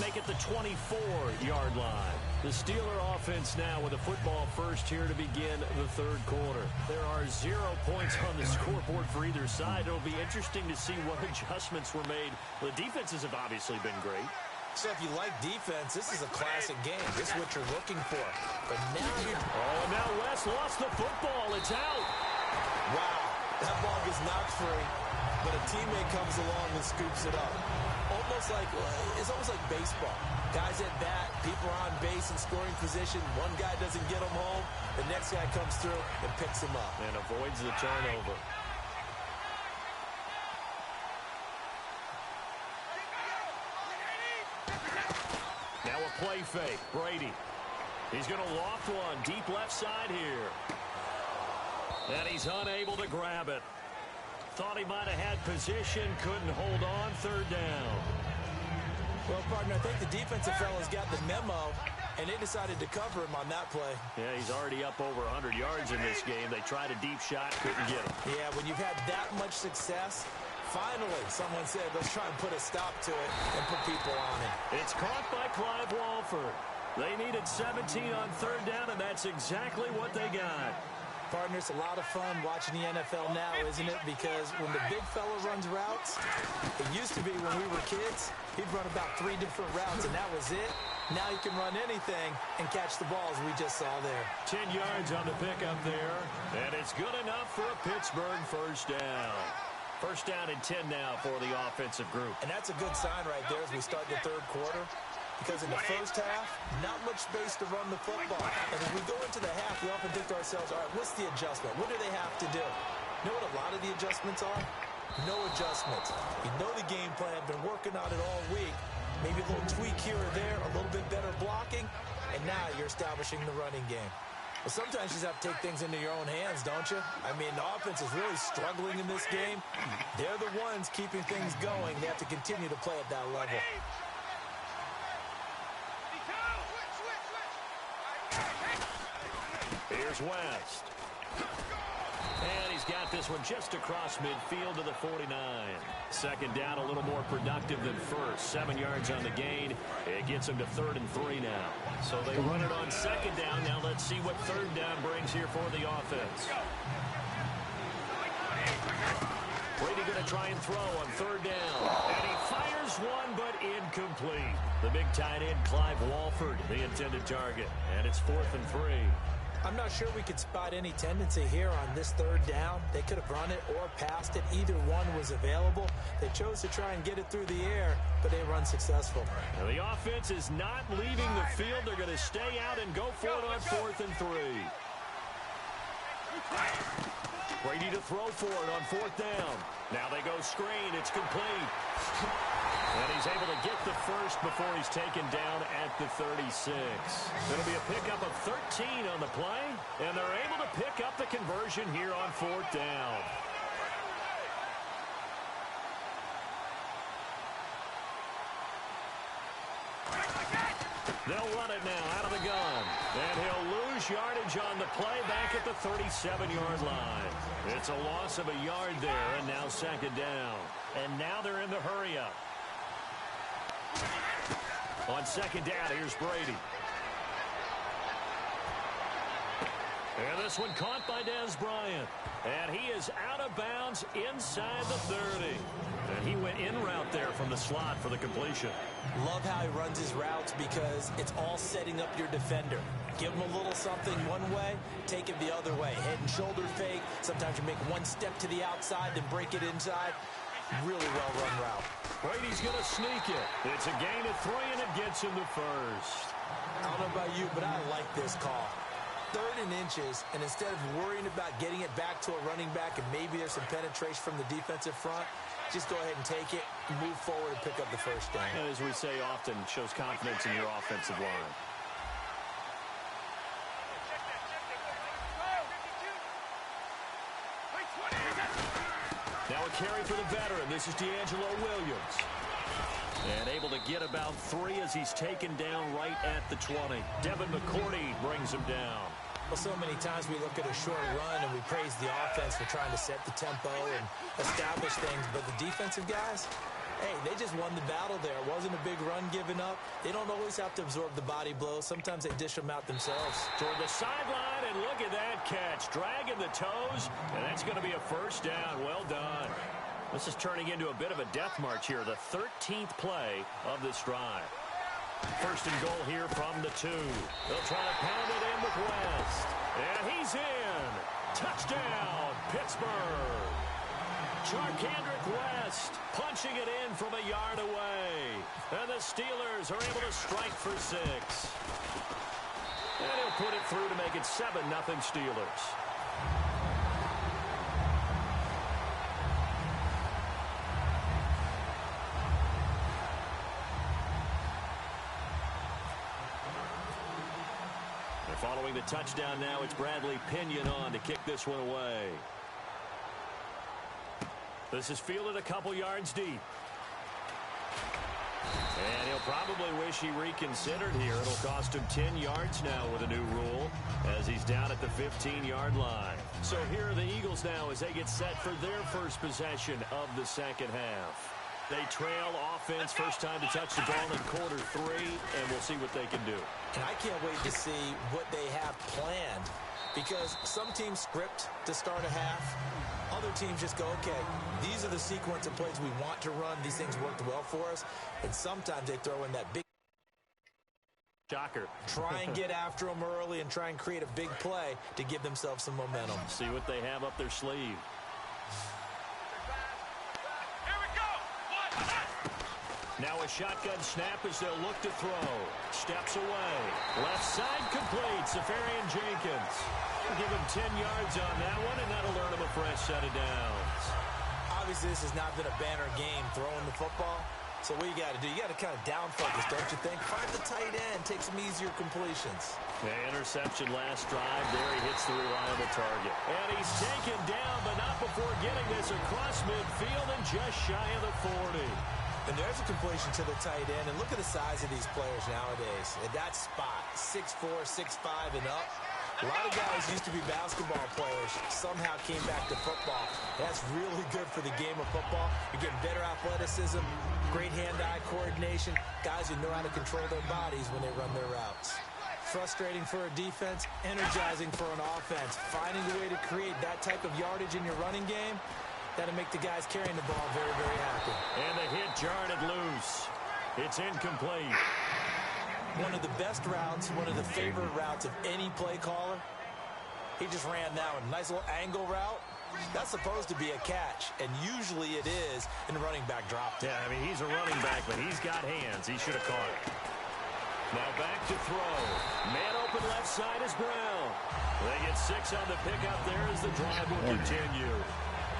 make it the 24-yard line. The Steeler offense now with a football first here to begin the third quarter. There are 0 points on the scoreboard for either side. It'll be interesting to see what adjustments were made. The defenses have obviously been great. So if you like defense, this is a classic game. This is what you're looking for. But now you're... Oh, now West lost the football. It's out. Wow, that ball gets knocked free. But a teammate comes along and scoops it up. It's almost like baseball. Guys at bat, people are on base in scoring position. One guy doesn't get them home. The next guy comes through and picks him up. And avoids the turnover. Now a play fake. Brady. He's going to loft one deep left side here. And he's unable to grab it. Thought he might have had position, couldn't hold on, third down. Well, partner, I think the defensive fellas got the memo, and they decided to cover him on that play. Yeah, he's already up over 100 yards in this game. They tried a deep shot, couldn't get him. Yeah, when you've had that much success, finally someone said, let's try and put a stop to it and put people on it. It's caught by Clive Walford. They needed 17 on third down, and that's exactly what they got. Partner, it's a lot of fun watching the NFL now, isn't it? Because when the big fella runs routes, it used to be when we were kids, he'd run about 3 different routes, and that was it. Now he can run anything and catch the balls we just saw there. 10 yards on the pickup there, and it's good enough for a Pittsburgh first down. First down and 10 now for the offensive group. And that's a good sign right there as we start the third quarter. because in the first half, not much space to run the football. And as we go into the half, we often think to ourselves, all right, what's the adjustment? What do they have to do? You know what a lot of the adjustments are? No adjustments. You know the game plan, been working on it all week. Maybe a little tweak here or there, a little bit better blocking, and now you're establishing the running game. Well, sometimes you just have to take things into your own hands, don't you? I mean, the offense is really struggling in this game. They're the ones keeping things going. They have to continue to play at that level. Here's West. And he's got this one just across midfield to the 49. Second down, a little more productive than first. 7 yards on the gain. It gets him to 3rd and 3 now. So they run it on second down. Now let's see what third down brings here for the offense. Brady going to try and throw on third down. And he fires one, but incomplete. The big tight end, Clive Walford, the intended target. And it's 4th and 3. I'm not sure we could spot any tendency here on this third down. They could have run it or passed it. Either one was available. They chose to try and get it through the air, but they run successful. Now the offense is not leaving the field. They're going to stay out and go for it on 4th and 3. Brady to throw for it on 4th down. Now they go screen. It's complete. And he's able to get the first before he's taken down at the 36. It'll be a pickup of 13 on the play, and they're able to pick up the conversion here on 4th down. They'll run it now out of the gun. And he'll lose yardage on the play back at the 37-yard line. It's a loss of a yard there, and now second down. And now they're in the hurry-up. On second down, here's Brady. And this one caught by Dez Bryant. And he is out of bounds inside the 30. And he went in route there from the slot for the completion. Love how he runs his routes because it's all setting up your defender. Give him a little something one way, take it the other way. Head and shoulder fake. Sometimes you make one step to the outside, then break it inside. Really well-run route. Brady's going to sneak it. It's a gain of 3, and it gets him the first. I don't know about you, but I like this call. 3rd and inches, and instead of worrying about getting it back to a running back and maybe there's some penetration from the defensive front, just go ahead and take it, move forward, and pick up the first down. As we say often, shows confidence in your offensive line. Now a carry for the veteran. This is D'Angelo Williams. And able to get about 3 as he's taken down right at the 20. Devin McCourty brings him down. Well, so many times we look at a short run and we praise the offense for trying to set the tempo and establish things. But the defensive guys, hey, they just won the battle there. It wasn't a big run given up. They don't always have to absorb the body blows. Sometimes they dish them out themselves. Toward the sideline, and look at that catch. Dragging the toes, and that's going to be a first down. Well done. This is turning into a bit of a death march here, the 13th play of this drive. First and goal here from the 2. They'll try to pound it in with West. And he's in. Touchdown, Pittsburgh. Charkandrick West punching it in from a yard away. And the Steelers are able to strike for 6. And he'll put it through to make it 7-0 Steelers. Following the touchdown now, it's Bradley Pinion on to kick this one away. This is fielded a couple yards deep. And he'll probably wish he reconsidered here. It'll cost him 10 yards now with a new rule as he's down at the 15-yard line. So here are the Eagles now as they get set for their first possession of the second half. They trail offense, first time to touch the ball in quarter 3, and we'll see what they can do. And I can't wait to see what they have planned because some teams script to start a half. Other teams just go, okay, these are the sequence of plays we want to run. These things worked well for us. And sometimes they throw in that big shocker. Try and get after them early and try and create a big play to give themselves some momentum. See what they have up their sleeve. Now a shotgun snap as they'll look to throw. Steps away. Left side complete. Safarian Jenkins. Give him 10 yards on that one, and that'll earn him a fresh set of downs. Obviously, this has not been a banner game throwing the football. So what you got to do, you got to kind of down focus, don't you think? Find the tight end, take some easier completions. The interception last drive. There he hits the reliable target. And he's taken down, but not before getting this across midfield and just shy of the 40. And there's a completion to the tight end. And look at the size of these players nowadays. At that spot, 6'4", 6'5", and up. A lot of guys used to be basketball players, somehow came back to football. That's really good for the game of football. You're getting better athleticism, great hand-eye coordination, guys who know how to control their bodies when they run their routes. Frustrating for a defense, energizing for an offense. Finding a way to create that type of yardage in your running game, that'll make the guys carrying the ball very, very happy. And the hit jarred it loose. It's incomplete. One of the best routes, one of the favorite routes of any play caller. He just ran that one. Nice little angle route. That's supposed to be a catch, and usually it is in the running back drop. Yeah, I mean, he's a running back, but he's got hands. He should have caught it. Now back to throw. Man open left side is Brown. They get 6 on the pickup there as the drive will continue.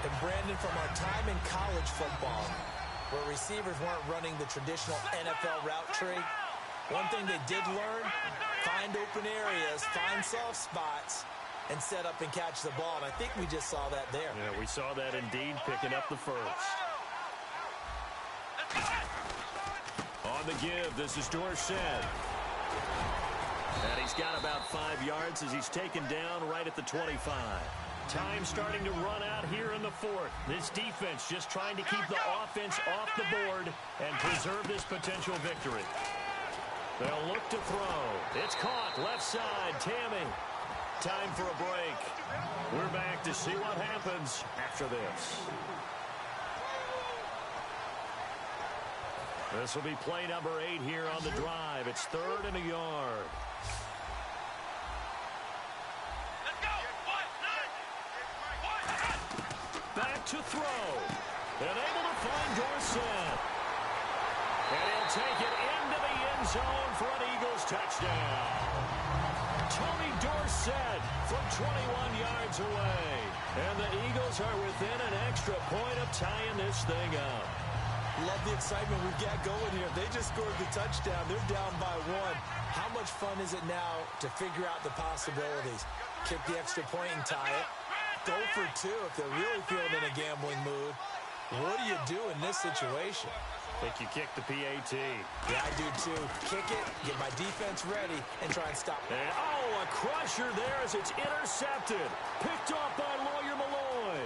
And Brandon, from our time in college football, where receivers weren't running the traditional NFL route tree, one thing they did learn, find open areas, find soft spots, and set up and catch the ball. And I think we just saw that there. Yeah, we saw that indeed, picking up the first. On the give, this is Dorsett. And he's got about 5 yards as he's taken down right at the 25. Time starting to run out here in the fourth. This defense just trying to keep the offense off the board and preserve this potential victory. They'll look to throw. It's caught. Left side. Tammy. Time for a break. We're back to see what happens after this. This will be play number 8 here on the drive. It's 3rd and a yard. Back to throw. And able to find Dorsett. And he'll take it into the end zone for an Eagles touchdown. Tony Dorsett from 21 yards away. And the Eagles are within an extra point of tying this thing up. Love the excitement we've got going here. They just scored the touchdown. They're down by 1. How much fun is it now to figure out the possibilities? Kick the extra point and tie it. Go for 2 if they're really feeling in a gambling mood. What do you do in this situation? I think you kick the PAT. Yeah, I do too. Kick it, get my defense ready, and try and stop it. And, a crusher there as it's intercepted. Picked off by Lawyer Malloy.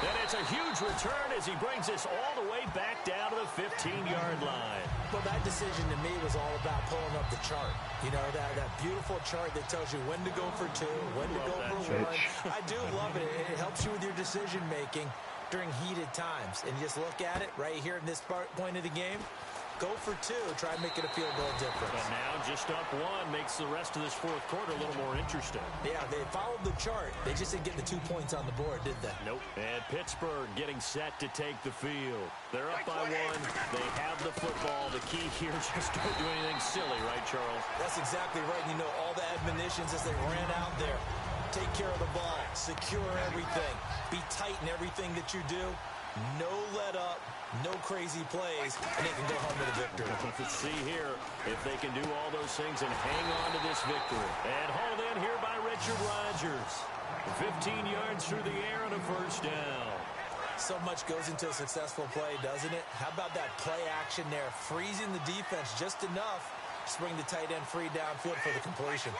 And it's a huge return as he brings us all the way back down to the 15-yard line. Well, that decision to me was all about pulling up the chart. You know, that beautiful chart that tells you when to go for 2, when to go for 1. I do love it. It helps you with your decision-making during heated times. And you just look at it right here in this point of the game. Go for 2. Try and make it a field goal difference. But now just up 1 makes the rest of this fourth quarter a little more interesting. Yeah, they followed the chart. They just didn't get the 2 points on the board, did they? Nope. And Pittsburgh getting set to take the field. They're up by 1. They have the football. The key here is just don't do anything silly, right, Charles? That's exactly right. You know, all the admonitions as they ran out there. Take care of the ball. Secure everything. Be tight in everything that you do. No let up. No crazy plays, and they can go home with a victory. Let's see here if they can do all those things and hang on to this victory. And hauled in here by Richard Rodgers. 15 yards through the air and a first down. So much goes into a successful play, doesn't it? How about that play action there? Freezing the defense just enough to bring the tight end free downfield for the completion.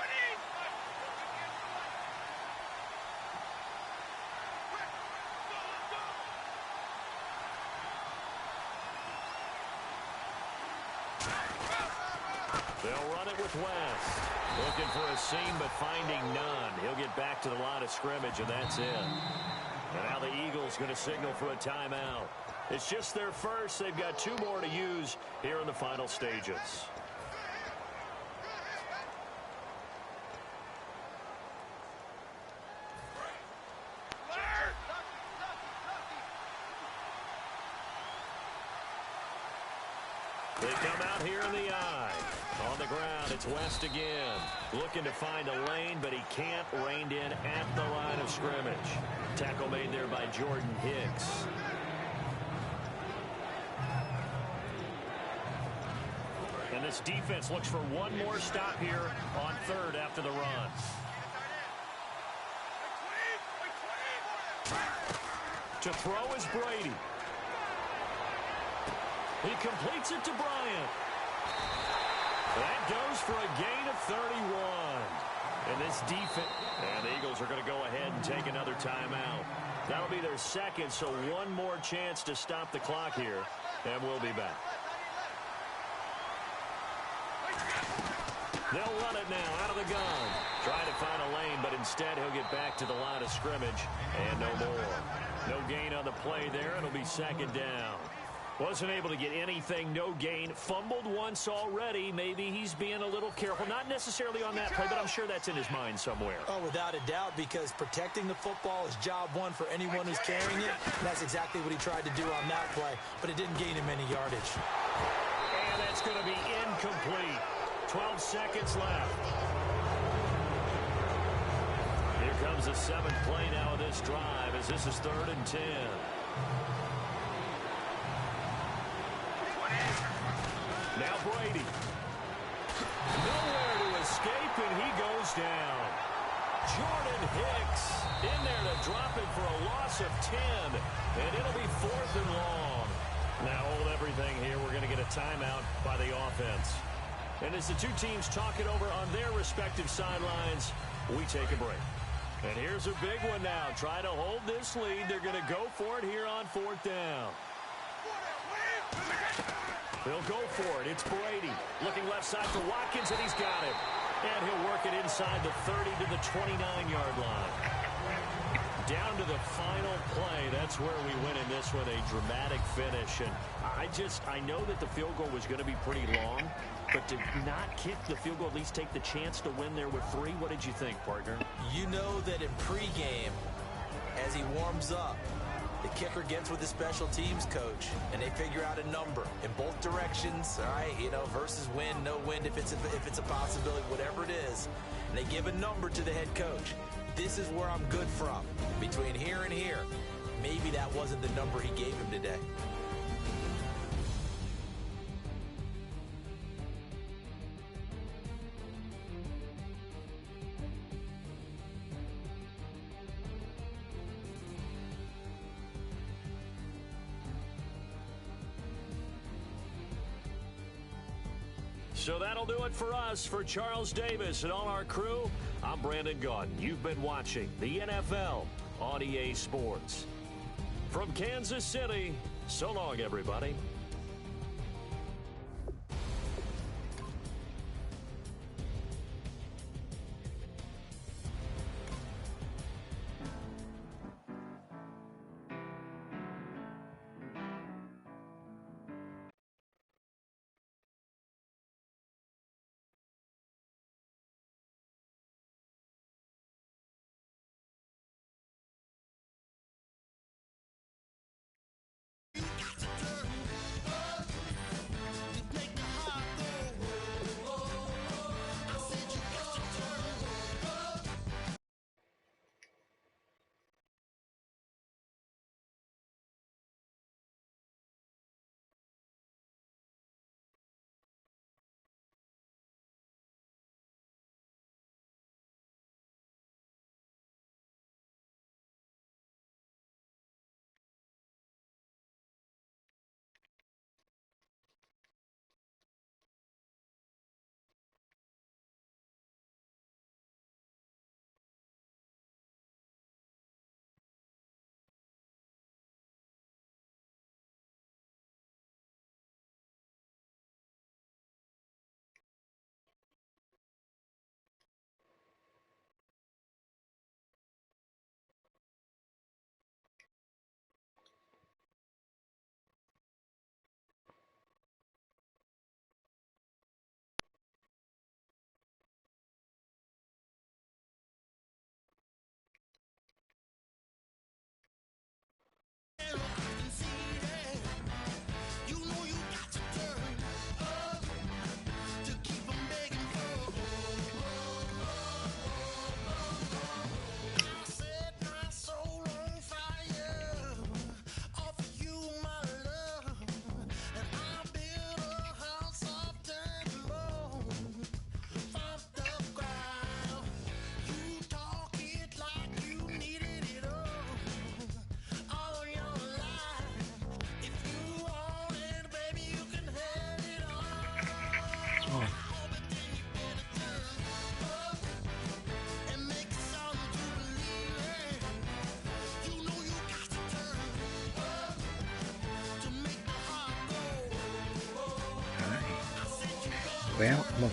They'll run it with West. Looking for a seam, but finding none. He'll get back to the line of scrimmage, and that's it. And now the Eagles going to signal for a timeout. It's just their first. They've got 2 more to use here in the final stages. They come out here in the eye. On the ground, it's West again. Looking to find a lane, but he can't. Reined in at the line of scrimmage. Tackle made there by Jordan Hicks. And this defense looks for one more stop here on third after the run. To throw is Brady. He completes it to Bryant. That goes for a gain of 31. And this defense, and the Eagles are going to go ahead and take another timeout. That'll be their second, so one more chance to stop the clock here, and we'll be back. They'll run it now out of the gun. Trying to find a lane, but instead he'll get back to the line of scrimmage, and no more. No gain on the play there. It'll be second down. Wasn't able to get anything, no gain. Fumbled once already. Maybe he's being a little careful. Not necessarily on that play, but I'm sure that's in his mind somewhere. Oh, without a doubt, because protecting the football is job one for anyone who's carrying it. That's exactly what he tried to do on that play, but it didn't gain him any yardage. And that's going to be incomplete. 12 seconds left. Here comes the seventh play now of this drive as this is 3rd and 10. Now Brady. Nowhere to escape, and he goes down. Jordan Hicks in there to drop it for a loss of 10, and it'll be 4th and long. Now hold everything here. We're going to get a timeout by the offense. And as the two teams talk it over on their respective sidelines, we take a break. And here's a big one now. Try to hold this lead. They're going to go for it here on 4th down. They'll go for it. It's Brady. Looking left side for Watkins, and he's got it. And he'll work it inside the 30 to the 29-yard line. Down to the final play. That's where we win in this one, a dramatic finish. And I know that the field goal was going to be pretty long, but to not kick the field goal, at least take the chance to win there with 3, what did you think, partner? You know that in pregame, as he warms up, the kicker gets with the special teams coach, and they figure out a number in both directions, all right, versus win, no win, if it's a possibility, whatever it is. And they give a number to the head coach. This is where I'm good from. Between here and here, maybe that wasn't the number he gave him today. So that'll do it for us. For Charles Davis and all our crew, I'm Brandon Gaudin. You've been watching the NFL on EA Sports. From Kansas City, so long, everybody. Well, come on.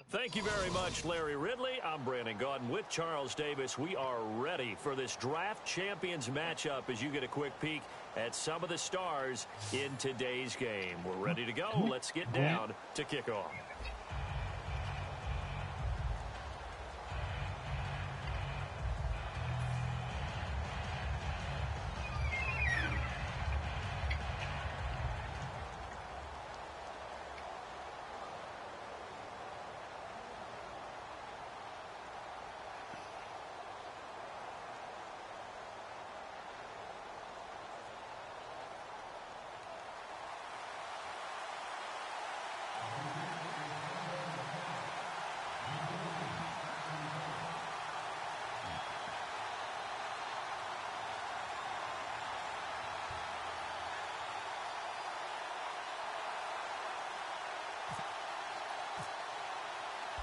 Thank you very much, Larry Ridley. I'm Brandon Gaudin with Charles Davis. We are ready for this draft champions matchup as you get a quick peek at some of the stars in today's game. We're ready to go. Let's get down to kickoff.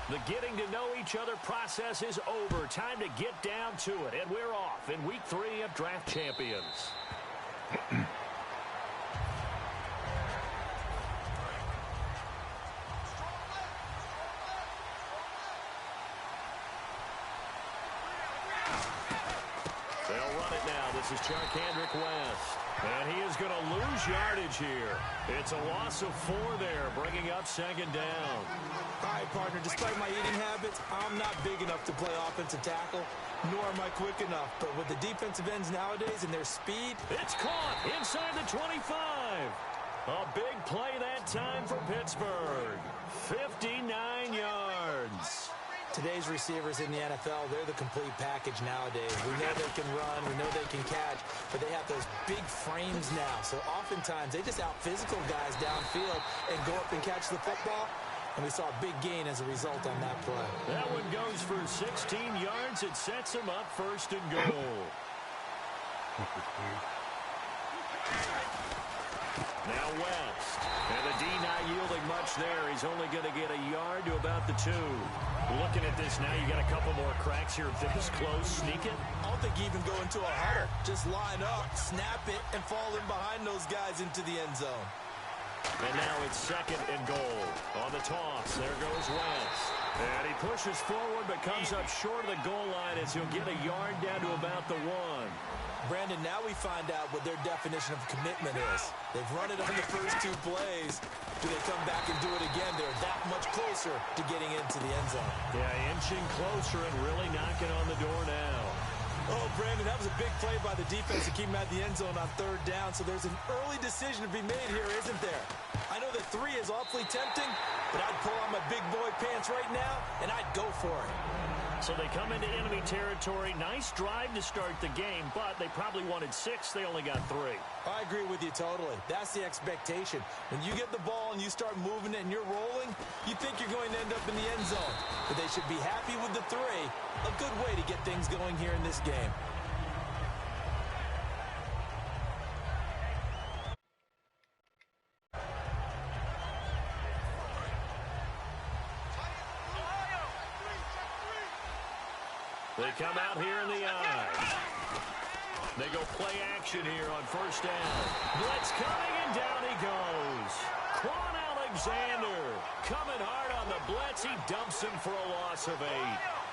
The getting to know each other process is over. Time to get down to it. And we're off in week 3 of Draft Champions. They'll run it now. This is Charkandrick West. And he is going to lose yardage here. It's a loss of 4 there, bringing up second down. All right, partner, despite my eating habits, I'm not big enough to play offensive tackle, nor am I quick enough. But with the defensive ends nowadays and their speed, it's caught inside the 25. A big play that time for Pittsburgh. 59 yards. Today's receivers in the NFL, they're the complete package nowadays. We know they can run, we know they can catch, but they have those big frames now. So oftentimes they just out-physical guys downfield and go up and catch the football. And we saw a big gain as a result on that play. That one goes for 16 yards. It sets him up first and goal. Now West. And the D not yielding much there. He's only going to get a yard to about the 2. Looking at this now, you got a couple more cracks here. This close, sneak it. I don't think even go into a huddle. Just line up, snap it, and fall in behind those guys into the end zone. And now it's second and goal. On the toss, there goes Wentz. And he pushes forward but comes up short of the goal line as he'll get a yard down to about the 1. Brandon, now we find out what their definition of commitment is. They've run it on the first 2 plays. Do they come back and do it again? They're that much closer to getting into the end zone. Yeah, inching closer and really knocking on the door now. Oh, Brandon, that was a big play by the defense to keep him at the end zone on 3rd down, so there's an early decision to be made here, isn't there? I know that 3 is awfully tempting, but I'd pull on my big boy pants right now, and I'd go for it. So they come into enemy territory. Nice drive to start the game, but they probably wanted 6. They only got 3. I agree with you totally. That's the expectation. When you get the ball and you start moving it and you're rolling, you think you're going to end up in the end zone. But they should be happy with the 3. A good way to get things going here in this game. They come out here in the eye. They go play action here on first down. Blitz coming, and down he goes. Quan Alexander coming hard on the blitz. He dumps him for a loss of 8.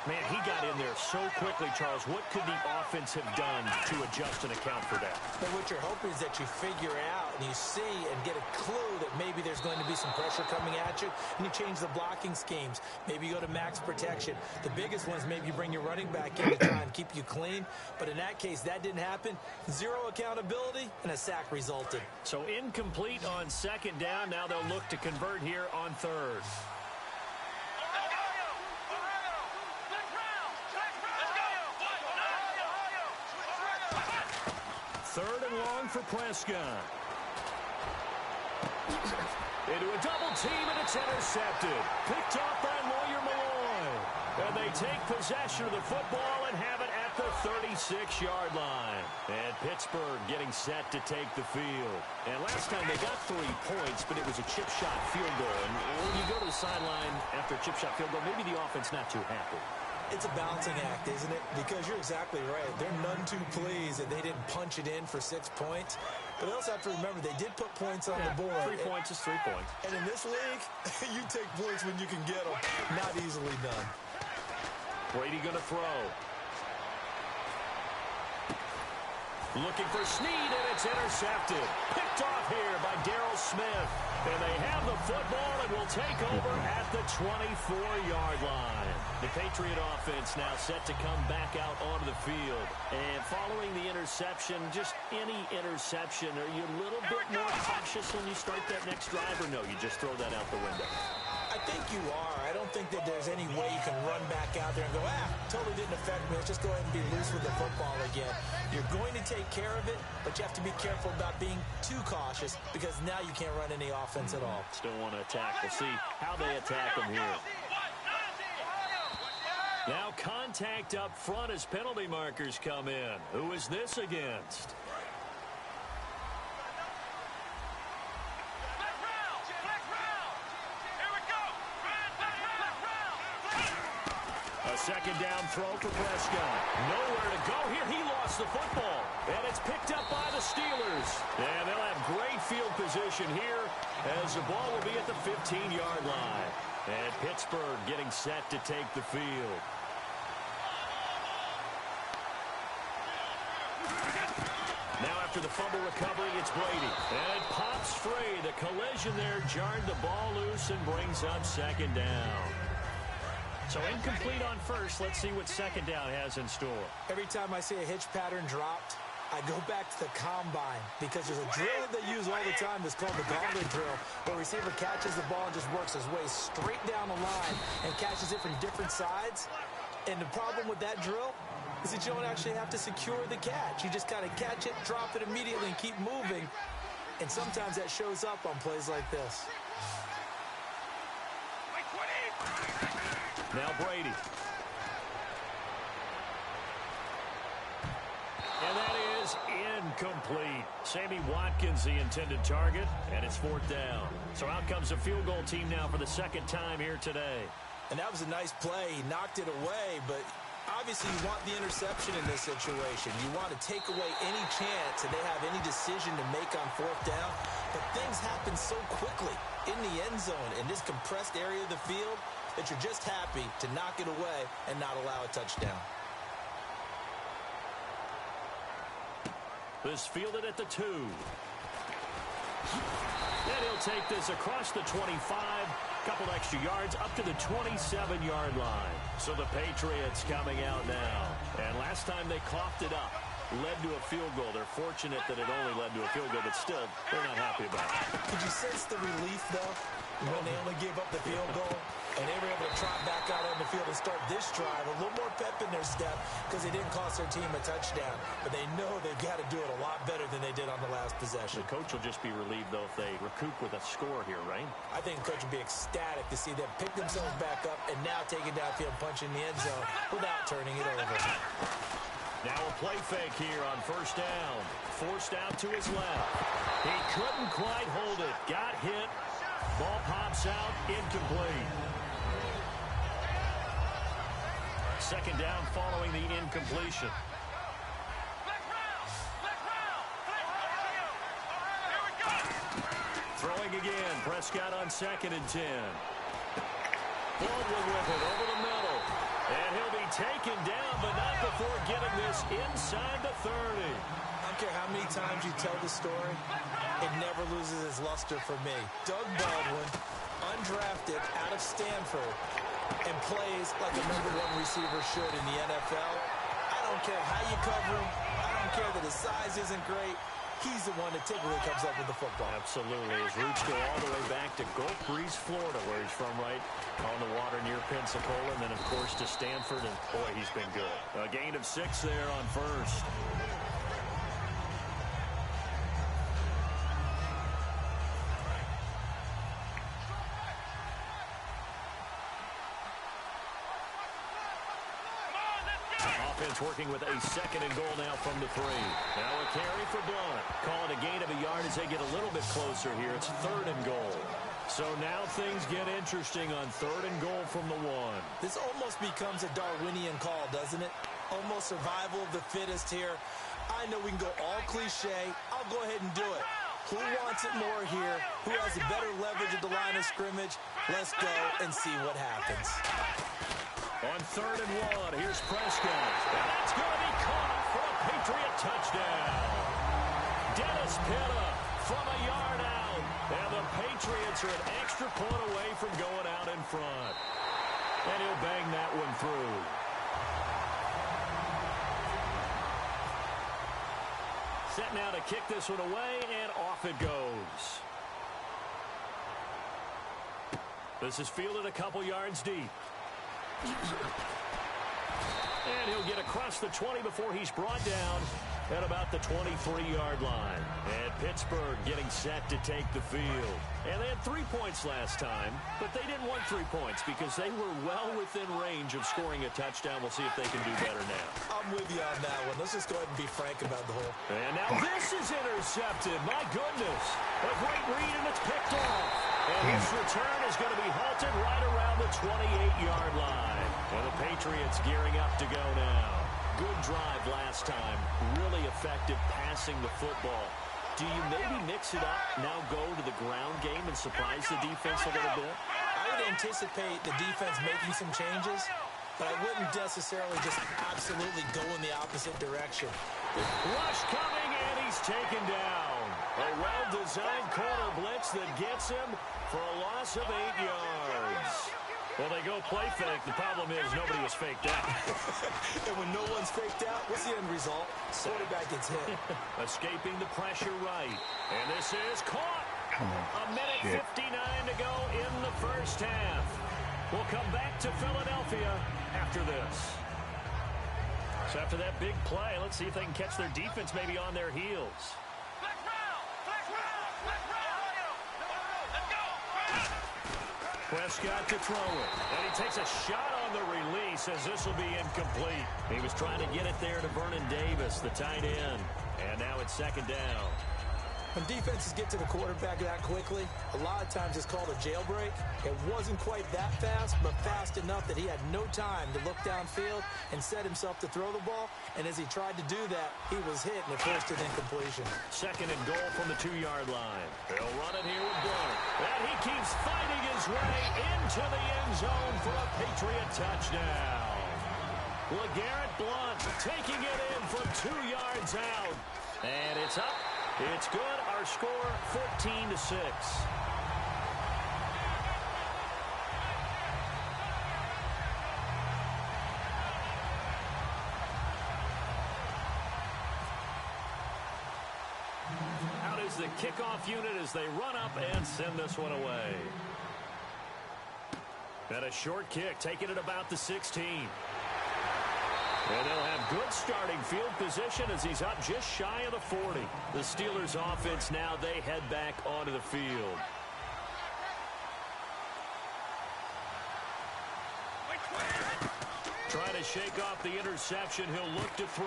Man, he got in there so quickly, Charles. What could the offense have done to adjust and account for that? But what you're hoping is that you figure out and you see and get a clue that maybe there's going to be some pressure coming at you, and you change the blocking schemes. Maybe you go to max protection. The biggest one is maybe you bring your running back in to try and keep you clean. But in that case, that didn't happen. 0 accountability, and a sack resulted. So incomplete on second down. Now they'll look to convert here on 3rd. 3rd and long for Prescott. Into a double team, and it's intercepted. Picked off by Lawyer Malloy. And they take possession of the football and have it at the 36-yard line. And Pittsburgh getting set to take the field. And last time they got 3 points, but it was a chip shot field goal. And when you go to the sideline after a chip shot field goal, maybe the offense not too happy. It's a balancing act, isn't it? Because you're exactly right. They're none too pleased that they didn't punch it in for 6 points. But they also have to remember they did put points on the board. 3 points is 3 points. And in this league, you take points when you can get them. Not easily done. Brady going to throw. Looking for Snead, and it's intercepted. Picked off here by Darryl Smith. And they have the football and will take over at the 24-yard line. The Patriot offense now set to come back out onto the field. And following the interception, just any interception, are you a little bit more cautious when you start that next drive, or no, you just throw that out the window? I think you are. I don't think that there's any way you can run back out there and go, totally didn't affect me. Let's just go ahead and be loose with the football again. You're going to take care of it, but you have to be careful about being too cautious because now you can't run any offense at all. Still want to attack. We'll see how they attack them here. Now contact up front as penalty markers come in. Who is this against? A second down throw for Prescott. Nowhere to go here. He lost the football. And it's picked up by the Steelers. And they'll have great field position here as the ball will be at the 15-yard line. And Pittsburgh getting set to take the field. Now after the fumble recovery, it's Brady. And it pops free. The collision there jarred the ball loose and brings up second down. So incomplete on first. Let's see what second down has in store. Every time I see a hitch pattern dropped, I go back to the combine because there's a drill that they use all the time that's called the gauntlet drill, where a receiver catches the ball and just works his way straight down the line and catches it from different sides. And the problem with that drill is that you don't actually have to secure the catch. You just kind of catch it, drop it immediately, and keep moving. And sometimes that shows up on plays like this. Now Brady. And that is incomplete. Sammy Watkins, the intended target, and it's 4th down. So out comes a field goal team now for the second time here today. And that was a nice play. He knocked it away, but obviously you want the interception in this situation. You want to take away any chance that they have any decision to make on 4th down. But things happen so quickly in the end zone in this compressed area of the field that you're just happy to knock it away and not allow a touchdown. This fielded at the 2. And he'll take this across the 25. Couple extra yards up to the 27-yard line. So the Patriots coming out now. And last time they coughed it up, led to a field goal. They're fortunate that it only led to a field goal, but still, they're not happy about it. Could you sense the relief, though, when they only gave up the field goal? And they were able to trot back out on the field and start this drive. A little more pep in their step because they didn't cost their team a touchdown. But they know they've got to do it a lot better than they did on the last possession. The coach will just be relieved, though, if they recoup with a score here, right? I think the coach will be ecstatic to see them pick themselves back up and now take it downfield, punching the end zone without turning it over. Now a play fake here on 1st down. Forced out to his left. He couldn't quite hold it. Got hit. Ball pops out. Incomplete. Second down following the incompletion. Throwing again. Prescott on 2nd and 10. Baldwin with it over the middle. And he'll be taken down, but not before getting this inside the 30. I don't care how many times you tell the story, it never loses its luster for me. Doug Baldwin, undrafted out of Stanford, and plays like a #1 receiver should in the NFL. I don't care how you cover him. I don't care that his size isn't great. He's the one that typically comes up with the football. Absolutely. His roots go all the way back to Gulf Breeze, Florida, where he's from, right on the water near Pensacola. And then, of course, to Stanford. And, boy, he's been good. A gain of 6 there on 1st. offense working with a 2nd and goal now from the 3. Now a carry for Blunt. Call it a gain of a yard as they get a little bit closer here. It's 3rd and goal. So now things get interesting on 3rd and goal from the 1. This almost becomes a Darwinian call, doesn't it? Almost survival of the fittest here. I know we can go all cliche. I'll go ahead and do it. Who wants it more here? Who has a better leverage at the line of scrimmage? Let's go and see what happens. On 3rd and 1, here's Prescott. And that's going to be caught for a Patriot touchdown. Dennis Pitta from a yard out. And the Patriots are an extra point away from going out in front. And he'll bang that one through. Set now to kick this one away, and off it goes. This is fielded a couple yards deep. And he'll get across the 20 before he's brought down at about the 23-yard line. And Pittsburgh getting set to take the field. And they had 3 points last time, but they didn't want 3 points because they were well within range of scoring a touchdown. We'll see if they can do better now. I'm with you on that one. Let's just go ahead and be frank about the whole. And now this is intercepted. My goodness. A great read, and it's picked off. And his return is going to be halted right around the 28-yard line. And the Patriots gearing up to go now. Good drive last time. Really effective passing the football. Do you maybe mix it up, now go to the ground game and surprise the defense a little bit? I would anticipate the defense making some changes, but I wouldn't necessarily just absolutely go in the opposite direction. Rush coming, and he's taken down. A well-designed corner blitz that gets him for a loss of 8 yards. Well, they go play fake. The problem is nobody was faked out. And when no one's faked out, what's the end result? Quarterback gets hit. Escaping the pressure right. And this is caught. A minute 59 to go in the first half. We'll come back to Philadelphia after this. So after that big play, let's see if they can catch their defense maybe on their heels. Prescott to throw it. And he takes a shot on the release as this will be incomplete. He was trying to get it there to Vernon Davis, the tight end. And now it's 2nd down. When defenses get to the quarterback that quickly, a lot of times it's called a jailbreak. It wasn't quite that fast, but fast enough that he had no time to look downfield and set himself to throw the ball. And as he tried to do that, he was hit and it forced an incompletion. 2nd and goal from the 2-yard line. They'll run it here with Blunt. And he keeps fighting his way into the end zone for a Patriot touchdown. LeGarrette Blunt taking it in from 2 yards out. And it's up. It's good. Our score, 14-6. Out is the kickoff unit as they run up and send this one away. And a short kick, taking it about the 16. And they'll have good starting field position as he's up just shy of the 40. The Steelers offense now, they head back onto the field. Trying to shake off the interception, he'll look to throw.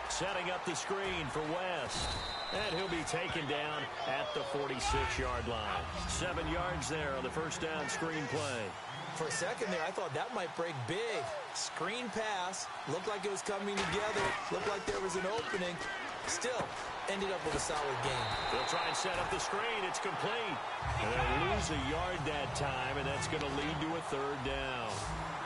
Setting up the screen for West. And he'll be taken down at the 46-yard line. 7 yards there on the first down screen play. For a second there, I thought that might break big. Screen pass. Looked like it was coming together. Looked like there was an opening. Still, ended up with a solid game. They'll try and set up the screen. It's complete. And they'll lose a yard that time, and that's going to lead to a 3rd down.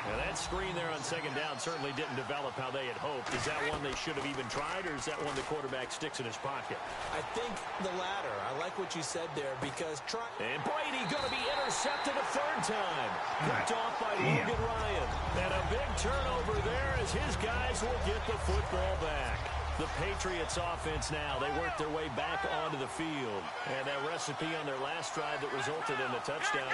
Now, that screen there on 2nd down certainly didn't develop how they had hoped. Is that one they should have even tried, or is that one the quarterback sticks in his pocket? I think the latter. I like what you said there because And Brady going to be intercepted a 3rd time. Picked off by Logan Ryan. And a big turnover there as his guys will get the football back. The Patriots offense now, they work their way back onto the field. And that recipe on their last drive that resulted in a touchdown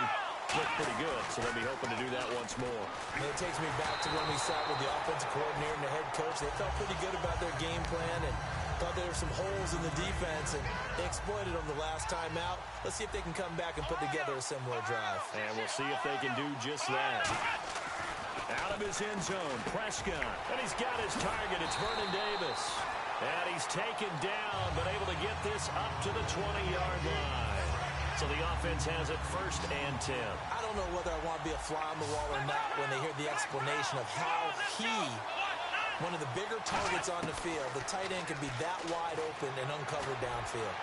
looked pretty good, so they'll be hoping to do that once more. And it takes me back to when we sat with the offensive coordinator and the head coach. They felt pretty good about their game plan and thought there were some holes in the defense, and they exploited them the last time out. Let's see if they can come back and put together a similar drive. And we'll see if they can do just that. Out of his end zone, Prescott. And he's got his target. It's Vernon Davis. And he's taken down, but able to get this up to the 20-yard line. So the offense has it 1st and 10. I don't know whether I want to be a fly on the wall or not when they hear the explanation of how one of the bigger targets on the field, the tight end can be that wide open and uncovered downfield.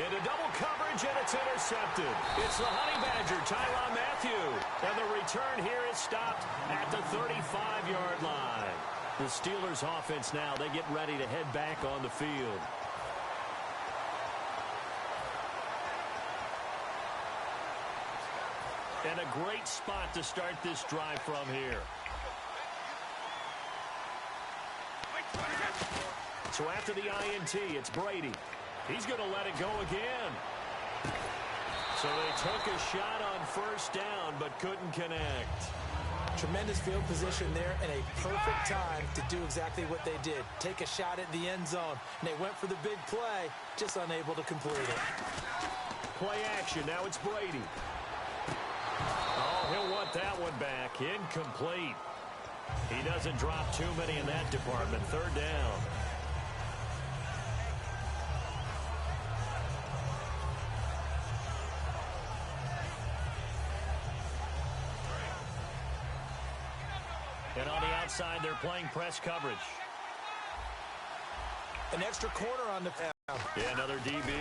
Into double coverage, and it's intercepted. It's the Honey Badger, Tyrann Mathieu. And the return here is stopped at the 35-yard line. The Steelers' offense now, they get ready to head back on the field. And a great spot to start this drive from here. So after the INT, it's Brady. He's going to let it go again. So they took a shot on 1st down, but couldn't connect. Tremendous field position there and a perfect time to do exactly what they did. Take a shot at the end zone. And they went for the big play, just unable to complete it. Play action. Now it's Brady. Oh, he'll want that one back. Incomplete. He doesn't drop too many in that department. 3rd down. And on the outside, they're playing press coverage. An extra corner on the pound. Yeah, another DB.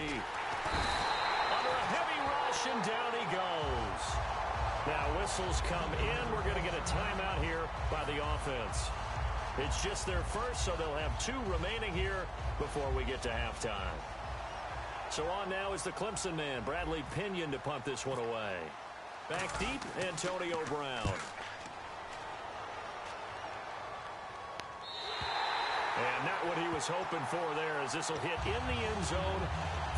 Under a heavy rush, and down he goes. Now, whistles come in. We're going to get a timeout here by the offense. It's just their first, so they'll have 2 remaining here before we get to halftime. So on now is the Clemson man, Bradley Pinion, to punt this one away. Back deep, Antonio Brown. And not what he was hoping for there, as this will hit in the end zone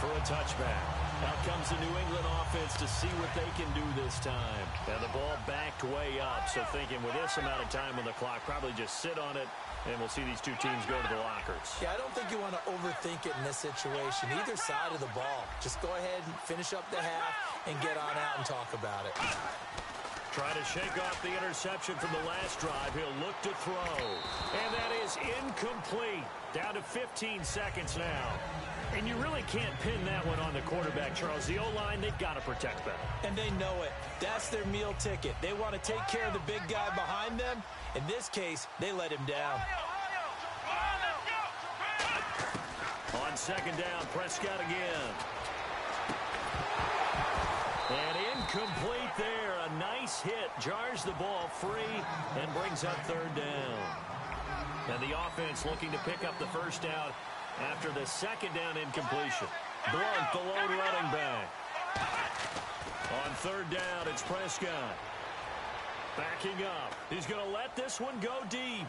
for a touchback. Out comes the New England offense to see what they can do this time. And the ball backed way up, so thinking with this amount of time on the clock, probably just sit on it, and we'll see these 2 teams go to the lockers. Yeah, I don't think you want to overthink it in this situation. Either side of the ball. Just go ahead and finish up the half and get on out and talk about it. Try to shake off the interception from the last drive. He'll look to throw. And that is incomplete. Down to 15 seconds now. And you really can't pin that one on the quarterback, Charles. The O-line, they've got to protect that. And they know it. That's their meal ticket. They want to take care of the big guy behind them. In this case, they let him down. On 2nd down, Prescott again. And incomplete there. A nice hit. Jars the ball free and brings up 3rd down. And the offense looking to pick up the 1st down after the 2nd down incompletion. Blunt, the lone running back. On 3rd down, it's Prescott. Backing up. He's going to let this one go deep.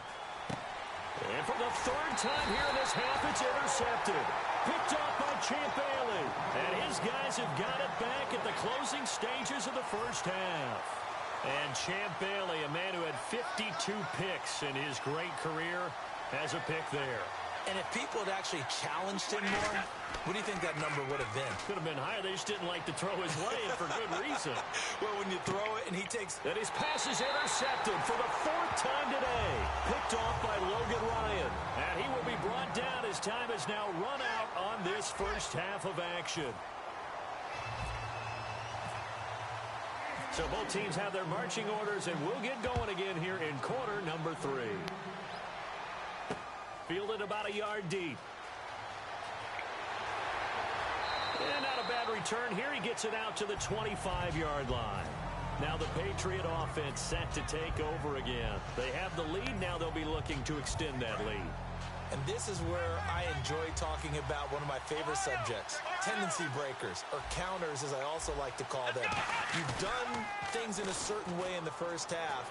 And for the 3rd time here in this half, it's intercepted. Picked off by Champ Bailey. And his guys have got it back at the closing stages of the 1st half. And Champ Bailey, a man who had 52 picks in his great career, has a pick there. And if people had actually challenged him more, what do you think that number would have been? Could have been higher. They just didn't like to throw his way, and for good reason. Well, when you throw it and he takes... And his pass is intercepted for the 4th time today. Picked off by Logan Ryan. And he will be brought down as time has now run out on this 1st half of action. So both teams have their marching orders, and we'll get going again here in quarter number 3. Fielded about a yard deep. And not a bad return here. He gets it out to the 25-yard line. Now the Patriot offense set to take over again. They have the lead. Now they'll be looking to extend that lead. And this is where I enjoy talking about one of my favorite subjects, tendency breakers, or counters as I also like to call them. You've done things in a certain way in the 1st half,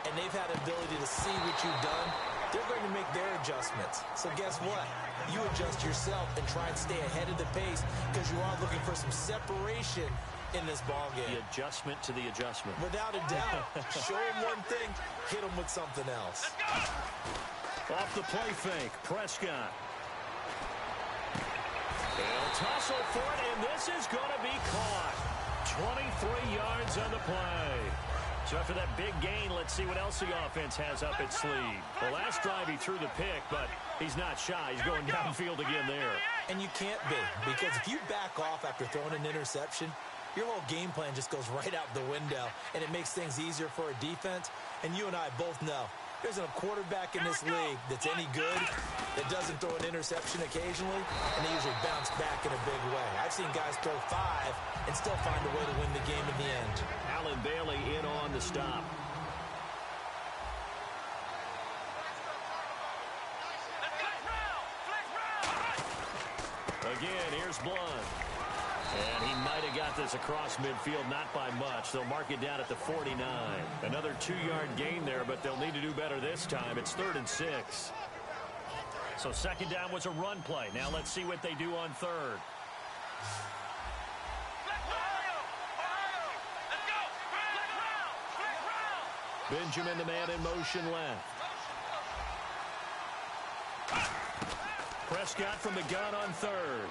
and they've had the ability to see what you've done. They're going to make their adjustments. So guess what? You adjust yourself and try and stay ahead of the pace because you are looking for some separation in this ball game. The adjustment to the adjustment. Without a doubt. Show them one thing, hit them with something else. Off the play fake, Prescott. They'll tussle for it, and this is going to be caught. 23 yards on the play. So after that big gain, let's see what else the offense has up its sleeve. The last drive he threw the pick, but he's not shy. He's going downfield again there. And you can't be, because if you back off after throwing an interception, your whole game plan just goes right out the window, and it makes things easier for a defense. And you and I both know there's a quarterback in this league that's any good that doesn't throw an interception occasionally, and they usually bounce back in a big way. I've seen guys throw 5 and still find a way to win the game in the end. Allen Bailey in on the stop. Again, here's Blunt. And he might have got this across midfield, not by much. They'll mark it down at the 49. Another 2-yard gain there, but they'll need to do better this time. It's 3rd and 6. So second down was a run play. Now let's see what they do on third. Benjamin the man in motion left. Prescott from the gun on third.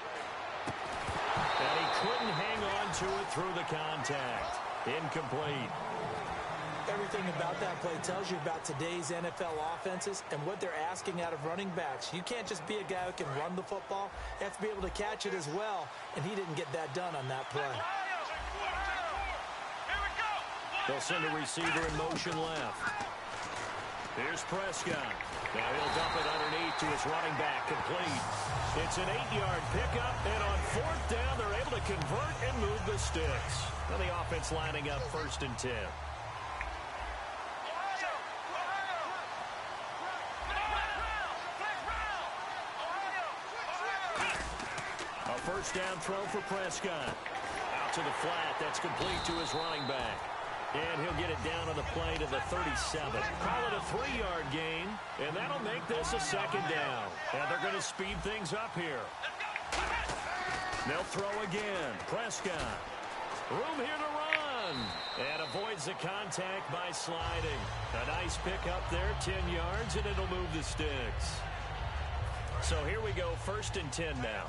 And he couldn't hang on to it through the contact. Incomplete. Everything about that play tells you about today's NFL offenses and what they're asking out of running backs. You can't just be a guy who can run the football. You have to be able to catch it as well, and he didn't get that done on that play. They'll send a receiver in motion left. Here's Prescott. Now he'll dump it underneath to his running back, complete. It's an 8-yard pickup, and on 4th down, they're able to convert and move the sticks. Now the offense lining up 1st and 10. A first down throw for Prescott. Out to the flat. That's complete to his running back. And he'll get it down on the play to the 37. Call it a 3-yard gain, and that'll make this a second down. And they're going to speed things up here. They'll throw again. Prescott. Room here to run. And avoids the contact by sliding. A nice pick up there, 10 yards, and it'll move the sticks. So here we go, 1st and 10 now.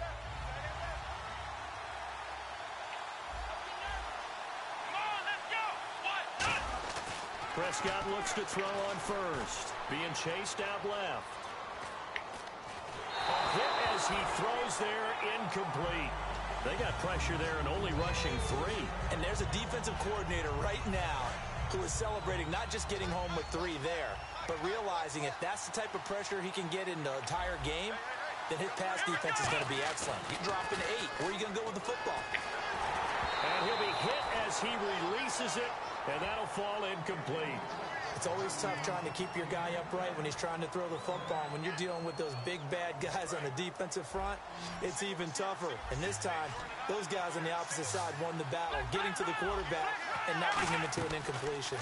Prescott looks to throw on first. Being chased out left. A hit as he throws there, incomplete. They got pressure there and only rushing 3. And there's a defensive coordinator right now who is celebrating not just getting home with 3 there, but realizing if that's the type of pressure he can get in the entire game, then his pass defense is going to be excellent. You drop an 8. Where are you going to go with the football? And he'll be hit as he releases it. And that'll fall incomplete. It's always tough trying to keep your guy upright when he's trying to throw the football. And when you're dealing with those big, bad guys on the defensive front, it's even tougher. And this time, those guys on the opposite side won the battle, getting to the quarterback and knocking him into an incompletion.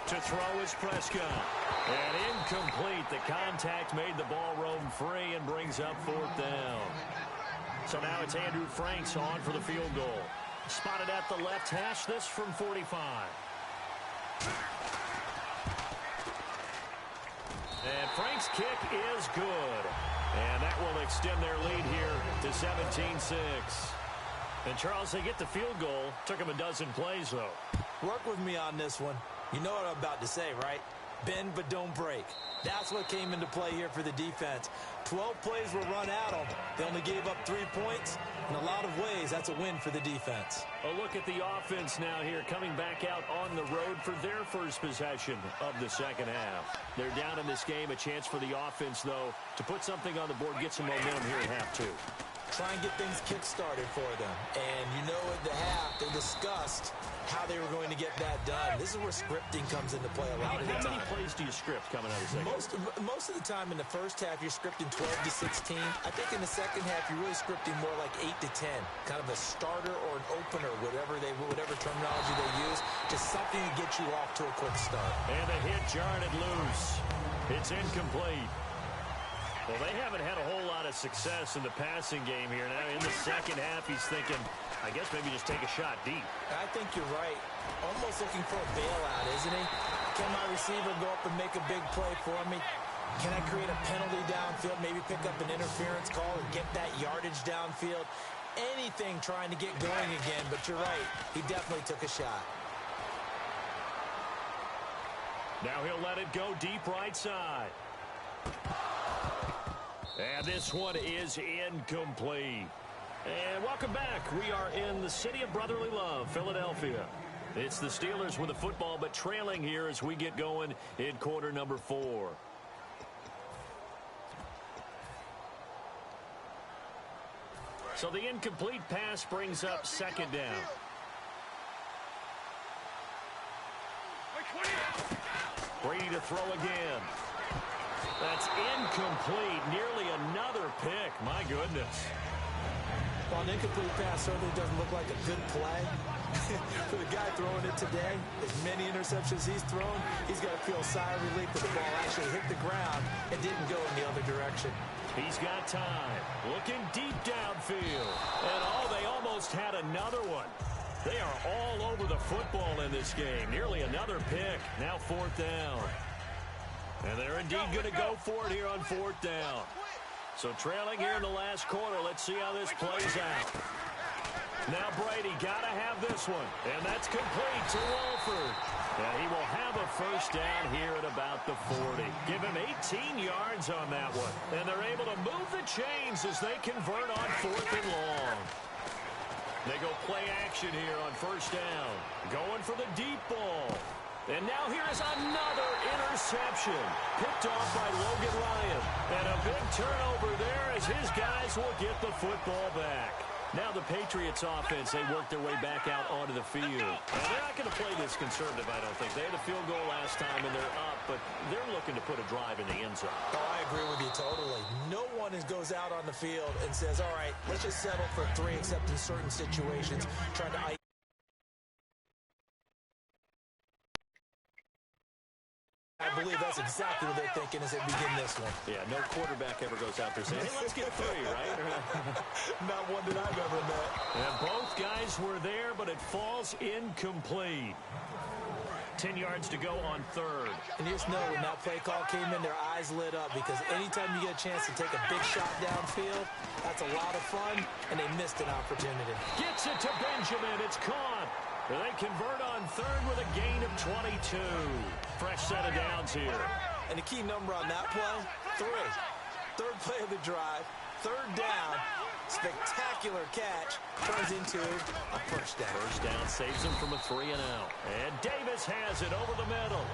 To throw is Prescott. And incomplete. The contact made the ball roam free and brings up 4th down. So now it's Andrew Franks on for the field goal. Spotted at the left hash, this from 45. And Frank's kick is good. And that will extend their lead here to 17-6. And Charles, they get the field goal. Took him a dozen plays, though. Work with me on this one. You know what I'm about to say, right? Bend but don't break. That's what came into play here for the defense. 12 plays were run at them. They only gave up 3 points. In a lot of ways, that's a win for the defense. A look at the offense now here, coming back out on the road for their first possession of the second half. They're down in this game. A chance for the offense, though, to put something on the board, get some momentum here at half 2. Try and get things kick-started for them. And you know at the half, they discussed how they were going to get that done. This is where scripting comes into play a lot of the time. How many plays do you script coming out of the second? Most of the time in the first half, you're scripting 12 to 16. I think in the second half, you're really scripting more like 8 to 10. Kind of a starter or an opener, whatever terminology they use. Just something to get you off to a quick start. And the hit jarred it loose. It's incomplete. Well, they haven't had a whole lot of success in the passing game here. Now, in the second half, he's thinking, I guess maybe just take a shot deep. I think you're right. Almost looking for a bailout, isn't he? Can my receiver go up and make a big play for me? Can I create a penalty downfield, maybe pick up an interference call and get that yardage downfield? Anything trying to get going again, but you're right. He definitely took a shot. Now he'll let it go deep right side. And this one is incomplete. And welcome back. We are in the city of brotherly love, Philadelphia. It's the Steelers with the football, but trailing here as we get going in quarter number 4. So the incomplete pass brings up second down. Brady to throw again. That's incomplete. Nearly another pick. My goodness. Well, an incomplete pass certainly doesn't look like a good play. For the guy throwing it today, as many interceptions he's thrown, he's got to feel a sigh of relief that the ball actually hit the ground and didn't go in the other direction. He's got time. Looking deep downfield. And, they almost had another one. They are all over the football in this game. Nearly another pick. Now 4th down. And they're indeed going to go for it here on 4th down. So trailing here in the last quarter. Let's see how this plays out. Now Brady got to have this one. And that's complete to Wolford. And he will have a first down here at about the 40. Give him 18 yards on that one. And they're able to move the chains as they convert on 4th and long. They go play action here on first down. Going for the deep ball. And now here's another interception. Picked off by Logan Ryan. And a big turnover there as his guys will get the football back. Now the Patriots offense, they work their way back out onto the field. Now they're not going to play this conservative, I don't think. They had a field goal last time and they're up, but they're looking to put a drive in the end zone. Oh, I agree with you totally. No one goes out on the field and says, all right, let's just settle for 3, except in certain situations, trying to I believe that's exactly what they're thinking as they begin this one. Yeah, no quarterback ever goes out there saying, hey, let's get 3, right? Not one that I've ever met. And both guys were there, but it falls incomplete. 10 yards to go on 3rd. And you just know when that play call came in, their eyes lit up because anytime you get a chance to take a big shot downfield, that's a lot of fun, and they missed an opportunity. Gets it to Benjamin. It's caught. They convert on 3rd with a gain of 22. Fresh set of downs here. And the key number on that play, 3. 3rd play of the drive, 3rd down, spectacular catch, turns into a first down. First down saves him from a 3 and out. And Davis has it over the middle.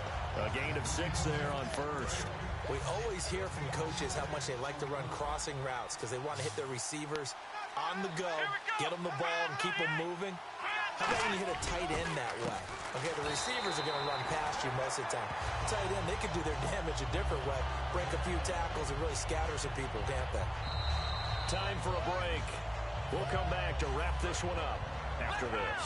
A gain of 6 there on 1st. We always hear from coaches how much they like to run crossing routes because they want to hit their receivers on the go, get them the ball, and keep them moving. How about when you hit a tight end that way? Okay, the receivers are going to run past you most of the time. Tight end, they could do their damage a different way, break a few tackles, and really scatter some people, can't they? Time for a break. We'll come back to wrap this one up after this.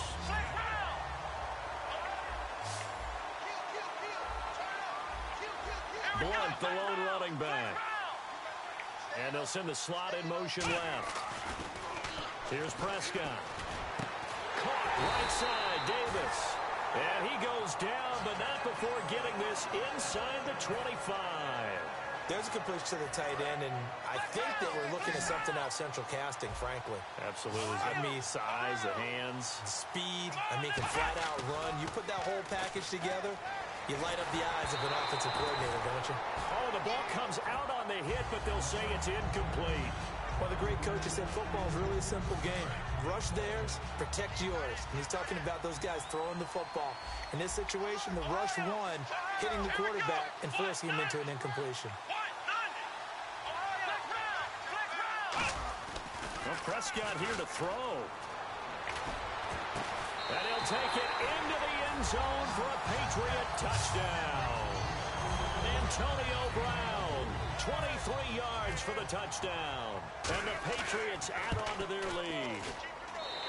Blunt, the lone running back. And they'll send the slot in motion left. Here's Prescott. Caught right side, Davis. And he goes down, but not before getting this inside the 25. There's a completion to the tight end, and I think that we're looking at something out of central casting, frankly. Absolutely. I mean, size, the hands. Speed. I mean, can flat out run. You put that whole package together, you light up the eyes of an offensive coordinator, don't you? Oh, the ball comes out on the hit, but they'll say it's incomplete. Well, the great coach has said football is really a simple game. Rush theirs, protect yours. And he's talking about those guys throwing the football. In this situation, the rush won, hitting the quarterback and forcing him into an incompletion. Well, Prescott here to throw. And he'll take it into the end zone for a Patriot touchdown. Antonio Brown, 23 yards for the touchdown. And the Patriots add on to their lead.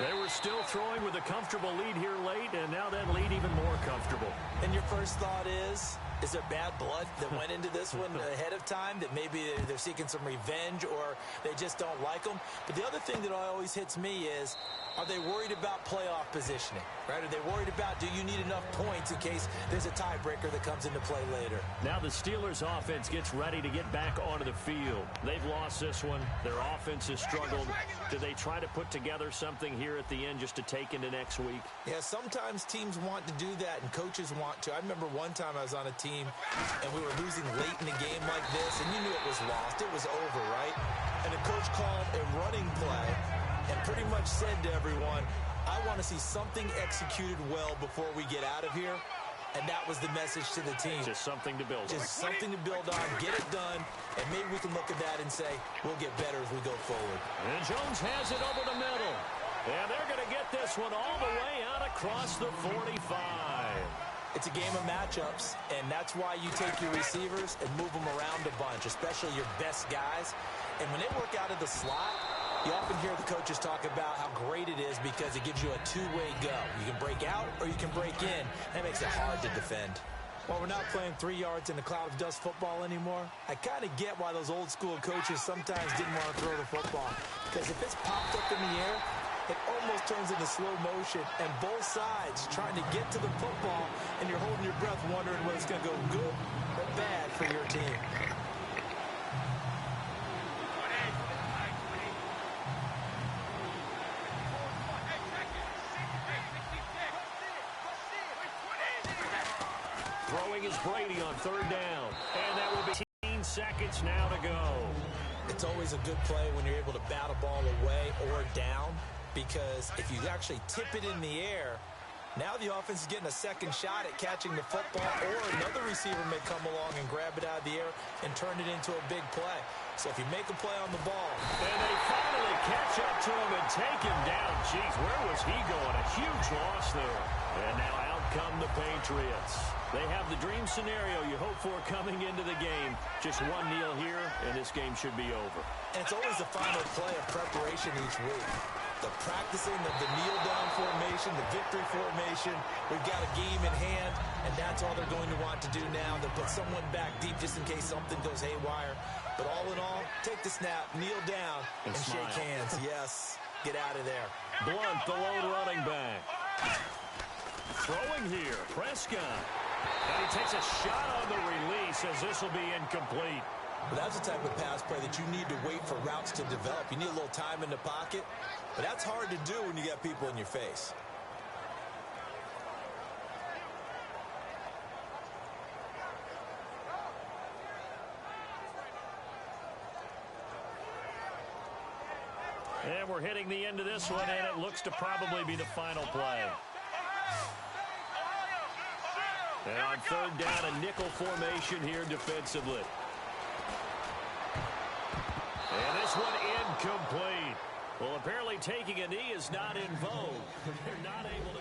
They were still throwing with a comfortable lead here late, and now that lead even more comfortable. And your first thought is there bad blood that went into this one ahead of time, that maybe they're seeking some revenge or they just don't like them? But the other thing that always hits me is, are they worried about playoff positioning, right? Are they worried about, do you need enough points in case there's a tiebreaker that comes into play later? Now the Steelers offense gets ready to get back onto the field. They've lost this one. Their offense has struggled. Do they try to put together something here at the end just to take into next week? Yeah, sometimes teams want to do that and coaches want to. I remember one time I was on a team and we were losing late in a game like this, and you knew it was lost. It was over, right? And the coach called a running play and pretty much said to everyone, I want to see something executed well before we get out of here. And that was the message to the team. Just something to build on. Just something to build on, get it done, and maybe we can look at that and say, we'll get better as we go forward. And Jones has it over the middle. And they're going to get this one all the way out across the 45. It's a game of matchups, and that's why you take your receivers and move them around a bunch, especially your best guys. And when they work out of the slot, you often hear the coaches talk about how great it is because it gives you a two-way go. You can break out or you can break in. That makes it hard to defend. While we're not playing 3 yards in a cloud of dust football anymore, I kind of get why those old-school coaches sometimes didn't want to throw the football. Because if it's popped up in the air, it almost turns into slow motion, and both sides trying to get to the football, and you're holding your breath wondering whether it's going to go good or bad for your team. Throwing is Brady on third down. And that will be 15 seconds now to go. It's always a good play when you're able to bat a ball away or down, because if you actually tip it in the air, now the offense is getting a second shot at catching the football, or another receiver may come along and grab it out of the air and turn it into a big play. So if you make a play on the ball. And they finally catch up to him and take him down. Jeez, where was he going? A huge loss there. And now out come the Patriots. They have the dream scenario you hope for coming into the game. Just one kneel here, and this game should be over. And it's always the final play of preparation each week. The practicing of the kneel-down formation, the victory formation. We've got a game in hand, and that's all they're going to want to do now. They'll put someone back deep just in case something goes haywire. But all in all, take the snap, kneel down, and shake hands. Yes, get out of there. Blunt, the lone running back. Throwing here, Prescott. And he takes a shot on the release as this will be incomplete. But that's the type of pass play that you need to wait for routes to develop. You need a little time in the pocket, but that's hard to do when you got people in your face. And we're hitting the end of this one, and it looks to probably be the final play. And on third down, a nickel formation here defensively. And this one incomplete. Well, apparently taking a knee is not in vogue. They're not able to...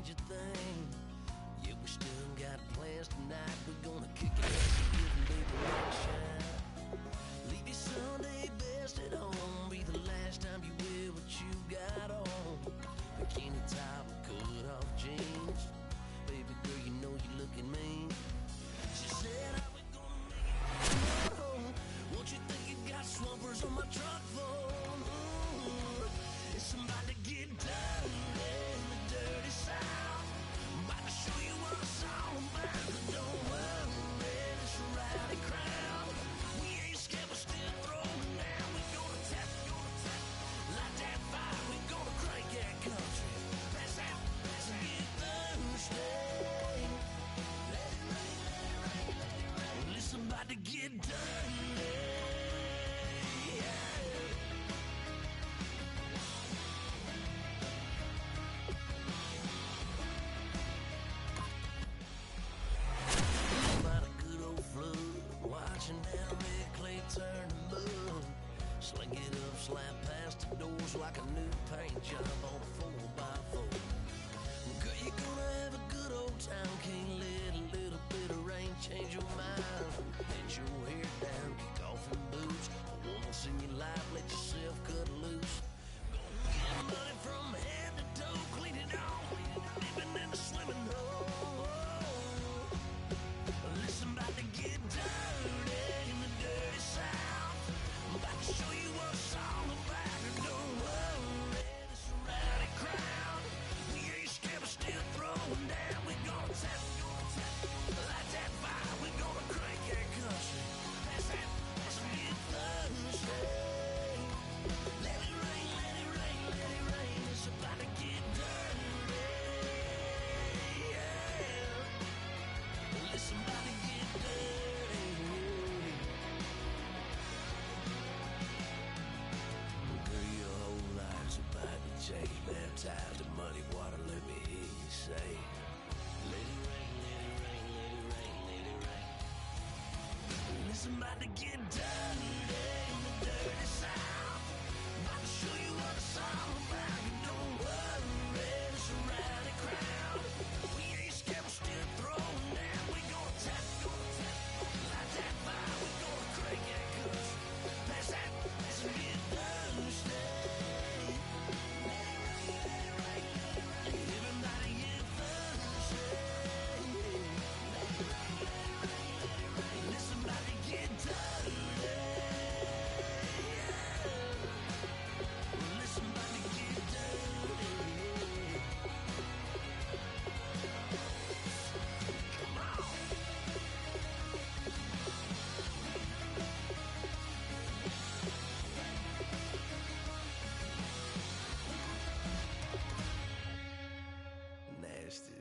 major thing. Yeah, we still got plans tonight. We're gonna kick it up and give a baby a shine. Leave your Sunday best at home. Be the last time you wear what you got on. Bikini top and cut off jeans. Baby girl, you know you looking mean. She said, how we gonna make it home? Won't you think you got swampers on my truck phone? It's somebody to get down in the dirty south. I'm about to show you what it's all about. But don't worry, it's a rowdy crowd. We ain't scared, we're still throwing down. We gonna tap, light that fire. We gonna crank that country. Pass out, pass and get Thursday. Let it rain, let it rain, let it rain. Well, it's about to get dirty. Watching that red clay turn to mud. Sling it up, slap past the doors like a new paint job on a 4x4. Girl, you're gonna have a good old time. Can't let a little bit of rain change your mind. Let your hair down, kick off them boots. Once in your life, let yourself cut loose. Gonna get money from head to toe, clean it all. Living in a swimming hole. Listen, about to get dirty in the dirty south. I'm about to show you what it's all about. And don't worry, it's a rowdy crowd. We ain't scared, we're still throwing down. We gonna tap, light that fire. We gonna crank that country. Pass that, pass and get Thursday. Let it rain, let it rain, let it rain. It's about to get dirty. Yeah. Listen, about to get dirty. Girl, your whole life's about to change. Baptized in muddy water, let me hear you say. Let it rain, let it rain, let it rain, let it rain. Listen, about to get dirty in the dirty south. About to show you what it's all about. You don't worry, it's a rowdy crowd. We ain't scared, we're still throwing down. We gonna tap, light that fire. We gonna crank that country. Pass that, pass and get Thursday. Let it rain, let it rain, let it rain. Everybody get Thursday. Let it rain, let it rain, let it rain. Listen, about to get dirty. Yeah. Listen, about to get dirty. Come on. Nasty.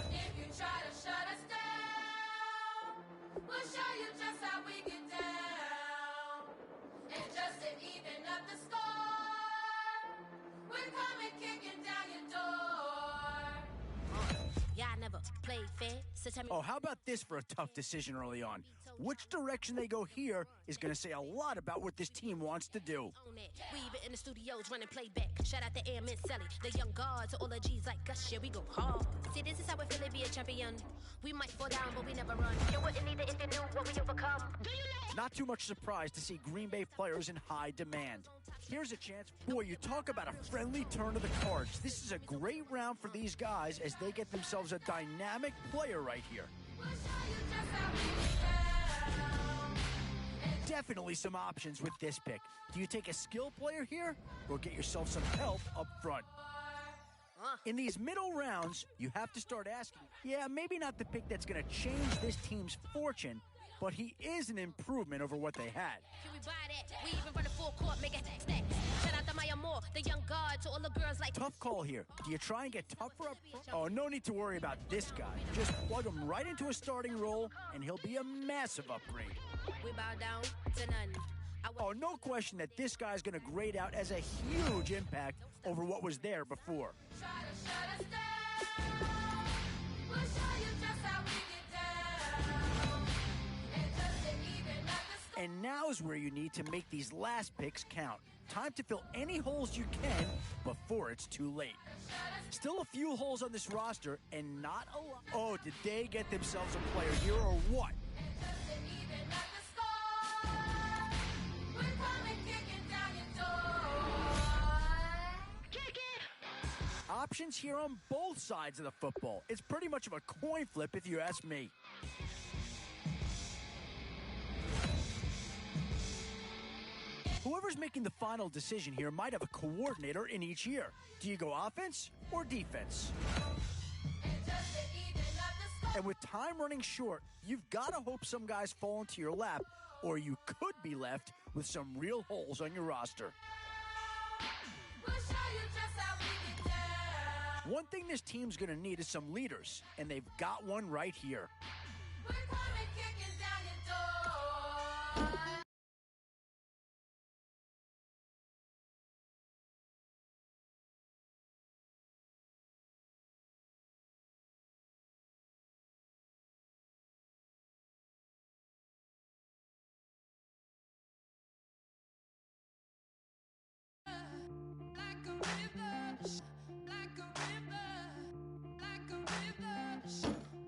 If you try to shut us down, we'll show you just how we get down. And just to even up the score, we're coming kicking down your door. Y'all never played fair, so tell me. Oh, how about this for a tough decision early on? Which direction they go here is going to say a lot about what this team wants to do. On it. We even in the studios running playback. Shout out to Airman Sally, the young guards, all the G's like us. Yeah, we go hard. See, this is how we feel to be a champion. We might fall down, but we never run. You wouldn't need it if you knew what we overcome. Do you know? Not too much surprise to see Green Bay players in high demand. Here's a chance. Boy, you talk about a friendly turn of the cards. This is a great round for these guys as they get themselves a dynamic player right here. We'll show you just how we get down. Definitely some options with this pick. Do you take a skill player here or get yourself some help up front? In these middle rounds, you have to start asking, yeah, maybe not the pick that's going to change this team's fortune, but he is an improvement over what they had. Can we buy that? We even run a full court, make it stack. Shout out to Maya Moore, the young guard, to all the girls like... Tough call here. Do you try and get tougher up front? Oh, no need to worry about this guy. Just plug him right into a starting role, and he'll be a massive upgrade. We bow down to none. Oh, no question that this guy's going to grade out as a huge impact over what was there before. Try to shut us down. We'll show you just how we get down. And just to even up the score. And now's where you need to make these last picks count. Time to fill any holes you can before it's too late. Still a few holes on this roster and not a lot. Oh, did they get themselves a player here or what? And just to even up the score. We're coming kicking down your door. Kick it! Options here on both sides of the football. It's pretty much of a coin flip if you ask me. Whoever's making the final decision here might have a coordinator in each year. Do you go offense or defense? And just to even up the score. And with time running short, you've got to hope some guys fall into your lap, or you could be left with some real holes on your roster. We'll show you just how we get down. One thing this team's going to need is some leaders, and they've got one right here. We're coming kicking down your door. Like a river, like a river, like a river,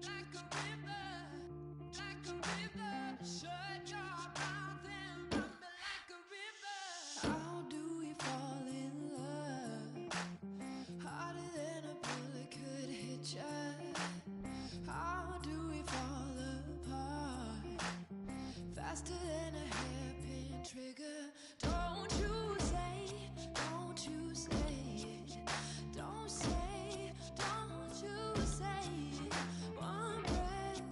like a river, like a river. Shut your mouth and run me like a river. How do we fall in love? Harder than a bullet could hit ya. How do we fall apart? Faster than a hairpin trigger. Don't you say, don't you say it. Don't say, don't you say it. One breath,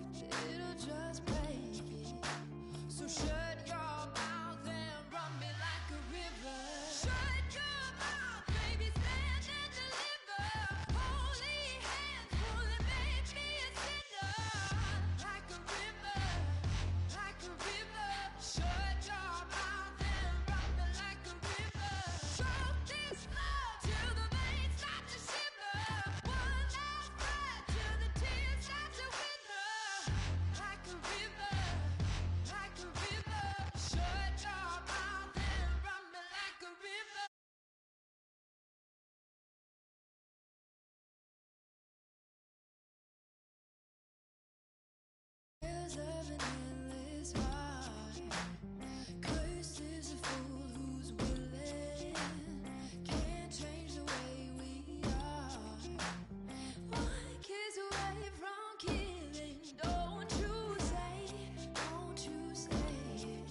it'll just break it. So shut your mouth and run me like a river. Shut your mouth, baby, stand and deliver. Holy hands, pulling, make me a sinner. Like a river, like a river. Shut your mouth and run me like a river. Choke this love till the veins start to shiver. One last breath till the tears start to wither. Like a river, like a river. Shut your mouth and run me like a river. There's an endless ride. Cursed is a fool who's willing. Can't change the way we are. One kiss away from killing. Don't you say, don't you say it.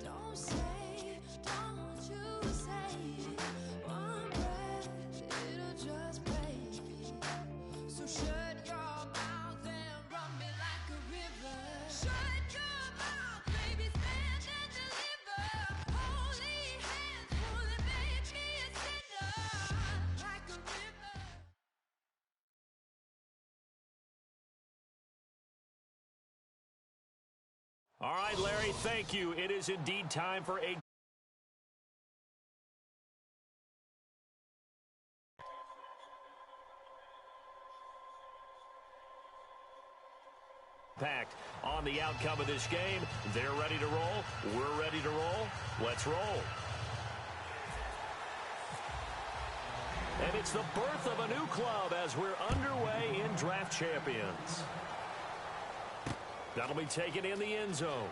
Don't say, don't you say it. One breath, it'll just break it. So shut your mouth and run me like a river. Shut your mouth, baby, stand and deliver. Holy hands, pulling, make me a sinner. Like a river. All right, Larry, thank you. It is indeed time for a impact on the outcome of this game. They're ready to roll. We're ready to roll. Let's roll. And it's the birth of a new club as we're underway in Draft Champions. That'll be taken in the end zone.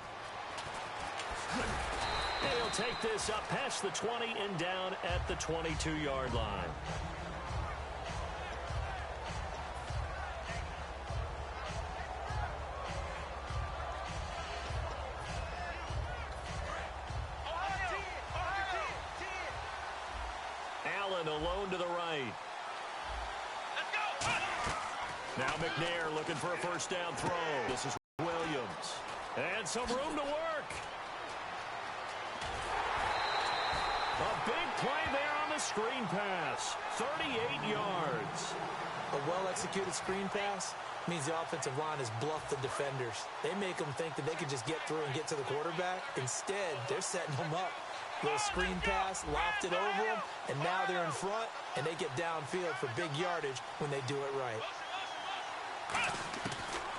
And he'll take this up past the 20 and down at the 22-yard line. Allen alone to the right. Now McNair looking for a first down throw. This is Williams. And some room to work. A big play there on the screen pass. 38 yards. A well-executed screen pass means the offensive line has bluffed the defenders. They make them think that they can just get through and get to the quarterback. Instead, they're setting them up. Little screen pass, lopped it over them, and now they're in front, and they get downfield for big yardage when they do it right.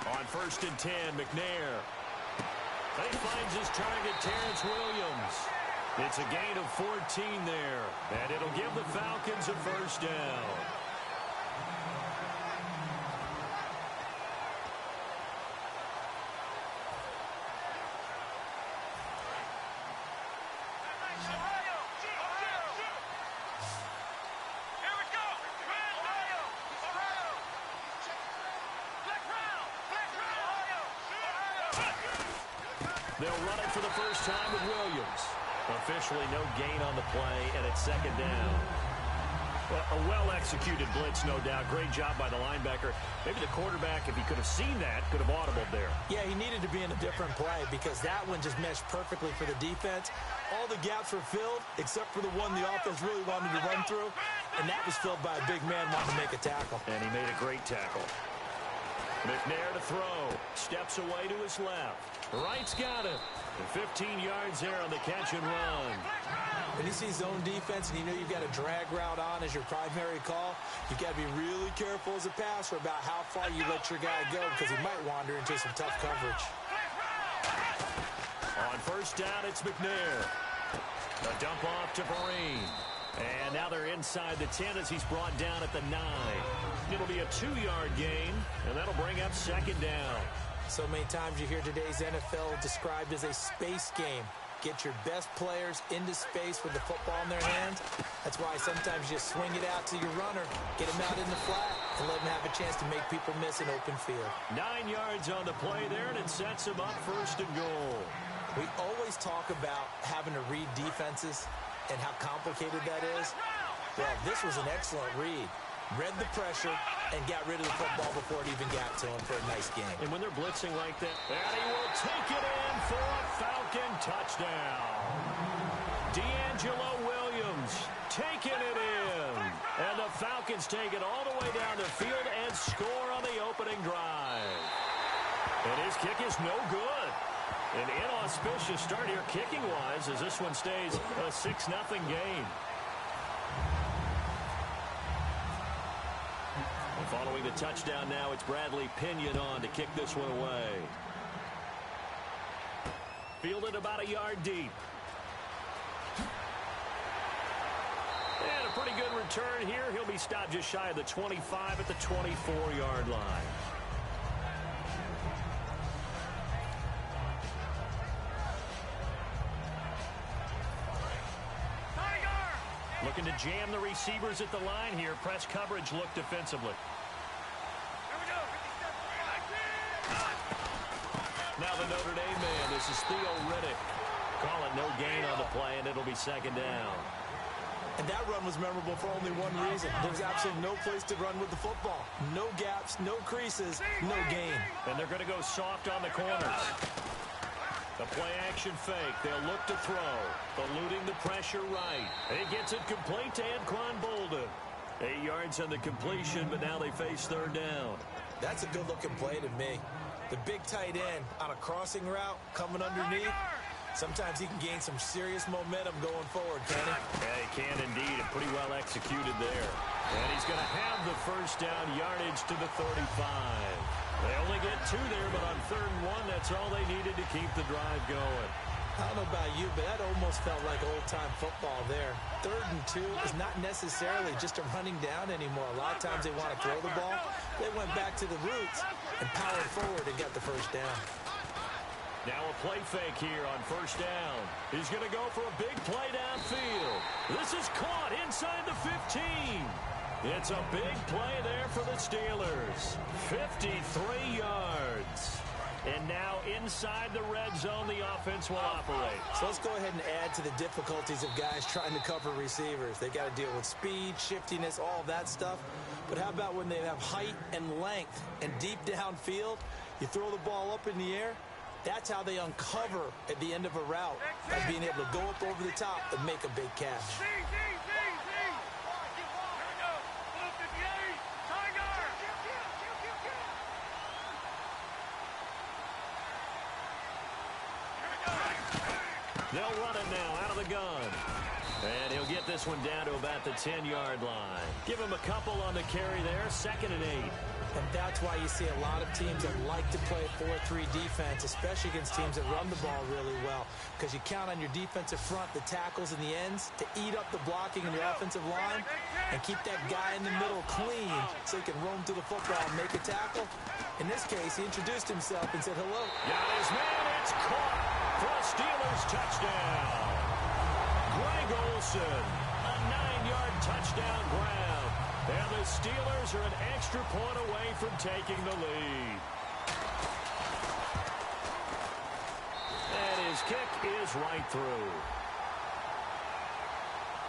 On 1st and 10, McNair. He finds his target, Terrence Williams. It's a gain of 14 there, and it'll give the Falcons a first down. They'll run it for the first time with Williams. Officially no gain on the play, and it's 2nd down. Well, a well-executed blitz, no doubt. Great job by the linebacker. Maybe the quarterback, if he could have seen that, could have audibled there. Yeah, he needed to be in a different play because that one just meshed perfectly for the defense. All the gaps were filled except for the one the offense really wanted to run through, and that was filled by a big man wanting to make a tackle. And he made a great tackle. McNair to throw. Steps away to his left. Wright's got it. And 15 yards there on the catch and run. When you see zone defense and you know you've got a drag route on as your primary call, you've got to be really careful as a passer about how far you let your guy go because he might wander into some tough coverage. On 1st down, it's McNair. A dump off to Vereen. And now they're inside the 10 as he's brought down at the 9. It'll be a 2-yard gain, and that'll bring up 2nd down. So many times you hear today's NFL described as a space game. Get your best players into space with the football in their hands. That's why sometimes you swing it out to your runner, get him out in the flat, and let him have a chance to make people miss an open field. 9 yards on the play there, and it sets him up 1st and goal. We always talk about having to read defenses and how complicated that is. Well, this was an excellent read. Read the pressure and got rid of the football before it even got to him for a nice game. And when they're blitzing like that, and he will take it in for a Falcon touchdown. D'Angelo Williams taking it in. And the Falcons take it all the way down the field and score on the opening drive. And his kick is no good. An inauspicious start here kicking-wise as this one stays a 6-0 game. Following the touchdown now, it's Bradley Pinion on to kick this one away. Fielded about a yard deep. And a pretty good return here. He'll be stopped just shy of the 25 at the 24-yard line. Looking to jam the receivers at the line here. Press coverage look defensively. Now the Notre Dame man, this is Theo Riddick. Call it no gain on the play, and it'll be 2nd down. And that run was memorable for only one reason. There's absolutely no place to run with the football. No gaps, no creases, no gain. And they're going to go soft on the corners. The play-action fake. They'll look to throw. Eluding the pressure right. He gets it complete to Anquan Bolden. 8 yards on the completion, but now they face 3rd down. That's a good-looking play to me. The big tight end on a crossing route coming underneath. Sometimes he can gain some serious momentum going forward, can he? Yeah, he can indeed, and pretty well executed there. And he's going to have the first down yardage to the 35. They only get 2 there, but on 3rd and 1, that's all they needed to keep the drive going. I don't know about you, but that almost felt like old-time football there. 3rd and 2 is not necessarily just a running down anymore. A lot of times they want to throw the ball. They went back to the roots and powered forward and got the first down. Now a play fake here on 1st down. He's going to go for a big play downfield. This is caught inside the 15. It's a big play there for the Steelers. 53 yards. And now inside the red zone, the offense will operate. So let's go ahead and add to the difficulties of guys trying to cover receivers. They got to deal with speed, shiftiness, all of that stuff. But how about when they have height and length and deep downfield? You throw the ball up in the air. That's how they uncover at the end of a route, by being able to go up over the top and make a big catch. They'll run it now out of the gun. And he'll get this one down to about the 10-yard line. Give him a couple on the carry there, 2nd and 8. And that's why you see a lot of teams that like to play 4-3 defense, especially against teams that run the ball really well, because you count on your defensive front, the tackles and the ends, to eat up the blocking in your offensive line and keep that guy in the middle clean so he can roam through the football and make a tackle. In this case, he introduced himself and said hello. Got his man, it's caught for a Steelers touchdown. Greg Olsen, a 9-yard touchdown grab. And the Steelers are an extra point away from taking the lead. And his kick is right through.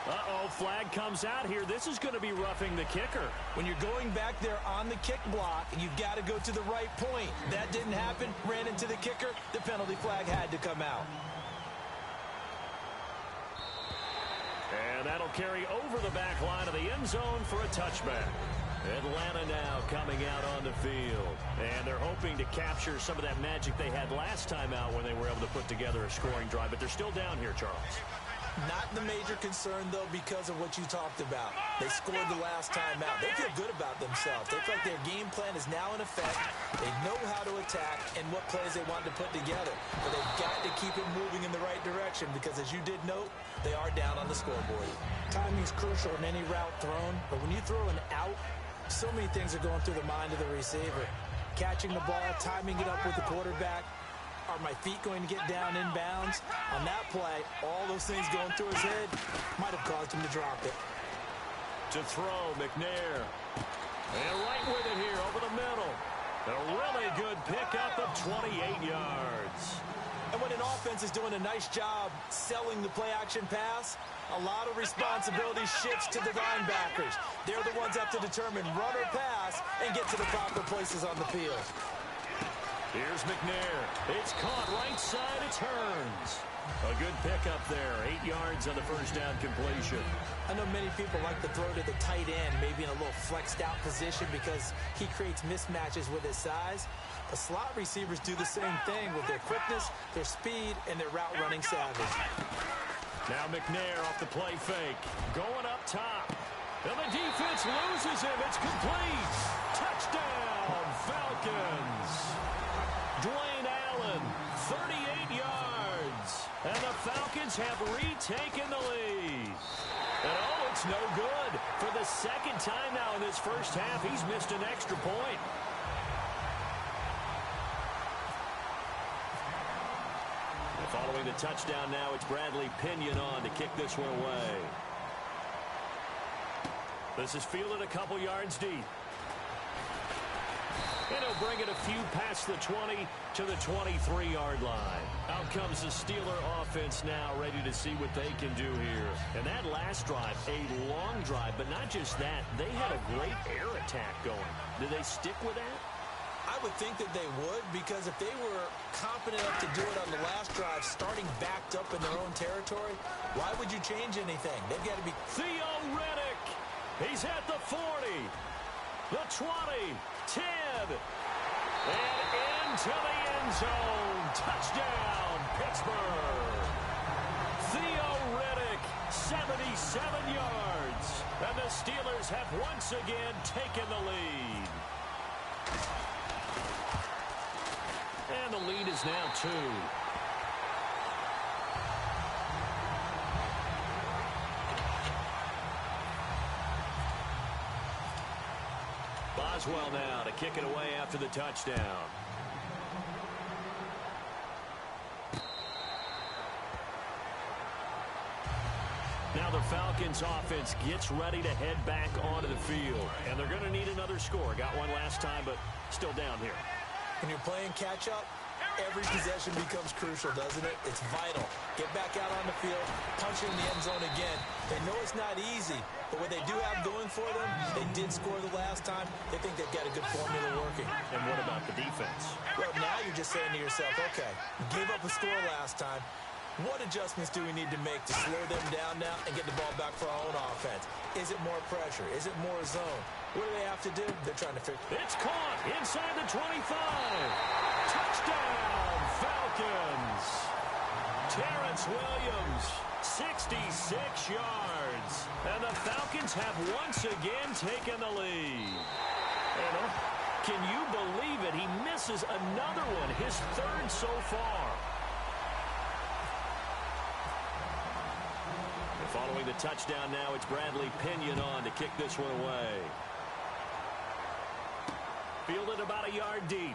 Uh-oh, flag comes out here. This is going to be roughing the kicker. When you're going back there on the kick block, you've got to go to the right point. That didn't happen. Ran into the kicker. The penalty flag had to come out. And that'll carry over the back line of the end zone for a touchback. Atlanta now coming out on the field. And they're hoping to capture some of that magic they had last time out when they were able to put together a scoring drive. But they're still down here, Charles. Not the major concern, though, because of what you talked about. They scored the last time out. They feel good about themselves. They feel like their game plan is now in effect. They know how to attack and what plays they want to put together. But they've got to keep it moving in the right direction because, as you did note, they are down on the scoreboard. Timing is crucial in any route thrown, but when you throw an out, so many things are going through the mind of the receiver. Catching the ball, timing it up with the quarterback. Are my feet going to get down inbounds? On that play, all those things going through his head might have caused him to drop it. To throw, McNair. And right with it here over the middle. A really good pickup of 28 yards. And when an offense is doing a nice job selling the play-action pass, a lot of responsibility shifts to the linebackers. They're the ones that have to determine run or pass and get to the proper places on the field. Here's McNair. It's caught right side. It turns. A good pickup there. 8 yards on the first down completion. I know many people like to throw to the tight end, maybe in a little flexed out position because he creates mismatches with his size. The slot receivers do the same thing with their quickness, their speed, and their route running savvy. Now McNair off the play fake. Going up top. And the defense loses him. It's complete. Touchdown, Falcons. Dwayne Allen, 38 yards. And the Falcons have retaken the lead. And oh, it's no good. For the second time now in this first half, he's missed an extra point. And following the touchdown now, it's Bradley Pinion on to kick this one away. This is fielded a couple yards deep. And he'll bring it a few past the 20 to the 23-yard line. Out comes the Steeler offense now, ready to see what they can do here. And that last drive, a long drive, but not just that. They had a great air attack going. Did they stick with that? I would think that they would, because if they were confident enough to do it on the last drive, starting backed up in their own territory, why would you change anything? They've got to be... Theo Riddick. He's at the 40, the 20, 10, and into the end zone. Touchdown, Pittsburgh. Theo Riddick, 77 yards. And the Steelers have once again taken the lead. And the lead is now 2. Boswell now to kick it away after the touchdown. Now the Falcons offense gets ready to head back onto the field. And they're going to need another score. Got one last time, but still down here. When you're playing catch-up, every possession becomes crucial, doesn't it? It's vital. Get back out on the field, punch in the end zone again. They know it's not easy, but what they do have going for them, they did score the last time. They think they've got a good formula working. And what about the defense? Well, now you're just saying to yourself, okay, you gave up a score last time. What adjustments do we need to make to slow them down now and get the ball back for our own offense? Is it more pressure? Is it more zone? What do they have to do? They're trying to figure it out. It's caught inside the 25. Touchdown, Falcons. Terrence Williams, 66 yards. And the Falcons have once again taken the lead. Can you believe it? He misses another one, his third so far. Following the touchdown now, it's Bradley Pinion on to kick this one away. Fielded about a yard deep.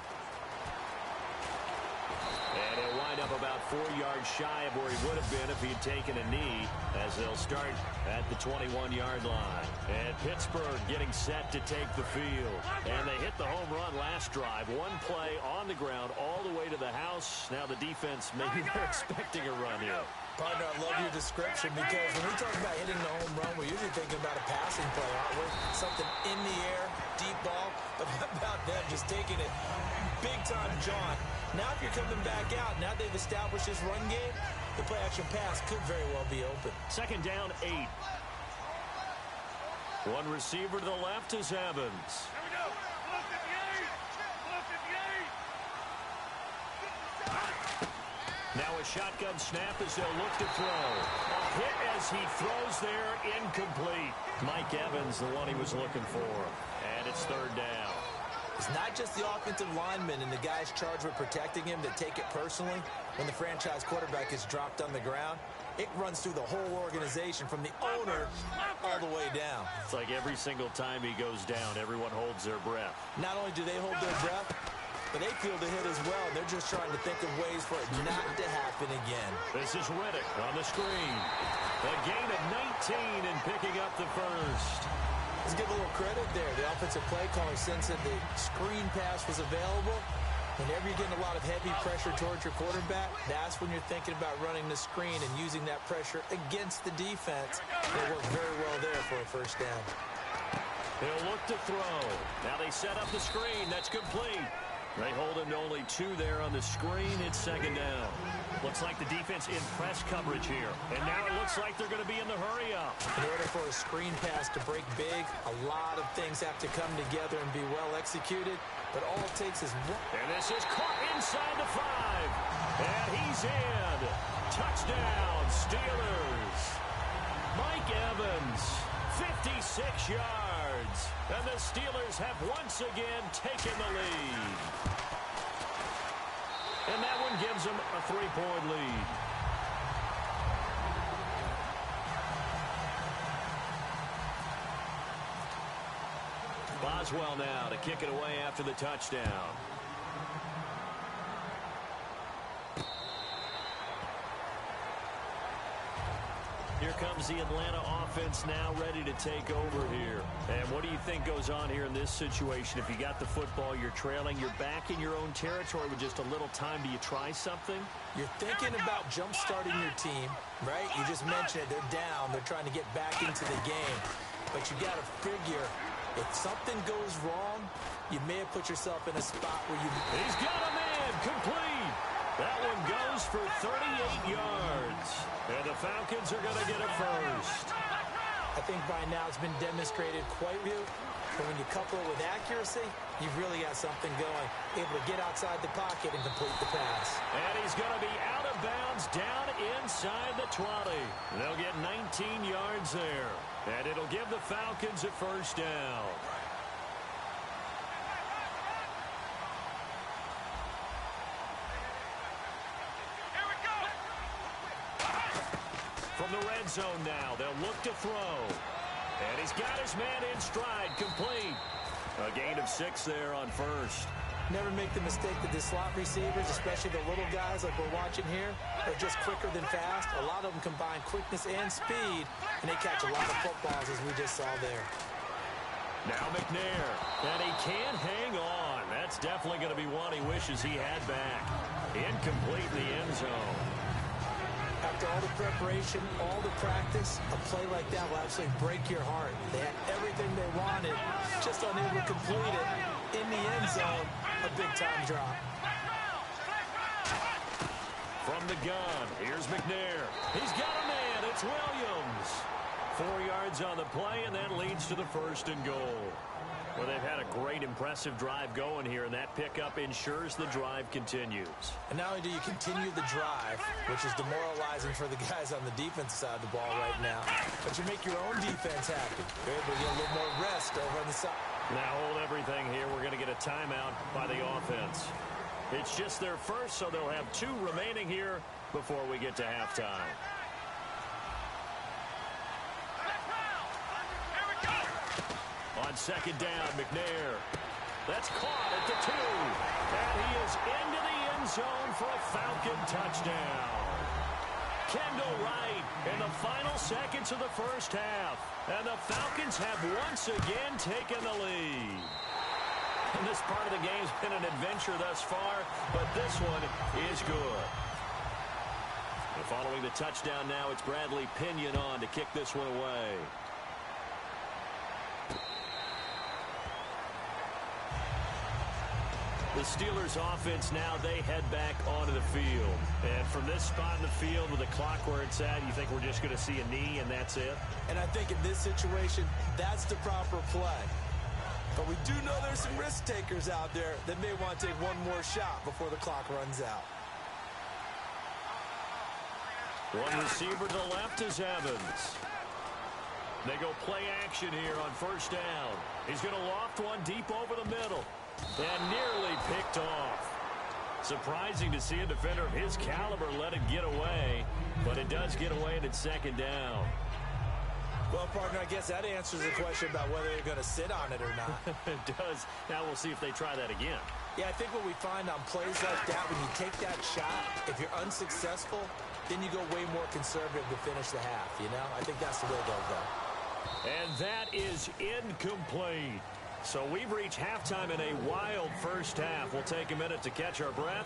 And he'll wind up about 4 yards shy of where he would have been if he had taken a knee, as they'll start at the 21-yard line. And Pittsburgh getting set to take the field. And they hit the home run last drive. One play on the ground all the way to the house. Now the defense, maybe they're expecting a run here. Partner, I love your description because when we talk about hitting the home run, we're usually thinking about a passing play, aren't we? Something in the air, deep ball. But how about them just taking it big time, John? Now if you're coming back out, now they've established this run game, the play-action pass could very well be open. Second down, 8. One receiver to the left is Evans. Here we go. Below 58. Below 58. Now a shotgun snap as they'll look to throw. A hit as he throws there, incomplete. Mike Evans, the one he was looking for. And it's third down. It's not just the offensive linemen and the guys charged with protecting him that take it personally. When the franchise quarterback is dropped on the ground, it runs through the whole organization from the owner all the way down. It's like every single time he goes down, everyone holds their breath. Not only do they hold their breath, but they feel the hit as well. They're just trying to think of ways for it not to happen again. This is Riddick on the screen. A gain of 19 and picking up the first. Let's give a little credit there. The offensive play caller sensed that the screen pass was available. Whenever you're getting a lot of heavy pressure towards your quarterback, that's when you're thinking about running the screen and using that pressure against the defense. It worked very well there for a first down. They'll look to throw. Now they set up the screen. That's complete. They hold him to only 2 there on the screen. It's second down. Looks like the defense in press coverage here. And now it looks like they're going to be in the hurry up. In order for a screen pass to break big, a lot of things have to come together and be well executed. But all it takes is one. And this is caught inside the 5. And he's in. Touchdown, Steelers. Mike Evans, 56 yards. And the Steelers have once again taken the lead. And that one gives them a 3-point lead. Boswell now to kick it away after the touchdown. Here comes the Atlanta offense now ready to take over here. And what do you think goes on here in this situation? If you got the football, you're trailing, you're back in your own territory with just a little time. Do you try something? You're thinking about jump-starting your team, right? You just mentioned it. They're down. They're trying to get back into the game. But you got to figure, if something goes wrong, you may have put yourself in a spot where you... He's got him in. Complete. That one goes for 38 yards. And the Falcons are going to get a first. I think by now it's been demonstrated quite real. But when you couple it with accuracy, you've really got something going. Able to get outside the pocket and complete the pass. And he's going to be out of bounds down inside the 20. They'll get 19 yards there. And it'll give the Falcons a first down. From the red zone now, they'll look to throw. And he's got his man in stride, complete. A gain of 6 there on first. Never make the mistake that the slot receivers, especially the little guys like we're watching here, are just quicker than fast. A lot of them combine quickness and speed, and they catch a lot of footballs, as we just saw there. Now McNair, and he can't hang on. That That's definitely going to be one he wishes he had back. Incomplete in the end zone. After all the preparation, all the practice, a play like that will absolutely break your heart. They had everything they wanted, just unable to complete it. In the end zone, a big-time drop. From the gun, here's McNair. He's got a man. It's Williams. 4 yards on the play, and that leads to the 1st and goal. Well, they've had a great, impressive drive going here, and that pickup ensures the drive continues. And not only do you continue the drive, which is demoralizing for the guys on the defense side of the ball right now, but you make your own defense happy. You're able to get a little more rest over on the side. Now hold everything here. We're going to get a timeout by the offense. It's just their first, so they'll have 2 remaining here before we get to halftime. On 2nd down, McNair. That's caught at the 2. And he is into the end zone for a Falcon touchdown. Kendall Wright in the final seconds of the first half. And the Falcons have once again taken the lead. And this part of the game's been an adventure thus far, but this one is good. And following the touchdown now, it's Bradley Pinion on to kick this one away. The Steelers offense now, they head back onto the field. And from this spot in the field with the clock where it's at, you think we're just going to see a knee and that's it? And I think in this situation, that's the proper play. But we do know there's some risk takers out there that may want to take one more shot before the clock runs out. One receiver to the left is Evans. They go play action here on 1st down. He's going to loft one deep over the middle. And nearly picked off. Surprising to see a defender of his caliber let it get away, but it does get away and it's 2nd down. Well, partner, I guess that answers the question about whether they're going to sit on it or not. It does. Now we'll see if they try that again. Yeah, I think what we find on plays like that, when you take that shot, if you're unsuccessful, then you go way more conservative to finish the half, you know? I think that's the way they'll go. And that is incomplete. So we've reached halftime in a wild first half. We'll take a minute to catch our breath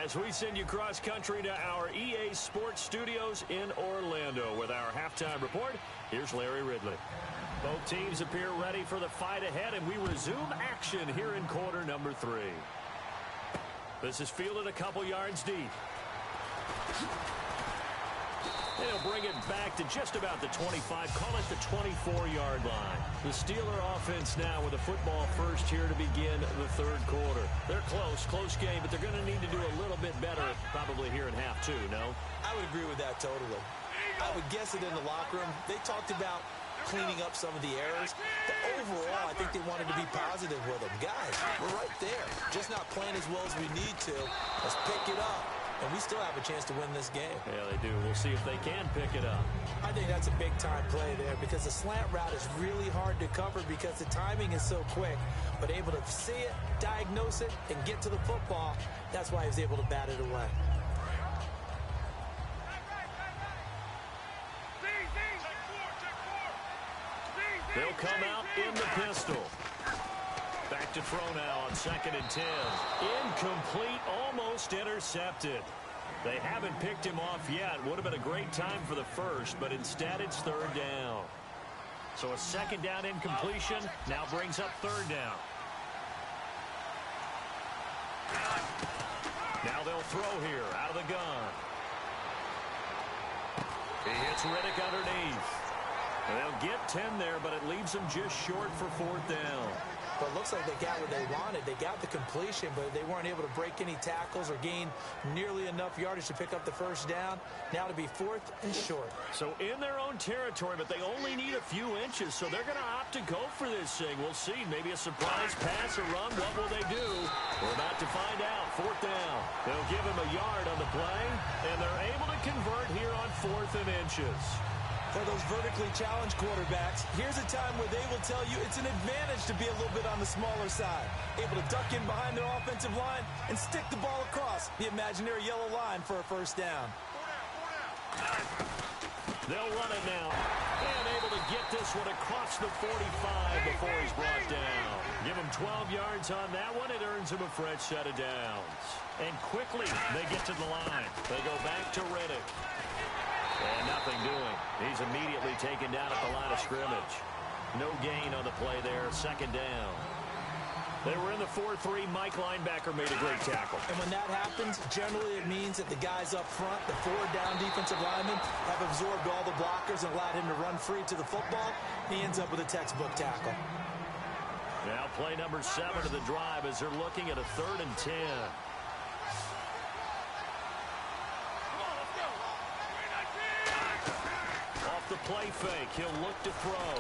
as we send you cross-country to our EA Sports Studios in Orlando with our halftime report. Here's Larry Ridley. Both teams appear ready for the fight ahead, and we resume action here in quarter number 3. This is fielded a couple yards deep. They'll bring it back to just about the 25, call it the 24-yard line. The Steeler offense now with a football first here to begin the 3rd quarter. They're close game, but they're going to need to do a little bit better probably here in half 2, no? I would agree with that totally. I would guess it in the locker room. They talked about cleaning up some of the errors, but overall, I think they wanted to be positive with them. Guys, we're right there. Just not playing as well as we need to. Let's pick it up. And we still have a chance to win this game. Yeah, they do. We'll see if they can pick it up. I think that's a big-time play there because the slant route is really hard to cover because the timing is so quick. But able to see it, diagnose it, and get to the football, that's why he was able to bat it away. They'll come out in the pistol. Back to throw now on 2nd and 10. Incomplete, almost intercepted. They haven't picked him off yet. Would have been a great time for the first, but instead it's 3rd down. So a 2nd down incompletion now brings up 3rd down. Now they'll throw here out of the gun. He hits Riddick underneath. They'll get 10 there, but it leaves them just short for 4th down. But it looks like they got what they wanted. They got the completion, but they weren't able to break any tackles or gain nearly enough yardage to pick up the 1st down. Now to be 4th and short. So in their own territory, but they only need a few inches, so they're going to opt to go for this thing. We'll see. Maybe a surprise pass or run. What will they do? We're about to find out. 4th down. They'll give him a yard on the play, and they're able to convert here on 4th and inches. For those vertically challenged quarterbacks, here's a time where they will tell you it's an advantage to be a little bit on the smaller side. Able to duck in behind their offensive line and stick the ball across the imaginary yellow line for a 1st down. They'll run it now. And able to get this one across the 45 before he's brought down. Give him 12 yards on that one. It earns him a fresh set of downs. And quickly, they get to the line. They go back to Riddick. And nothing doing. He's immediately taken down at the line of scrimmage. No gain on the play there. Second down. They were in the 4-3. Mike linebacker made a great tackle. And when that happens, generally it means that the guys up front, the forward down defensive linemen, have absorbed all the blockers and allowed him to run free to the football. He ends up with a textbook tackle. Now play number 7 of the drive as they're looking at a 3rd and 10. Off the play fake, he'll look to throw.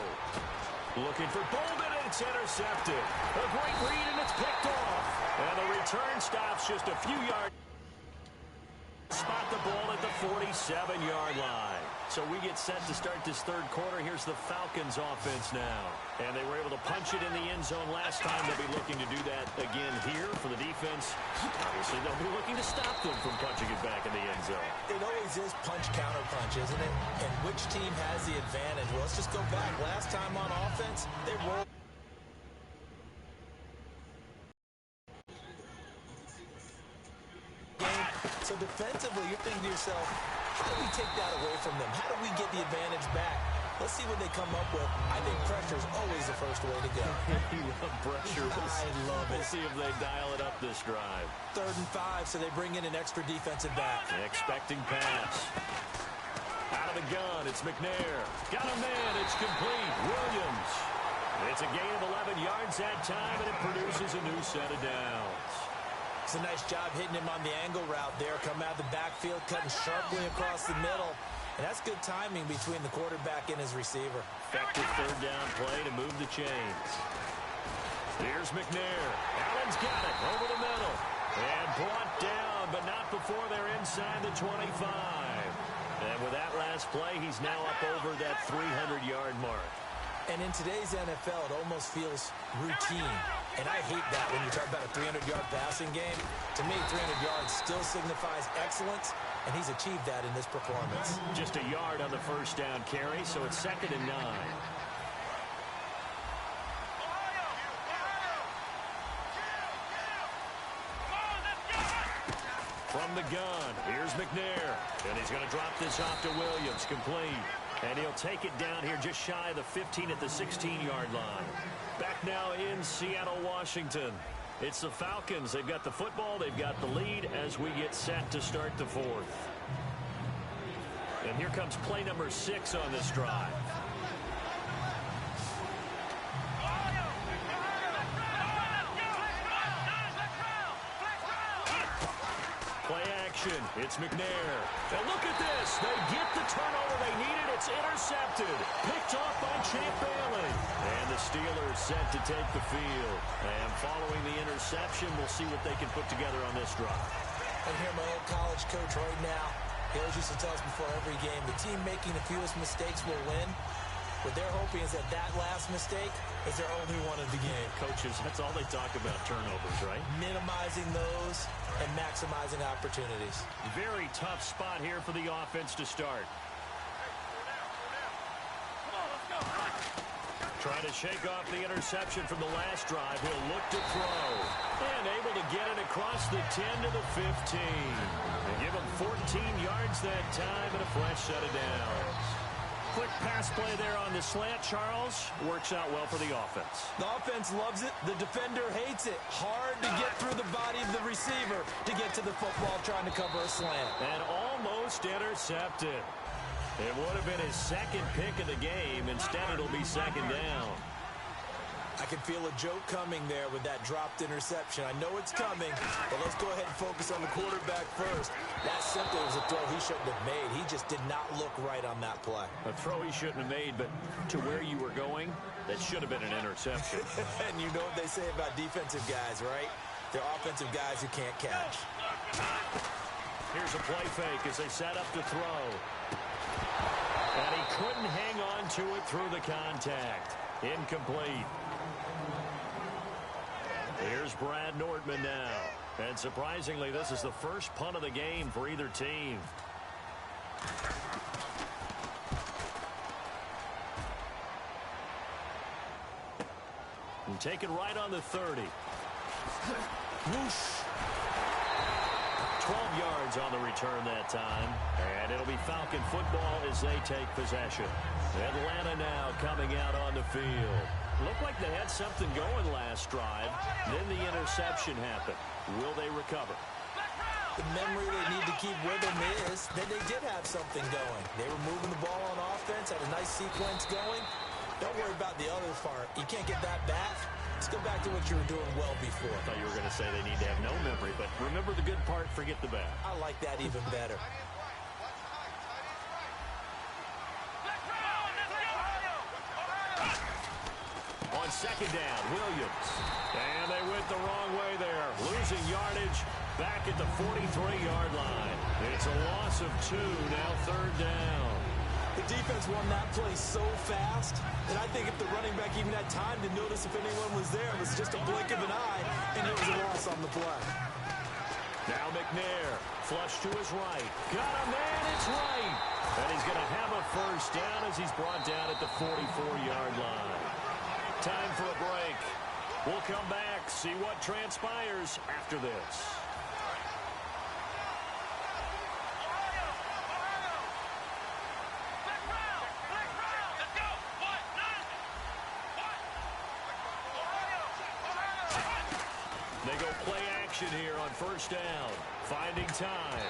Looking for Bolden, and it's intercepted. A great read, and it's picked off. And the return stops just a few yards. Spot the ball at the 47-yard line. So we get set to start this third quarter. Here's the Falcons offense now. And they were able to punch it in the end zone last time. They'll be looking to do that again here for the defense. Obviously, they'll be looking to stop them from punching it back in the end zone. It always is punch-counter-punch, isn't it? And which team has the advantage? Well, let's just go back. Last time on offense, they rolled. So defensively, you're thinking to yourself, how do we take that away from them? How do we get the advantage back? Let's see what they come up with. I think pressure is always the first way to go. You love pressure. I love it. We'll see if they dial it up this drive. 3rd and 5, so they bring in an extra defensive back. Expecting pass. Out of the gun, it's McNair. Got a man, it's complete. Williams. It's a gain of 11 yards that time, and it produces a new set of downs. It's a nice job hitting him on the angle route there. Coming out of the backfield, cutting sharply across the middle. And that's good timing between the quarterback and his receiver. Effective 3rd down play to move the chains. Here's McNair. Allen's got it over the middle. And brought down, but not before they're inside the 25. And with that last play, he's now up over that 300-yard mark. And in today's NFL, it almost feels routine. And I hate that when you talk about a 300-yard passing game. To me, 300 yards still signifies excellence, and he's achieved that in this performance. Just a yard on the first down carry, so it's 2nd and 9. From the gun, here's McNair. And he's going to drop this off to Williams, complete. And he'll take it down here just shy of the 15 at the 16-yard line. Back now in Seattle, Washington. It's the Falcons. They've got the football. They've got the lead as we get set to start the 4th. And here comes play number 6 on this drive. Play action. It's McNair. And look at this. They get the turnover they needed. It's intercepted. Picked off by Champ Bailey. And the Steelers set to take the field. And following the interception, we'll see what they can put together on this drive. I hear my old college coach right now. He always used to tell us before every game, the team making the fewest mistakes will win. What they're hoping is that last mistake is their only one of the game. Coaches, that's all they talk about, turnovers, right? Minimizing those and maximizing opportunities. Very tough spot here for the offense to start. Trying to shake off the interception from the last drive. He'll look to throw. And able to get it across the 10 to the 15. They give him 14 yards that time and a fresh set of downs. Quick pass play there on the slant, Charles. Works out well for the offense. The offense loves it. The defender hates it. Hard to get through the body of the receiver to get to the football trying to cover a slant. And almost intercepted. It would have been his 2nd pick of the game. Instead, it'll be 2nd down. I can feel a joke coming there with that dropped interception. I know it's coming, but let's go ahead and focus on the quarterback first. That simply was a throw he shouldn't have made. He just did not look right on that play. A throw he shouldn't have made, but to where you were going, that should have been an interception. And you know what they say about defensive guys, right? They're offensive guys who can't catch. Here's a play fake as they set up to throw. And he couldn't hang on to it through the contact. Incomplete. Here's Brad Nordman now. And surprisingly, this is the first punt of the game for either team. taken right on the 30. Whoosh. 12 yards on the return that time. And it'll be Falcon football as they take possession. Atlanta now coming out on the field. Looked like they had something going last drive. Then the interception happened. Will they recover? The memory they need to keep with them is that they did have something going. They were moving the ball on offense, had a nice sequence going. Don't worry about the other part. You can't get that back. Let's go back to what you were doing well before. I thought you were going to say they need to have no memory, but remember the good part, forget the bad. I like that even better. On second down, Williams. And they went the wrong way there. Losing yardage back at the 43-yard line. It's a loss of 2, now third down. The defense won that play so fast that I think if the running back even had time to notice if anyone was there, it was just a blink of an eye, and it was a loss on the play. Now McNair, flush to his right. Got a man, it's right. And he's going to have a first down as he's brought down at the 44-yard line. Time for a break. We'll come back, see what transpires after this. They go play action here on first down. Finding time.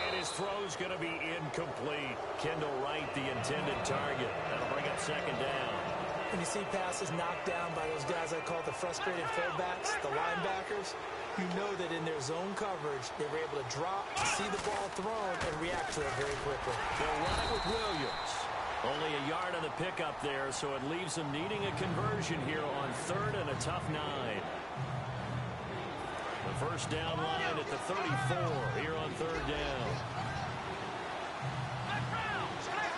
And his throw's going to be incomplete. Kendall Wright, the intended target. That'll bring up second down. When you see passes knocked down by those guys I call the frustrated fullbacks, the linebackers, you know that in their zone coverage, they were able to drop, see the ball thrown, and react to it very quickly. They'll run it with Williams. Only a yard on the pickup there, so it leaves them needing a conversion here on third and a tough 9. The first down line at the 34 here on third down.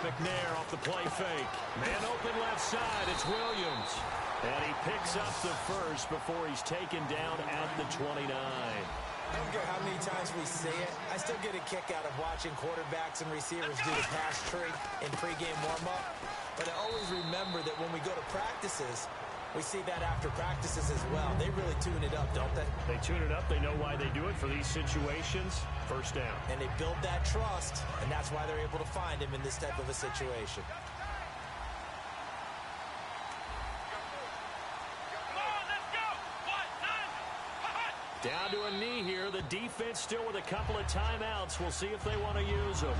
McNair off the play fake. Man open left side. It's Williams. And he picks up the first before he's taken down at the 29. I don't care how many times we say it, I still get a kick out of watching quarterbacks and receivers do the pass tree in pregame warm-up. But I always remember that when we go to practices, we see that after practices as well. They really tune it up, don't they? They tune it up. They know why they do it for these situations. First down. And they build that trust, and that's why they're able to find him in this type of a situation. Down to a knee here. The defense still with a couple of timeouts. We'll see if they want to use them.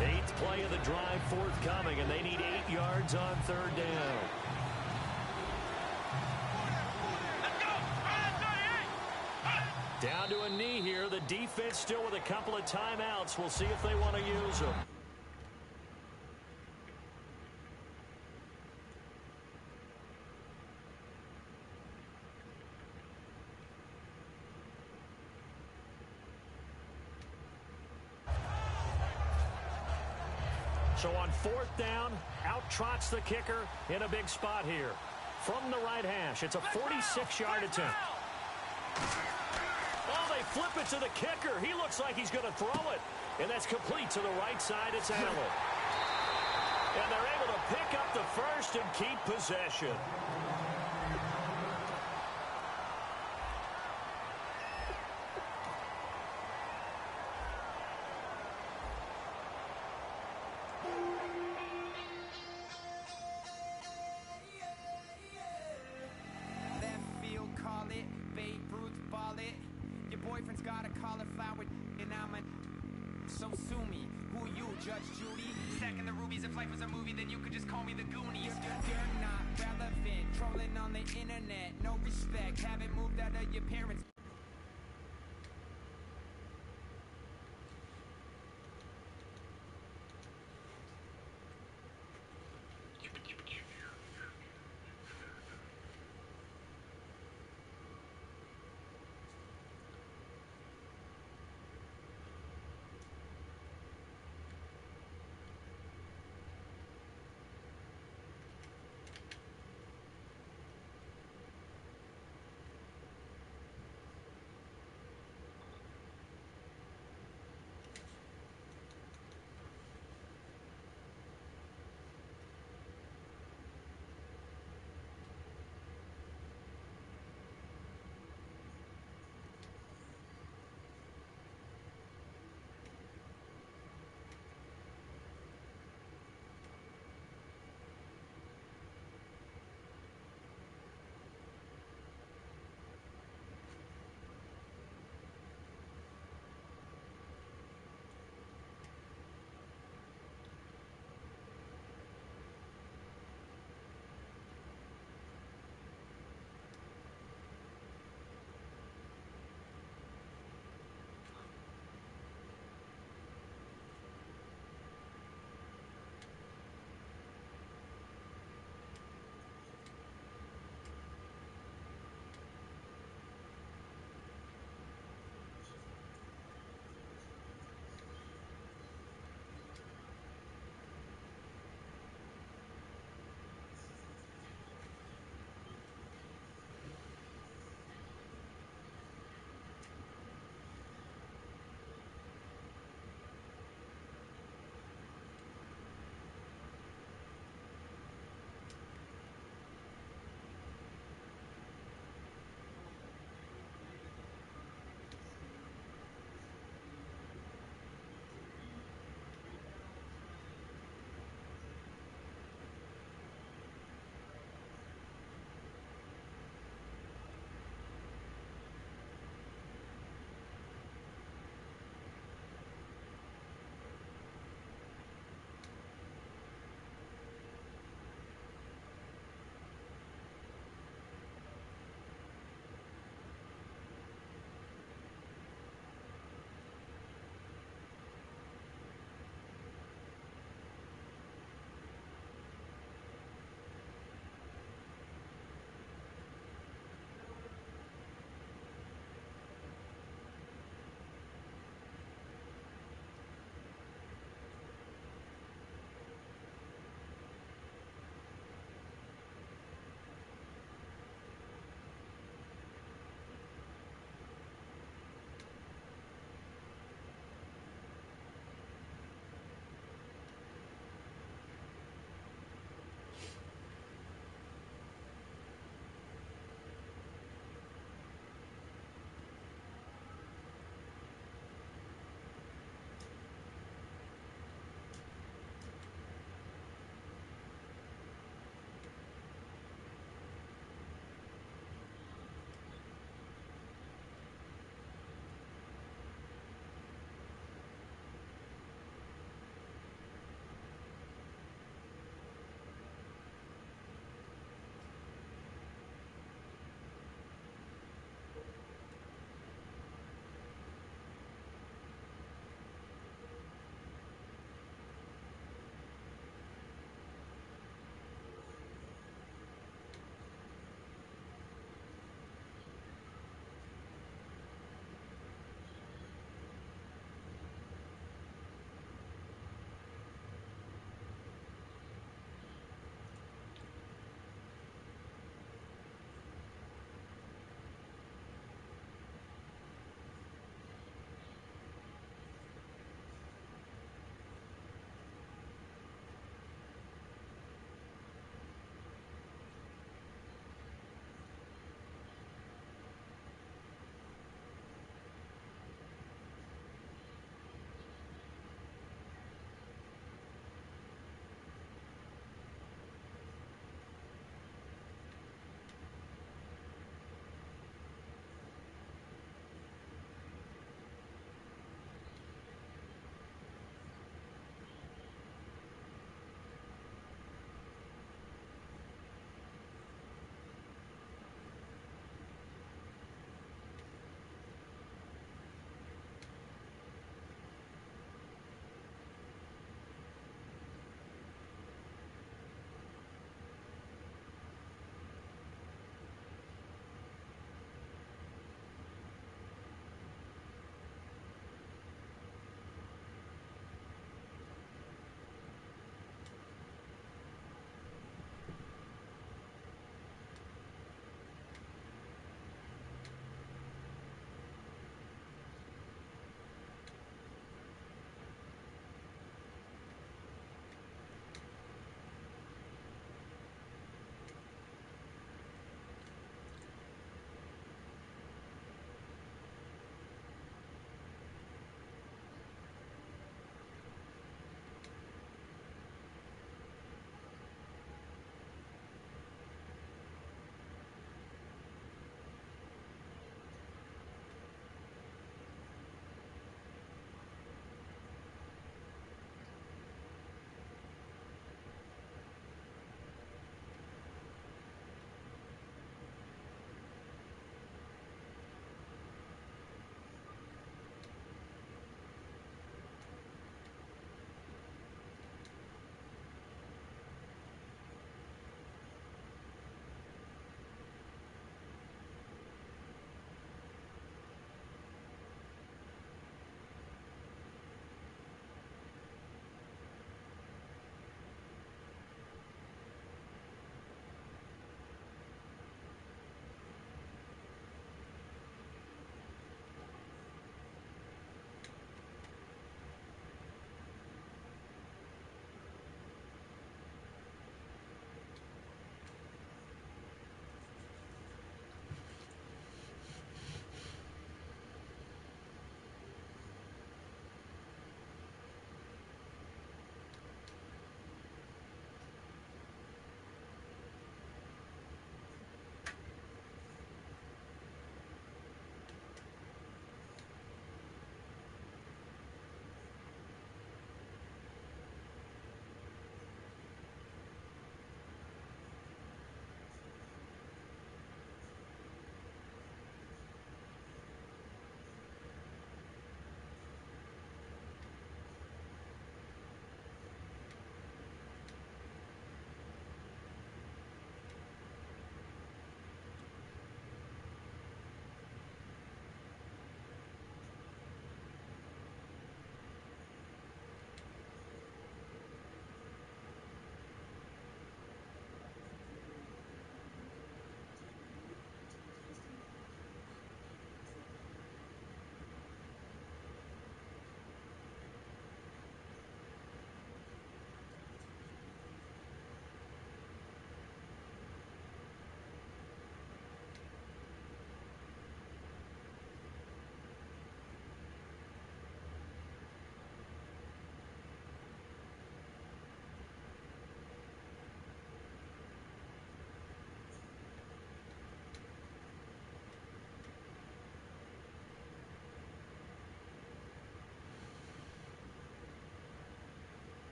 8th play of the drive forthcoming, and they need 8 yards on third down. Down to a knee here. The defense still with a couple of timeouts. We'll see if they want to use them. So on 4th down, out trots the kicker in a big spot here. From the right hash, it's a 46-yard attempt. Oh, they flip it to the kicker. He looks like he's going to throw it. And that's complete to the right side. It's Allen. And they're able to pick up the first and keep possession.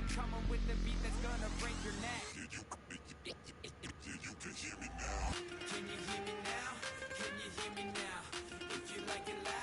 coming with the beat that's gonna break your neck. You can hear me now. Can you hear me now? Can you hear me now? If you like it loud.